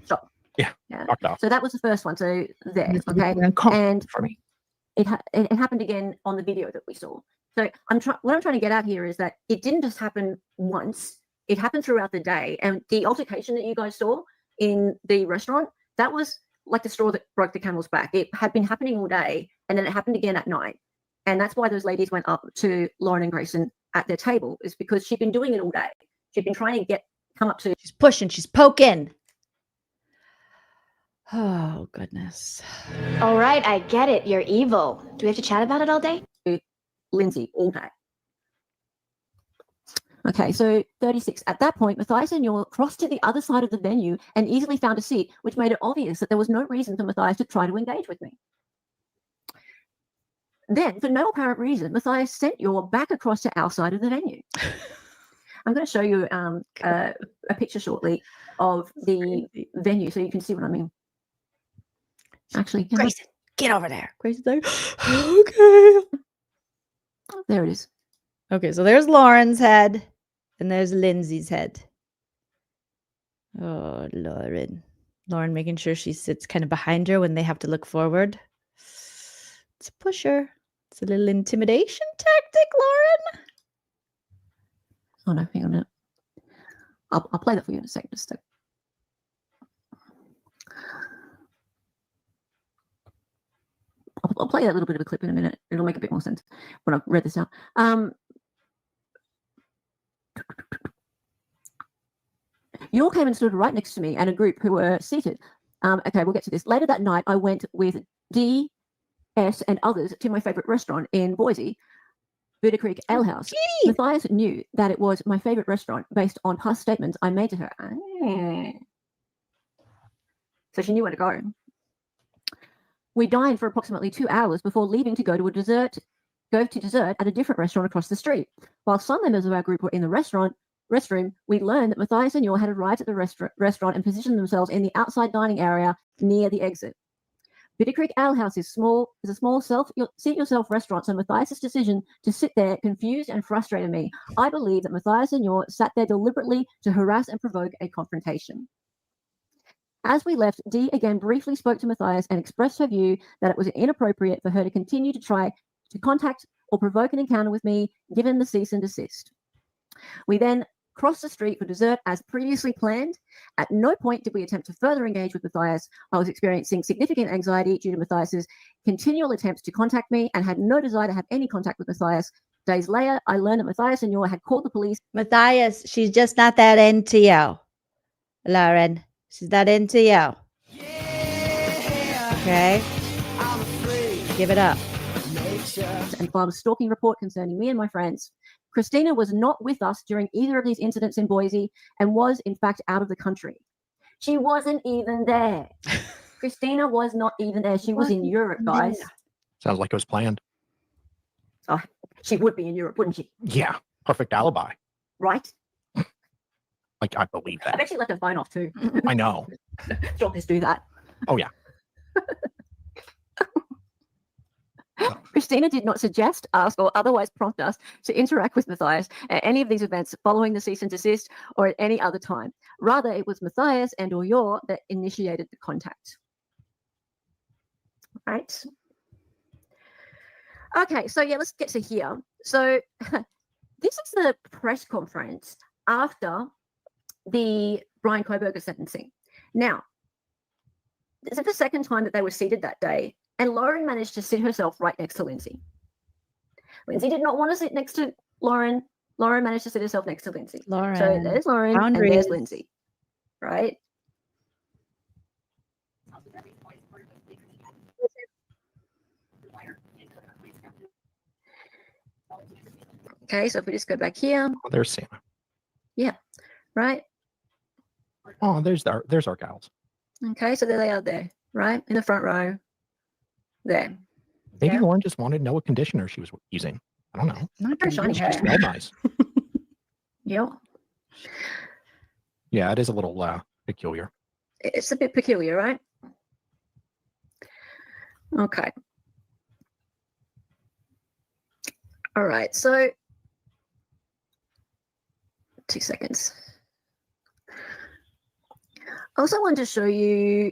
stop. Yeah. So that was the first one. So there, okay. And for me, it happened again on the video that we saw. So what I'm trying to get at here is that it didn't just happen once. It happened throughout the day. And the altercation that you guys saw in the restaurant, that was like the straw that broke the camel's back. It had been happening all day, and then it happened again at night. And that's why those ladies went up to Lauren and Grayson at their table, is because she'd been doing it all day. She'd been trying to come up to. She's pushing. She's poking. Oh, goodness. All right, I get it. You're evil. Do we have to chat about it all day? Lindsay all day. Okay, so 36. At that point, Matthias and Yor crossed to the other side of the venue and easily found a seat, which made it obvious that there was no reason for Matthias to try to engage with me. Then, for no apparent reason, Matthias sent Yor back across to our side of the venue. I'm going to show you a picture shortly of the venue so you can see what I mean. Actually, Grayson, get over there. Grayson's like, okay. There it is. Okay, so there's Lauren's head and there's Lindsay's head. Oh, Lauren. Lauren making sure she sits kind of behind her when they have to look forward. It's a pusher. It's a little intimidation tactic, Lauren. Oh, no, hang on a minute. I'll play that for you in a second. Just I'll play that little bit of a clip in a minute. It'll make a bit more sense when I've read this out. You all came and stood right next to me and a group who were seated. Okay, we'll get to this. Later that night, I went with D, S, and others to my favorite restaurant in Boise, Buda Creek Ale House. Matthias knew that it was my favorite restaurant based on past statements I made to her. So she knew where to go. We dined for approximately 2 hours before leaving to go to dessert at a different restaurant across the street. While some members of our group were in the restroom, we learned that Matthias and Yor had arrived at the restaurant and positioned themselves in the outside dining area near the exit. Bitter Creek Ale House is a small seat-yourself restaurant, so Matthias' decision to sit there confused and frustrated me. I believe that Matthias and Yor sat there deliberately to harass and provoke a confrontation. As we left, Dee again briefly spoke to Matthias and expressed her view that it was inappropriate for her to continue to try to contact or provoke an encounter with me, given the cease and desist. We then crossed the street for dessert as previously planned. At no point did we attempt to further engage with Matthias. I was experiencing significant anxiety due to Matthias's continual attempts to contact me and had no desire to have any contact with Matthias. Days later, I learned that Matthias and Yor had called the police. Matthias, she's just not that into you, Lauren. She's not into you. Okay? Give it up. And filed a stalking report concerning me and my friends. Christina was not with us during either of these incidents in Boise and was, in fact, out of the country. She wasn't even there. Christina was not even there. She was in Europe, guys. Sounds like it was planned. Oh, she would be in Europe, wouldn't she? Yeah, perfect alibi. Right? Like, I believe that. I bet she left her phone off too. I know. Stalkers do that. Oh, yeah. Christina did not suggest, ask, or otherwise prompt us to interact with Matthias at any of these events following the cease and desist or at any other time. Rather, it was Matthias and or Yor that initiated the contact. Right? Okay, so yeah, let's get to here. So this is the press conference after the Brian Koberger sentencing. Now, this is the second time that they were seated that day. And Lauren managed to sit herself right next to Lindsay. Lindsay did not want to sit next to Lauren. Lauren managed to sit herself next to Lindsay. Lauren. So there's Lauren and there's Lindsay, right? Okay, so if we just go back here. Oh, there's Sam. Yeah, right? Oh, there's our gals. Okay, so there they are there, right? In the front row. There. Maybe Lauren just wanted to know what conditioner she was using. I don't know. Not very shiny hair. She smelled nice. Yep. Yeah, it is a little peculiar. It's a bit peculiar, right? Okay. All right, so 2 seconds. I also wanted to show you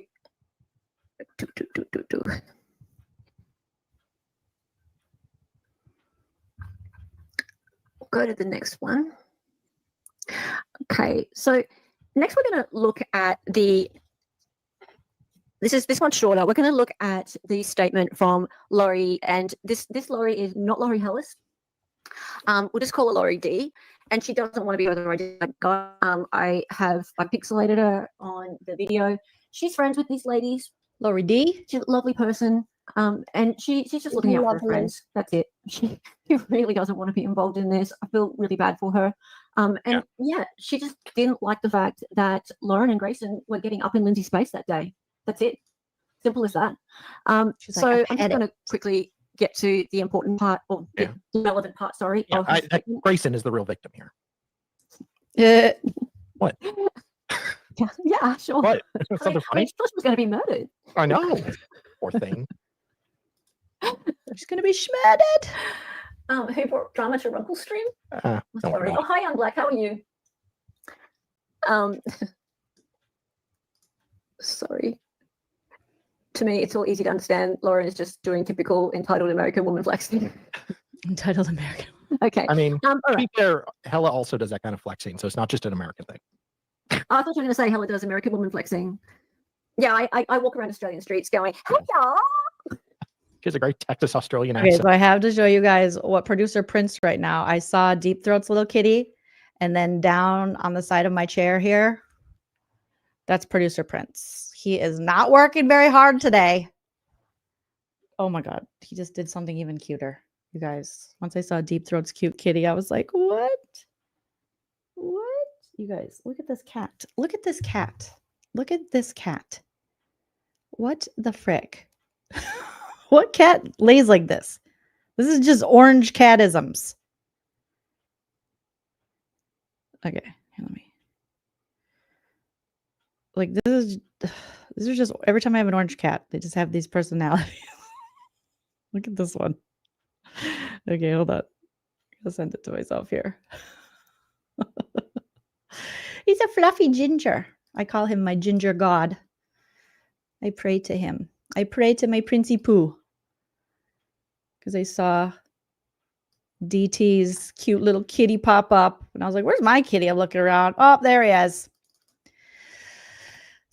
go to the next one. Okay, so next we're going to look at this one's shorter. We're going to look at the statement from Laurie, and this Laurie is not Laurie Hellis. We'll just call her Laurie D, and she doesn't want to be identified. I pixelated her on the video. She's friends with these ladies. Laurie D. She's a lovely person. And she's just looking out for her friends. That's it. She really doesn't want to be involved in this. I feel really bad for her. And she just didn't like the fact that Lauren and Grayson were getting up in Lindsay's space that day. That's it. Simple as that. She's So like, I'm just going to quickly get to the important part, or the relevant part, sorry. Yeah, of her statement. Grayson is the real victim here. What? Yeah, sure. What? Something funny? She thought she was going to be murdered. I know. Poor thing. She's going to be shredded. Who brought drama to Runkle-Stream? Don't worry Sorry. about Oh, hi, Young Black. How are you? Sorry. To me, it's all easy to understand. Lauren is just doing typical entitled American woman flexing. Entitled American. Okay. I mean, all to right. be fair, Hella also does that kind of flexing, so it's not just an American thing. I thought you were going to say Hella does American woman flexing. Yeah, I walk around Australian streets going, hey, y'all. She has a great Texas Australian Okay, accent. so I have to show you guys what producer Prince right now. I saw Deep Throat's little kitty, and then down on the side of my chair here, that's producer Prince. He is not working very hard today. Oh my God, he just did something even cuter. You guys, once I saw Deep Throat's cute kitty, I was like, what? What? You guys, look at this cat. Look at this cat. Look at this cat. What the frick? What cat lays like this? This is just orange catisms. Okay, here, let me. Like this is just every time I have an orange cat, they just have these personalities. Look at this one. Okay, hold on. I'll send it to myself here. He's a fluffy ginger. I call him my ginger god. I pray to him. I pray to my Princey Pooh. Because I saw DT's cute little kitty pop up. And I was like, where's my kitty? I'm looking around. Oh, there he is.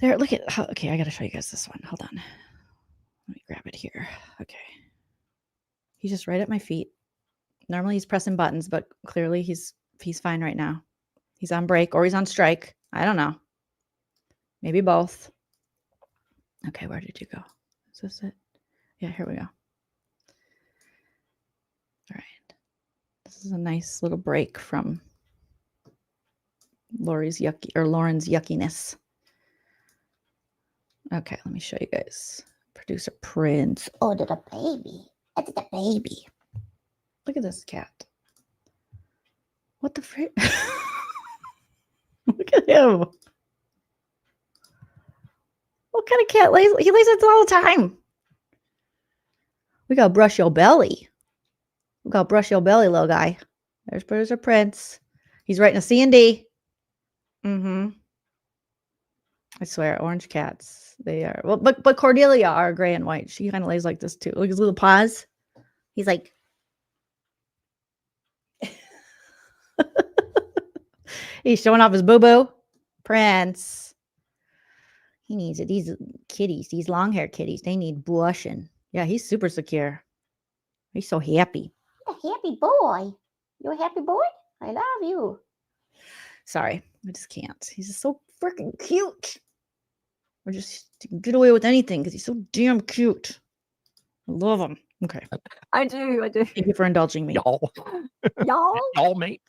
There, look at, okay, I got to show you guys this one. Hold on. Let me grab it here. Okay. He's just right at my feet. Normally he's pressing buttons, but clearly he's fine right now. He's on break or he's on strike. I don't know. Maybe both. Okay, where did you go? Is this it? Yeah, here we go. All right. This is a nice little break from Lauren's yuckiness. Okay, let me show you guys. Producer Prince. Oh, the baby. That's the baby. Look at this cat. What the frick? Look at him. What kind of cat lays? He lays it all the time. We gotta brush your belly. We gotta brush your belly, little guy. There's producer Prince. He's writing a C&D. Mm-hmm. I swear, orange cats. They are well, but Cordelia are gray and white. She kind of lays like this too. Look at his little paws. He's like. He's showing off his boo-boo. Prince. He needs it. These kitties, these long hair kitties, they need brushing. Yeah, he's super secure. He's so happy. A happy boy. You a happy boy? I love you. Sorry, I just can't. He's just so freaking cute. Or just get away with anything because he's so damn cute. I love him. Okay. I do. Thank you for indulging me. Y'all. Y'all? Y'all, mate.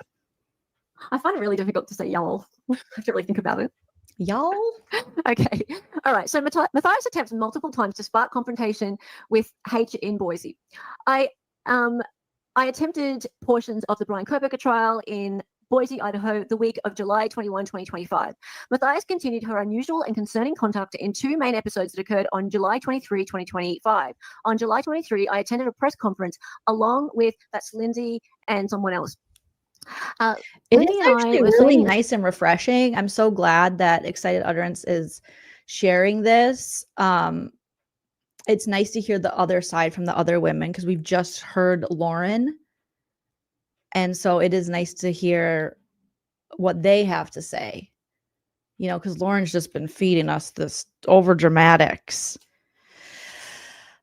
I find it really difficult to say y'all. I have to really think about it. Y'all? Okay. All right. So Matthias attempts multiple times to spark confrontation with H in Boise. I attempted portions of the Brian Koberger trial in Boise, Idaho, the week of July 21, 2025. Matthias continued her unusual and concerning conduct in two main episodes that occurred on July 23, 2025. On July 23, I attended a press conference along with, that's Lindsay and someone else. It is actually really nice and refreshing. I'm so glad that Excited Utterance is sharing this. It's nice to hear the other side from the other women because we've just heard Lauren. And so it is nice to hear what they have to say, you know, because Lauren's just been feeding us this over dramatics.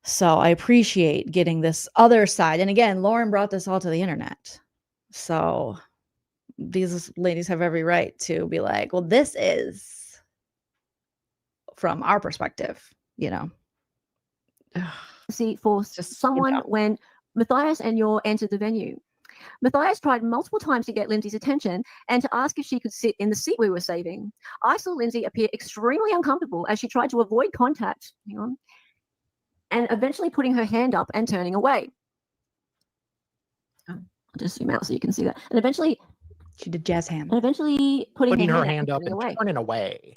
So I appreciate getting this other side. And again, Lauren brought this all to the internet. So these ladies have every right to be like, well, this is from our perspective, you know. See, for someone when Matthias and Yor entered the venue. Matthias tried multiple times to get Lindsay's attention and to ask if she could sit in the seat we were saving. I saw Lindsay appear extremely uncomfortable as she tried to avoid contact, and eventually putting her hand up and turning away. I'll just zoom out so you can see that. And eventually, she did jazz hand. And eventually putting her hand up and away. turning away.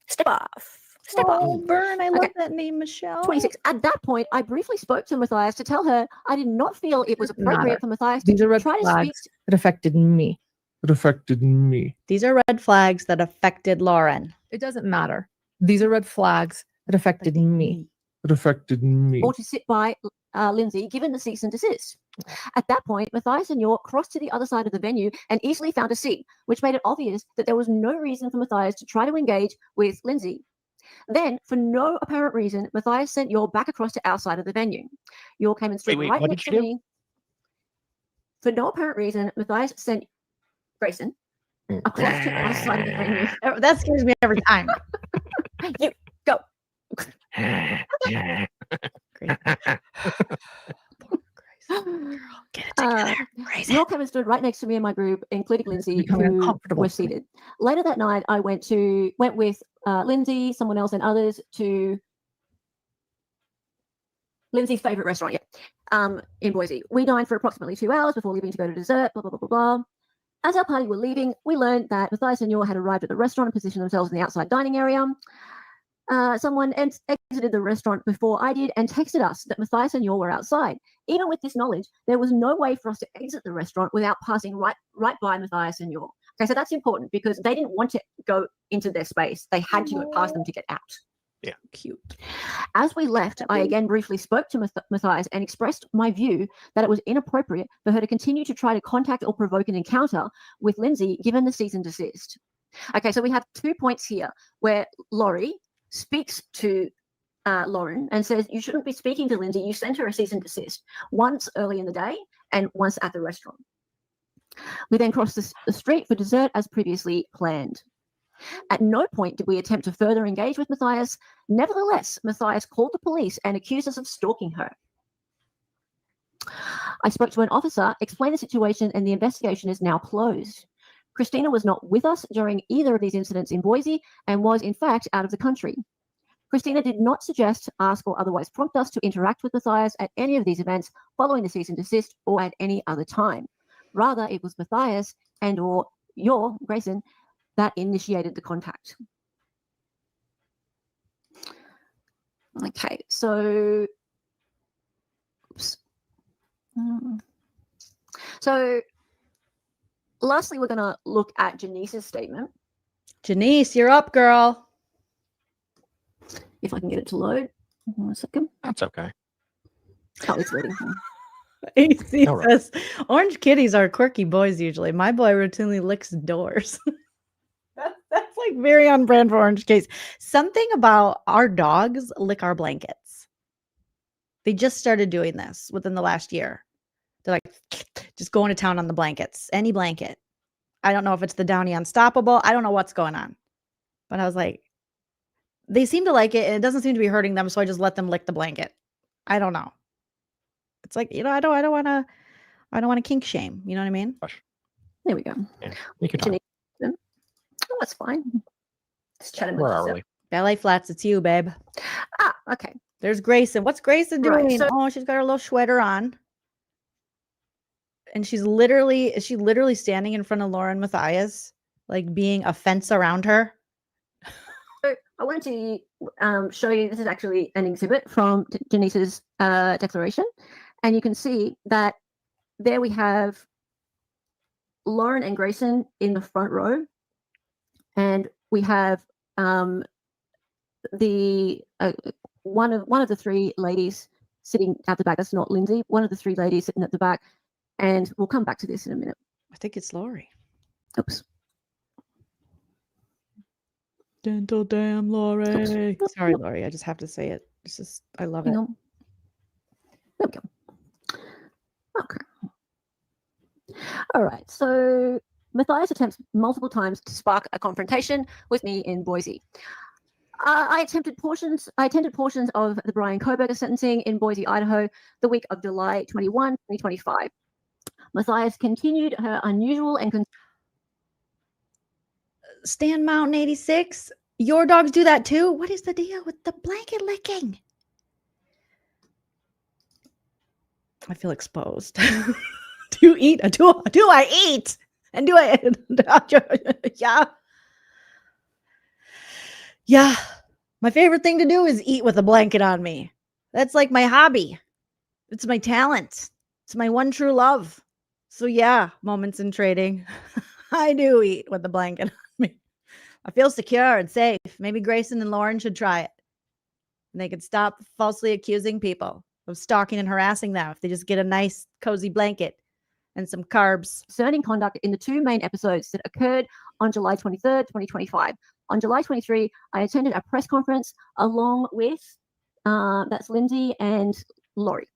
Step off. Step off. Oh, Vern, I love that name, Michelle. 26. At that point, I briefly spoke to Matthias to tell her I did not feel it was appropriate for Matthias These are to red try to flags speak. that affected me. It affected me. These are red flags that affected Lauren. It doesn't matter. These are red flags that affected me. It affected me. Or to sit by Lindsay, given the cease and desist. At that point, Matthias and York crossed to the other side of the venue and easily found a seat, which made it obvious that there was no reason for Matthias to try to engage with Lindsay. Then, for no apparent reason, Matthias sent York back across to our side of the venue. York came and stood right what next did to you me. For no apparent reason, Matthias sent Grayson across to our side of the venue. That scares me every time. You go. Get it together. York came and stood right next to me and my group, including Lindsay, Becoming who uncomfortable. were seated. Later that night, I went with Lindsay, someone else, and others to Lindsay's favorite restaurant, in Boise. We dined for approximately 2 hours before leaving to go to dessert, blah, blah, blah, blah, blah. As our party were leaving, we learned that Matthias and York had arrived at the restaurant and positioned themselves in the outside dining area. Someone exited the restaurant before I did and texted us that Matthias and York were outside. Even with this knowledge, there was no way for us to exit the restaurant without passing right by Matthias and York. Okay, so that's important because they didn't want to go into their space. They had to go past them to get out. Yeah, cute. As we left, I again briefly spoke to Matthias and expressed my view that it was inappropriate for her to continue to try to contact or provoke an encounter with Lindsay, given the cease and desist. Okay, so we have 2 points here where Laurie speaks to Lauren and says, you shouldn't be speaking to Lindsay. You sent her a cease and desist once early in the day and once at the restaurant. We then crossed the street for dessert as previously planned. At no point did we attempt to further engage with Matthias. Nevertheless, Matthias called the police and accused us of stalking her. I spoke to an officer, explained the situation, and the investigation is now closed. Christina was not with us during either of these incidents in Boise and was, in fact, out of the country. Christina did not suggest, ask, or otherwise prompt us to interact with Matthias at any of these events following the cease and desist or at any other time. Rather, it was Matthias and or your, Grayson, that initiated the contact. Okay, so, oops. So, lastly, we're going to look at Janice's statement. Janice, you're up, girl. If I can get it to load. 1 second. That's okay. Oh, it's loading. AC says, orange kitties are quirky boys usually. My boy routinely licks doors. That's like very on brand for Orange Case. Something about our dogs lick our blankets. They just started doing this within the last year. They're like, just going to town on the blankets. Any blanket. I don't know if it's the Downy Unstoppable. I don't know what's going on. But I was like, they seem to like it, and it doesn't seem to be hurting them, so I just let them lick the blanket. I don't know. It's like, I don't want to kink shame. You know what I mean? There we go. Yeah, you can talk. Oh, that's fine. Just chatting Where with are yourself. we? Ballet Flats, it's you, babe. Ah, okay. There's Grayson. What's Grayson Right, doing? so- Oh, she's got her little sweater on. And is she literally standing in front of LaurenMatthias, like being a fence around her? So I wanted to show you, this is actually an exhibit from Janice's declaration. And you can see that there we have Lauren and Grayson in the front row. And we have the one of the three ladies sitting at the back. That's not Lindsay. One of the three ladies sitting at the back. And we'll come back to this in a minute. I think it's Laurie. Oops. Dental damn Laurie. Sorry, Laurie. I just have to say it. It's just, I love it. Hang on. There we go. Okay. All right. So Matthias attempts multiple times to spark a confrontation with me in Boise. I attended portions of the Brian Koberger sentencing in Boise, Idaho, the week of July 21, 2025. Matthias continued her unusual and Stan Mountain 86. Your dogs do that too? What is the deal with the blanket licking? I feel exposed. Do you eat? Do I eat? And do I? Yeah. Yeah. My favorite thing to do is eat with a blanket on me. That's like my hobby. It's my talent. It's my one true love. So yeah, moments in trading. I do eat with a blanket on me. I feel secure and safe. Maybe Grayson and Lauren should try it. And they could stop falsely accusing people of stalking and harassing them if they just get a nice cozy blanket and some carbs. Concerning conduct in the 2 main episodes that occurred on July 23rd, 2025. On July 23, I attended a press conference along with, that's Lindsay and Laurie.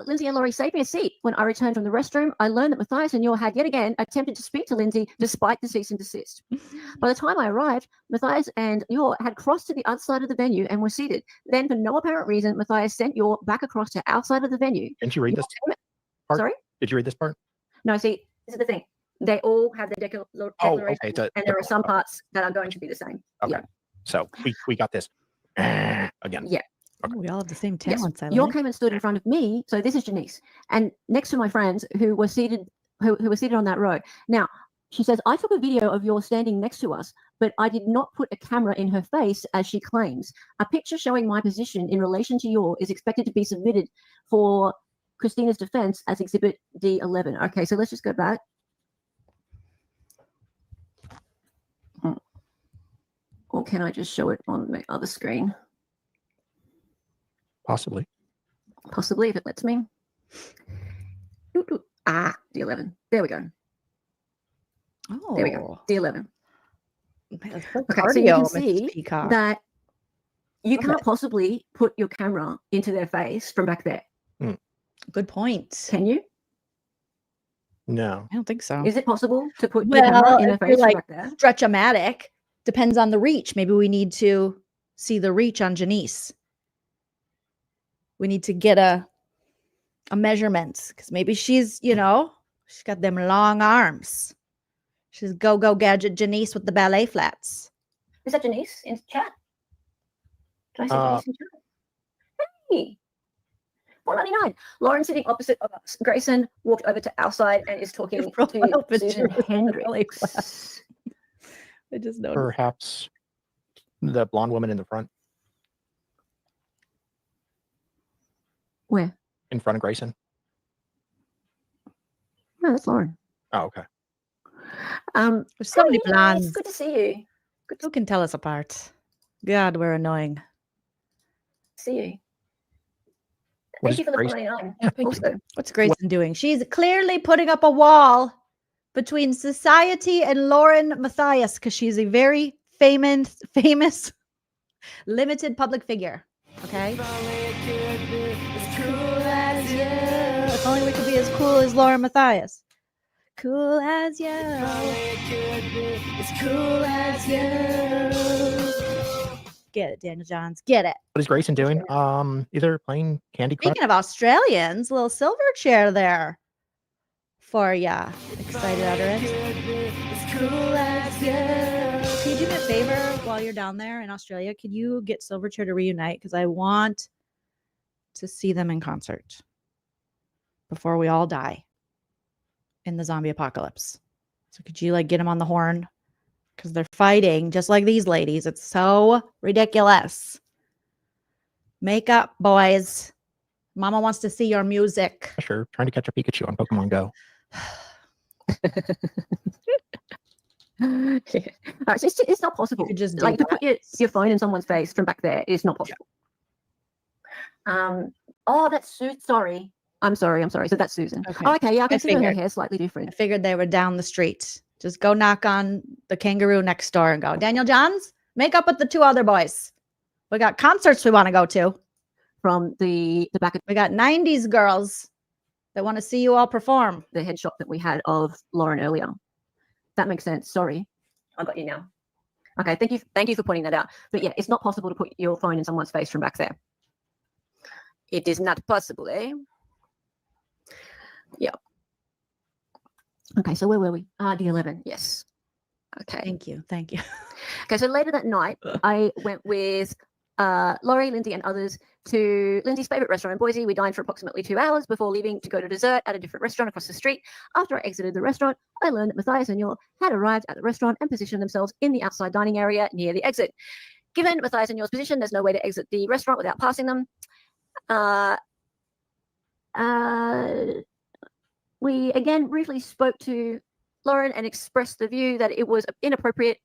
Lindsay and Laurie saved me a seat. When I returned from the restroom, I learned that Matthias and Yor had yet again attempted to speak to Lindsay despite the cease and desist. By the time I arrived, Matthias and Yor had crossed to the other side of the venue and were seated. Then, for no apparent reason, Matthias sent Yor back across to outside of the venue. Didn't you read this part? Sorry? Did you read this part? No, see, this is the thing. They all have their declaration, okay. and there are some parts that are going to be the same. Okay. Yeah. So we got this again. Yeah. Okay. We all have the same talents. Yes. Yor came and stood in front of me. So this is Janice, and next to my friends who were seated, who were seated on that row. Now she says, I took a video of Yor standing next to us, but I did not put a camera in her face as she claims. A picture showing my position in relation to Yor is expected to be submitted for Christina's defense as Exhibit D11. Okay, so let's just go back. Or can I just show it on my other screen? Possibly. Possibly, if it lets me. D11. There we go. Oh. There we go. D11. Okay, so you can see that you can't possibly put your camera into their face from back there. Good point. Can you? No. I don't think so. Is it possible to put your camera in their face from back there? Stretch-o-matic. Depends on the reach. Maybe we need to see the reach on Janice. We need to get a measurement because maybe she's, she's got them long arms. She's go gadget Janice with the ballet flats. Is that Janice in chat? Can I see Janice in chat? Hey, $4.99. Lauren sitting opposite of us. Grayson walked over to our side and is talking to Susan Hendricks. I just noticed. Perhaps the blonde woman in the front. Where? In front of Grayson. No, that's Lauren. Oh, okay. There's so many blondes. It's good to see you. Who can tell us apart? God, we're annoying. See you. What Thank you for the $4.99. Also, what's Grayson doing? She's clearly putting up a wall between society and LaurenMatthias because she's a very famous, limited public figure. Okay. If only we could be as cool as LaurenMatthias. Cool as you. As cool as you. Get it, Daniel Johns. Get it. What is Grayson doing? Either playing Candy Crush. Speaking of Australians, a little silver chair there for ya. Excited Utterance. As cool as you. Can you do me a favor while you're down there in Australia? Could you get Silverchair to reunite? Because I want to see them in concert before we all die in the zombie apocalypse. So could you get them on the horn? Because they're fighting just like these ladies. It's so ridiculous. Make up, boys. Mama wants to see your music. Sure. Trying to catch a Pikachu on Pokemon Go. All right, so it's not possible. You just to put your phone in someone's face from back there is not possible. Yeah. Oh, that's Sue. Sorry. I'm sorry. So that's Susan. Okay. Oh, okay. Yeah, I can see her hair slightly different. I figured they were down the street. Just go knock on the kangaroo next door and go, Daniel Johns, make up with the two other boys. We got concerts we want to go to. From the back of, we got 90s girls that want to see you all perform. The headshot that we had of Lauren earlier. That makes sense. Sorry. I got you now. Okay, thank you for pointing that out. But yeah, it's not possible to put your phone in someone's face from back there. It is not possible, eh? Yeah. Okay, so where were we? D11. Yes. Okay. Thank you. Thank you. Okay, so later that night, I went with Laurie, Lindsay, and others to Lindsay's favorite restaurant in Boise. We dined for approximately 2 hours before leaving to go to dessert at a different restaurant across the street. After I exited the restaurant, I learned that Matthias and Yor had arrived at the restaurant and positioned themselves in the outside dining area near the exit. Given Matthias and Yor's position, there's no way to exit the restaurant without passing them. We again briefly spoke to Lauren and expressed the view that it was inappropriate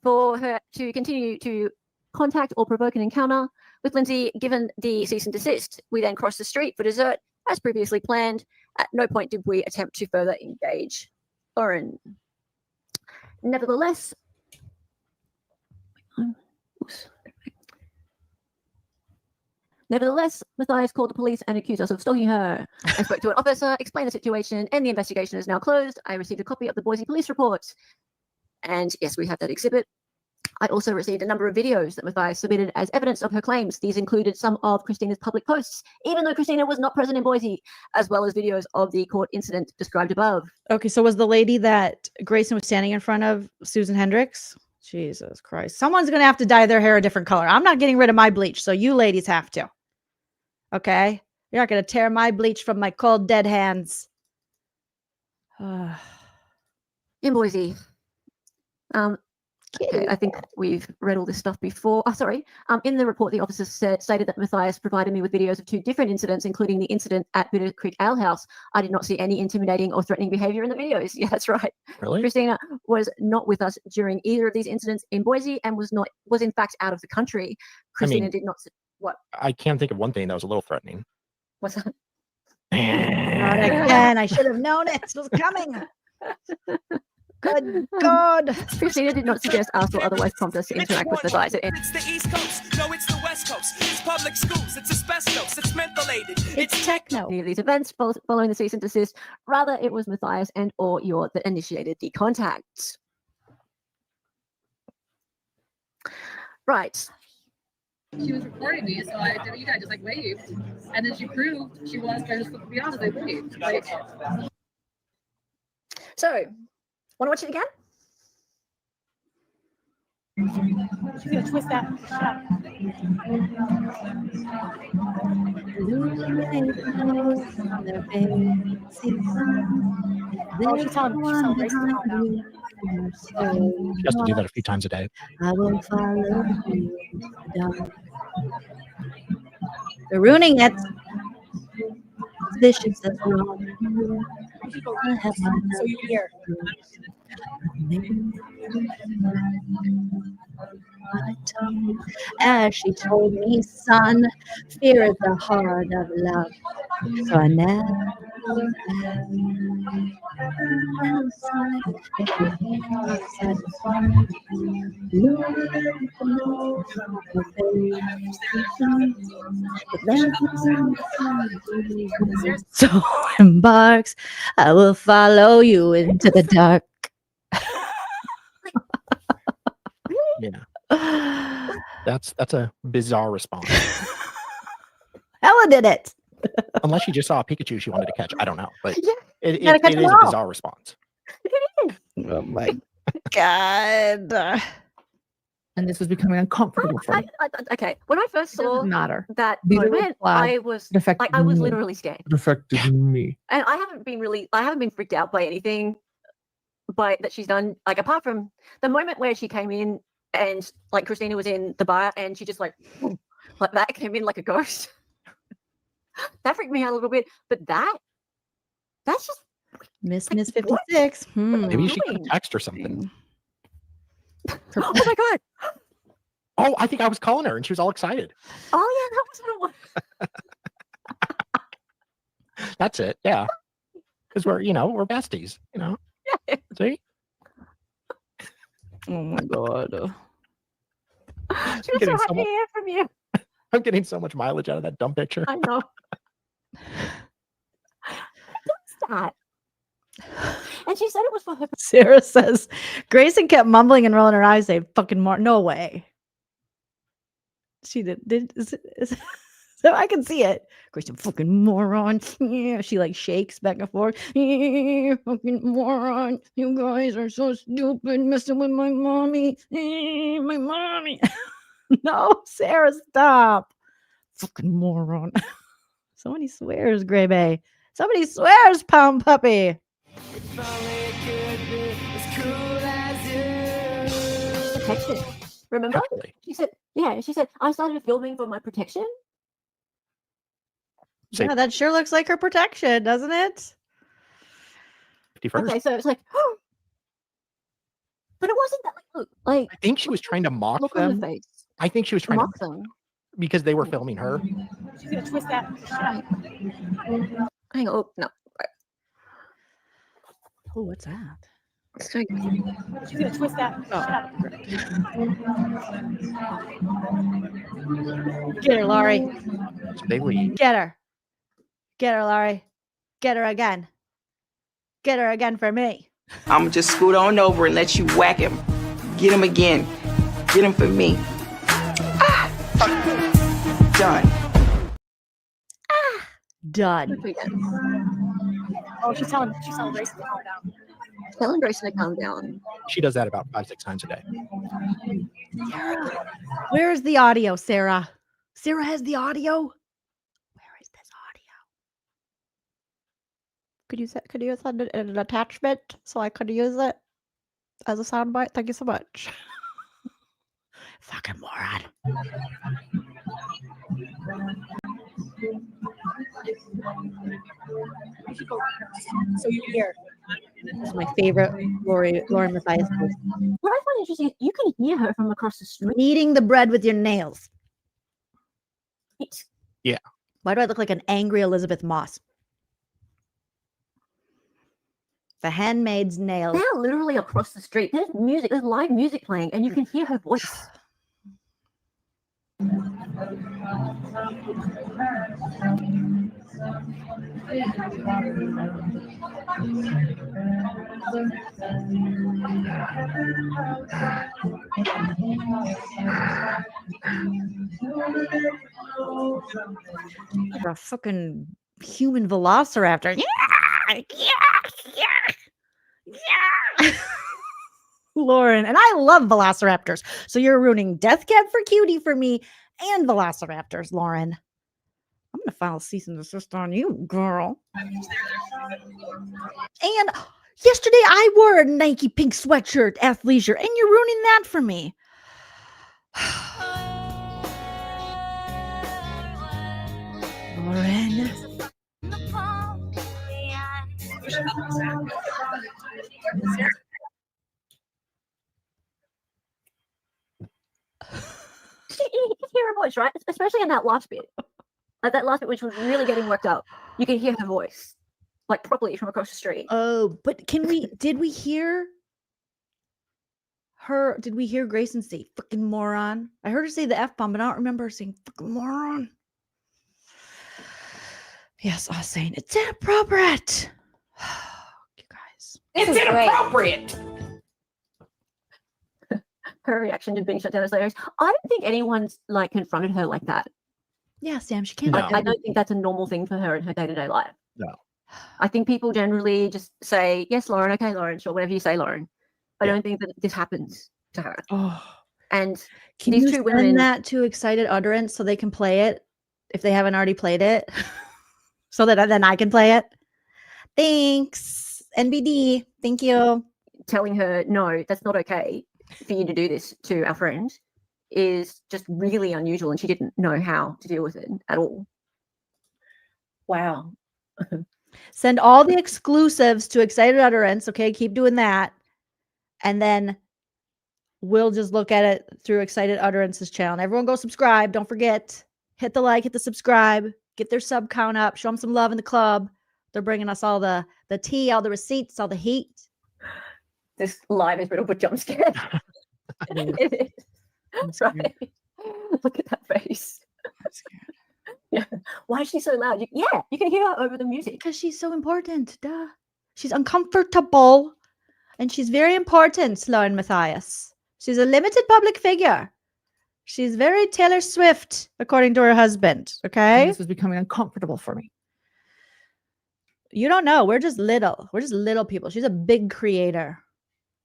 for her to continue to contact or provoke an encounter with Lindsay, given the cease and desist. We then crossed the street for dessert, as previously planned. At no point did we attempt to further engage Lauren. Nevertheless, Matthias called the police and accused us of stalking her. I spoke to an officer, explained the situation, and the investigation is now closed. I received a copy of the Boise police report. And yes, we have that exhibit. I also received a number of videos that Matthias submitted as evidence of her claims. These included some of Christina's public posts, even though Christina was not present in Boise, as well as videos of the court incident described above. Okay, so was the lady that Grayson was standing in front of Susan Hendricks? Jesus Christ. Someone's going to have to dye their hair a different color. I'm not getting rid of my bleach, so you ladies have to. Okay? You're not going to tear my bleach from my cold, dead hands. In Boise. Okay, I think we've read all this stuff before. In the report, the officers stated that Matthias provided me with videos of 2 different incidents, including the incident at Bitter Creek Ale House. I did not see any intimidating or threatening behavior in the videos. Yeah, that's right. Really? Christina was not with us during either of these incidents in Boise and was in fact out of the country. Christina did not. What? I can't think of one thing that was a little threatening. What's that? Not again. I should have known it was coming. Good God. Christina did not suggest us or otherwise prompt us to interact with Matthias. It's the East Coast. No, it's the West Coast. It's public schools. It's asbestos. It's mentholated. It's techno. Any of these events following the cease and desist. Rather, it was Matthias and or Yor that initiated the contact. Right. She was recording me, so I did. You guys just like waved, and then she proved she was. But just to be honest, I waved. Like, so, want to watch it again? She's gonna twist that. Shut up. Oh, she's telling racing now. She has to do that a few times a day. I will follow you. They're ruining it. It's vicious as wrong. I have my So you hear. my tongue as she told me, son, fear is the heart of love. So I never so embarks, I will follow you into the dark. Yeah. That's a bizarre response. Ella did it. Unless she just saw a Pikachu she wanted to catch. I don't know. But Yeah. it Catch is them a all. bizarre response. Oh my God. And this was becoming uncomfortable for me. Okay, when I first saw matter. that These are moment, flags. I was It affected like, I was me. literally scared, It affected me. and I haven't been freaked out by anything, that she's done. Like apart from the moment where she came in and like Christina was in the bar and she just like that came in like a ghost. That freaked me out a little bit, but that's just Miss 56. Maybe she could text or something. oh my God. Oh, I think I was calling her and she was all excited. Oh yeah, that was what it was. That's it. Yeah. Because we're besties, Yeah. See? Oh my God. She was so happy to hear from you. I'm getting so much mileage out of that dumb picture. I know. What's that? And she said it was for her. Sarah says Grayson kept mumbling and rolling her eyes. They fucking no way. She did. Is So I can see it. Grayson, fucking moron. Yeah, she like shakes back and forth. Yeah, fucking moron. You guys are so stupid messing with my mommy. My mommy. No, Sarah, stop. Fucking moron. Somebody swears, Gray Bay. Somebody swears, Pound Puppy. Protection. Remember? She said, yeah, she said, I started filming for my protection. Yeah, that sure looks like her protection, doesn't it? 51st. Okay, so it's like, but it wasn't that like I think she was trying to mock look on them. her face. I think she was trying Mock to them. because they were filming her. She's gonna twist that. Hang on. Oh, no. Oh, what's that? She's gonna twist that. Get her, Laurie. So they leave. Get her. Get her, Laurie. Get her again. Get her again for me. I'm gonna just scoot on over and let you whack him. Get him again. Get him for me. Ah! Done. Done. Oh, she's telling Grayson to calm down. Telling Grayson to calm down. She does that about 5-6 times a day. Where is the audio, Sarah? Sarah has the audio. Where is this audio? Could you use an attachment so I could use it as a soundbite? Thank you so much. Fucking moron. So you hear. This is my favorite LaurenMatthias voice. What I find interesting is you can hear her from across the street. Kneading the bread with your nails. Yeah. Why do I look like an angry Elizabeth Moss? The handmaid's nails. They're literally across the street. There's music, there's live music playing, and you can hear her voice. Like a fucking human velociraptor. Yeah. Lauren, and I love velociraptors. So you're ruining Death Cab for Cutie for me and velociraptors, Lauren. I'm going to file a cease and desist on you, girl. And yesterday I wore a Nike pink sweatshirt, athleisure, and you're ruining that for me. Lauren. You can hear her voice, right? Especially in that last bit. Like that last bit, which was really getting worked up. You can hear her voice, like properly from across the street. Oh, but did we hear her? Did we hear Grayson say fucking moron? I heard her say the F-bomb, but I don't remember her saying fucking moron. Yes, I was saying it's inappropriate. You guys. It's inappropriate. Her reaction to being shut down is hilarious. I don't think anyone's like confronted her like that. Yeah, Sam, she can't. Like, I don't think that's a normal thing for her in her day-to-day life. No. I think people generally just say, yes, Lauren, okay, Lauren, sure, whatever you say, Lauren. I don't think that this happens to her. Oh. And Can these you two send women that to Excited Utterance so they can play it if they haven't already played it? So that then I can play it? Thanks. NBD. Thank you. telling her, no, that's not okay for you to do this to our friend is just really unusual, and she didn't know how to deal with it at all. Wow. Send all the exclusives to Excited Utterance. Okay, keep doing that. And then we'll just look at it through Excited Utterance's channel. And everyone go subscribe. Don't forget, hit the like, hit the subscribe, get their sub count up, show them some love in the club. They're bringing us all the tea, all the receipts, all the heat. This live is riddled with jump scare. It is. Right. Look at that face. Yeah. Why is she so loud? You can hear her over the music. Because she's so important. Duh. She's uncomfortable. And she's very important, LaurenMatthias. She's a limited public figure. She's very Taylor Swift, according to her husband. And Okay. this was becoming uncomfortable for me. You don't know. We're just little. We're just little people. She's a big creator.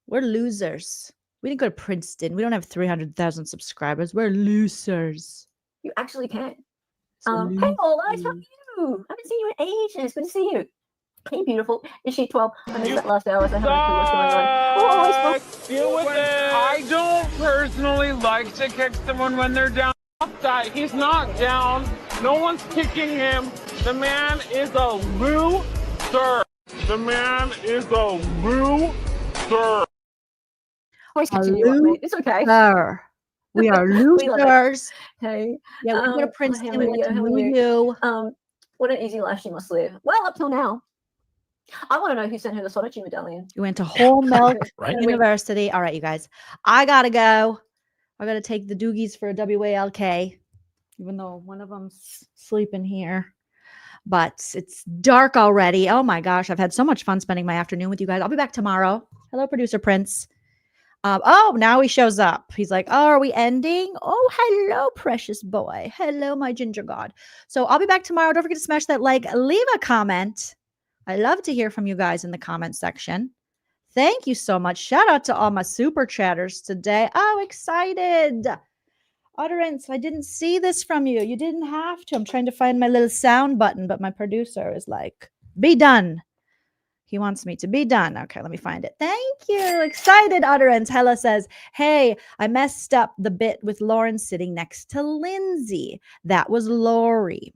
We're losers. We didn't go to Princeton. We don't have 300,000 subscribers. We're losers. You actually can. So Hey, Paula, how are you? I haven't seen you in ages. Good to see you. Hey, beautiful. Is she 12? I missed that last hour. So I haven't a clue what's going on. Oh, it's Deal with it. I don't personally like to kick someone when they're down. That he's not down. No one's kicking him. The man is a loser. The man is a loser. Always catching you up, mate. It's okay. We are We love it. losers. Hey. Yeah, we go to Hey, Princeton. how We are went you? to How are Moo you? What an easy life she must live. Well, up till now. I want to know who sent her the Sonichi medallion. We went to Whole Milk Right. University. All right, you guys. I gotta go. I gotta take the doogies for a WALK, even though one of them's sleeping here. But it's dark already. Oh my gosh, I've had so much fun spending my afternoon with you guys. I'll be back tomorrow. Hello, producer Prince. Oh, now he shows up. He's like, oh, are we ending? Oh, hello, precious boy. Hello, my ginger god. So I'll be back tomorrow. Don't forget to smash that like, leave a comment. I love to hear from you guys in the comment section. Thank you so much. Shout out to all my super chatters today. Oh, excited. Utterance, I didn't see this from you. You didn't have to. I'm trying to find my little sound button, but my producer is like, be done. He wants me to be done. Okay, let me find it. Thank you. Excited Utterance. Hella says, hey, I messed up the bit with Lauren sitting next to Lindsay. That was Lori.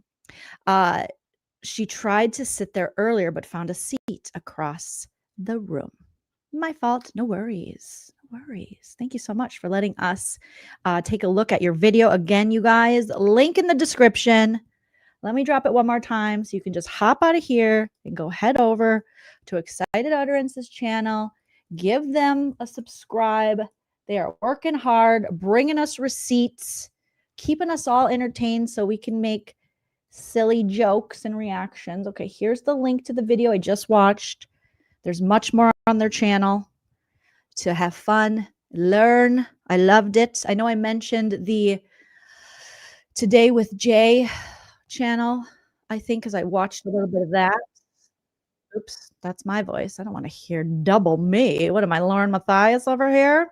She tried to sit there earlier, but found a seat across the room. My fault. No worries. No worries. Thank you so much for letting us take a look at your video. Again, you guys, link in the description. Let me drop it one more time so you can just hop out of here and go head over to Excited Utterance's channel. Give them a subscribe. They are working hard, bringing us receipts, keeping us all entertained so we can make silly jokes and reactions. Okay, here's the link to the video I just watched. There's much more on their channel to have fun, learn. I loved it. I know I mentioned the Today with Jay channel, I think, because I watched a little bit of that. Oops, that's my voice. I don't want to hear double me. What am I, LaurenMatthias over here?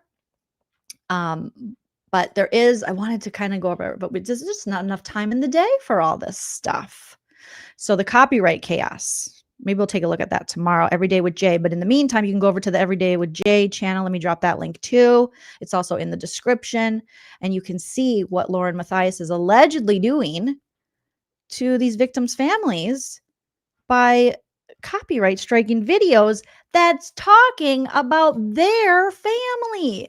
But there is, I wanted to kind of go over it, but there's just not enough time in the day for all this stuff. So the copyright chaos, maybe we'll take a look at that tomorrow, Everyday with Jay. But in the meantime, you can go over to the Everyday with Jay channel. Let me drop that link too. It's also in the description. And you can see what LaurenMatthias is allegedly doing to these victims' families by copyright striking videos that's talking about their family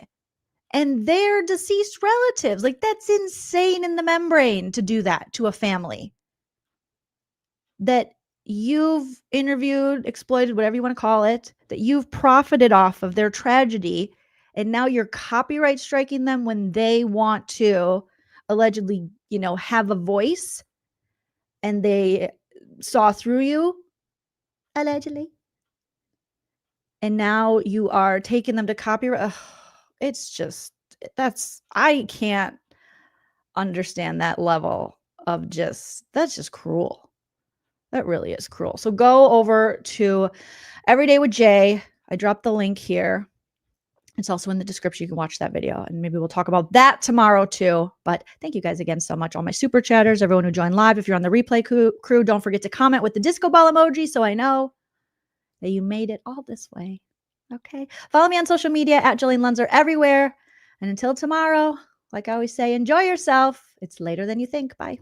and their deceased relatives. Like, that's insane in the membrane to do that to a family that you've interviewed, exploited, whatever you want to call it, that you've profited off of their tragedy. And now you're copyright striking them when they want to allegedly, have a voice, and they saw through you, allegedly. And now you are taking them to copyright. Ugh, it's just, I can't understand that level of that's just cruel. That really is cruel. So go over to Everyday with Jay. I dropped the link here. It's also in the description. You can watch that video, and maybe we'll talk about that tomorrow too. But thank you guys again so much. All my super chatters, everyone who joined live. If you're on the replay crew, don't forget to comment with the disco ball emoji so I know that you made it all this way. Okay. Follow me on social media at Joleen Lunzer everywhere. And until tomorrow, like I always say, enjoy yourself. It's later than you think. Bye.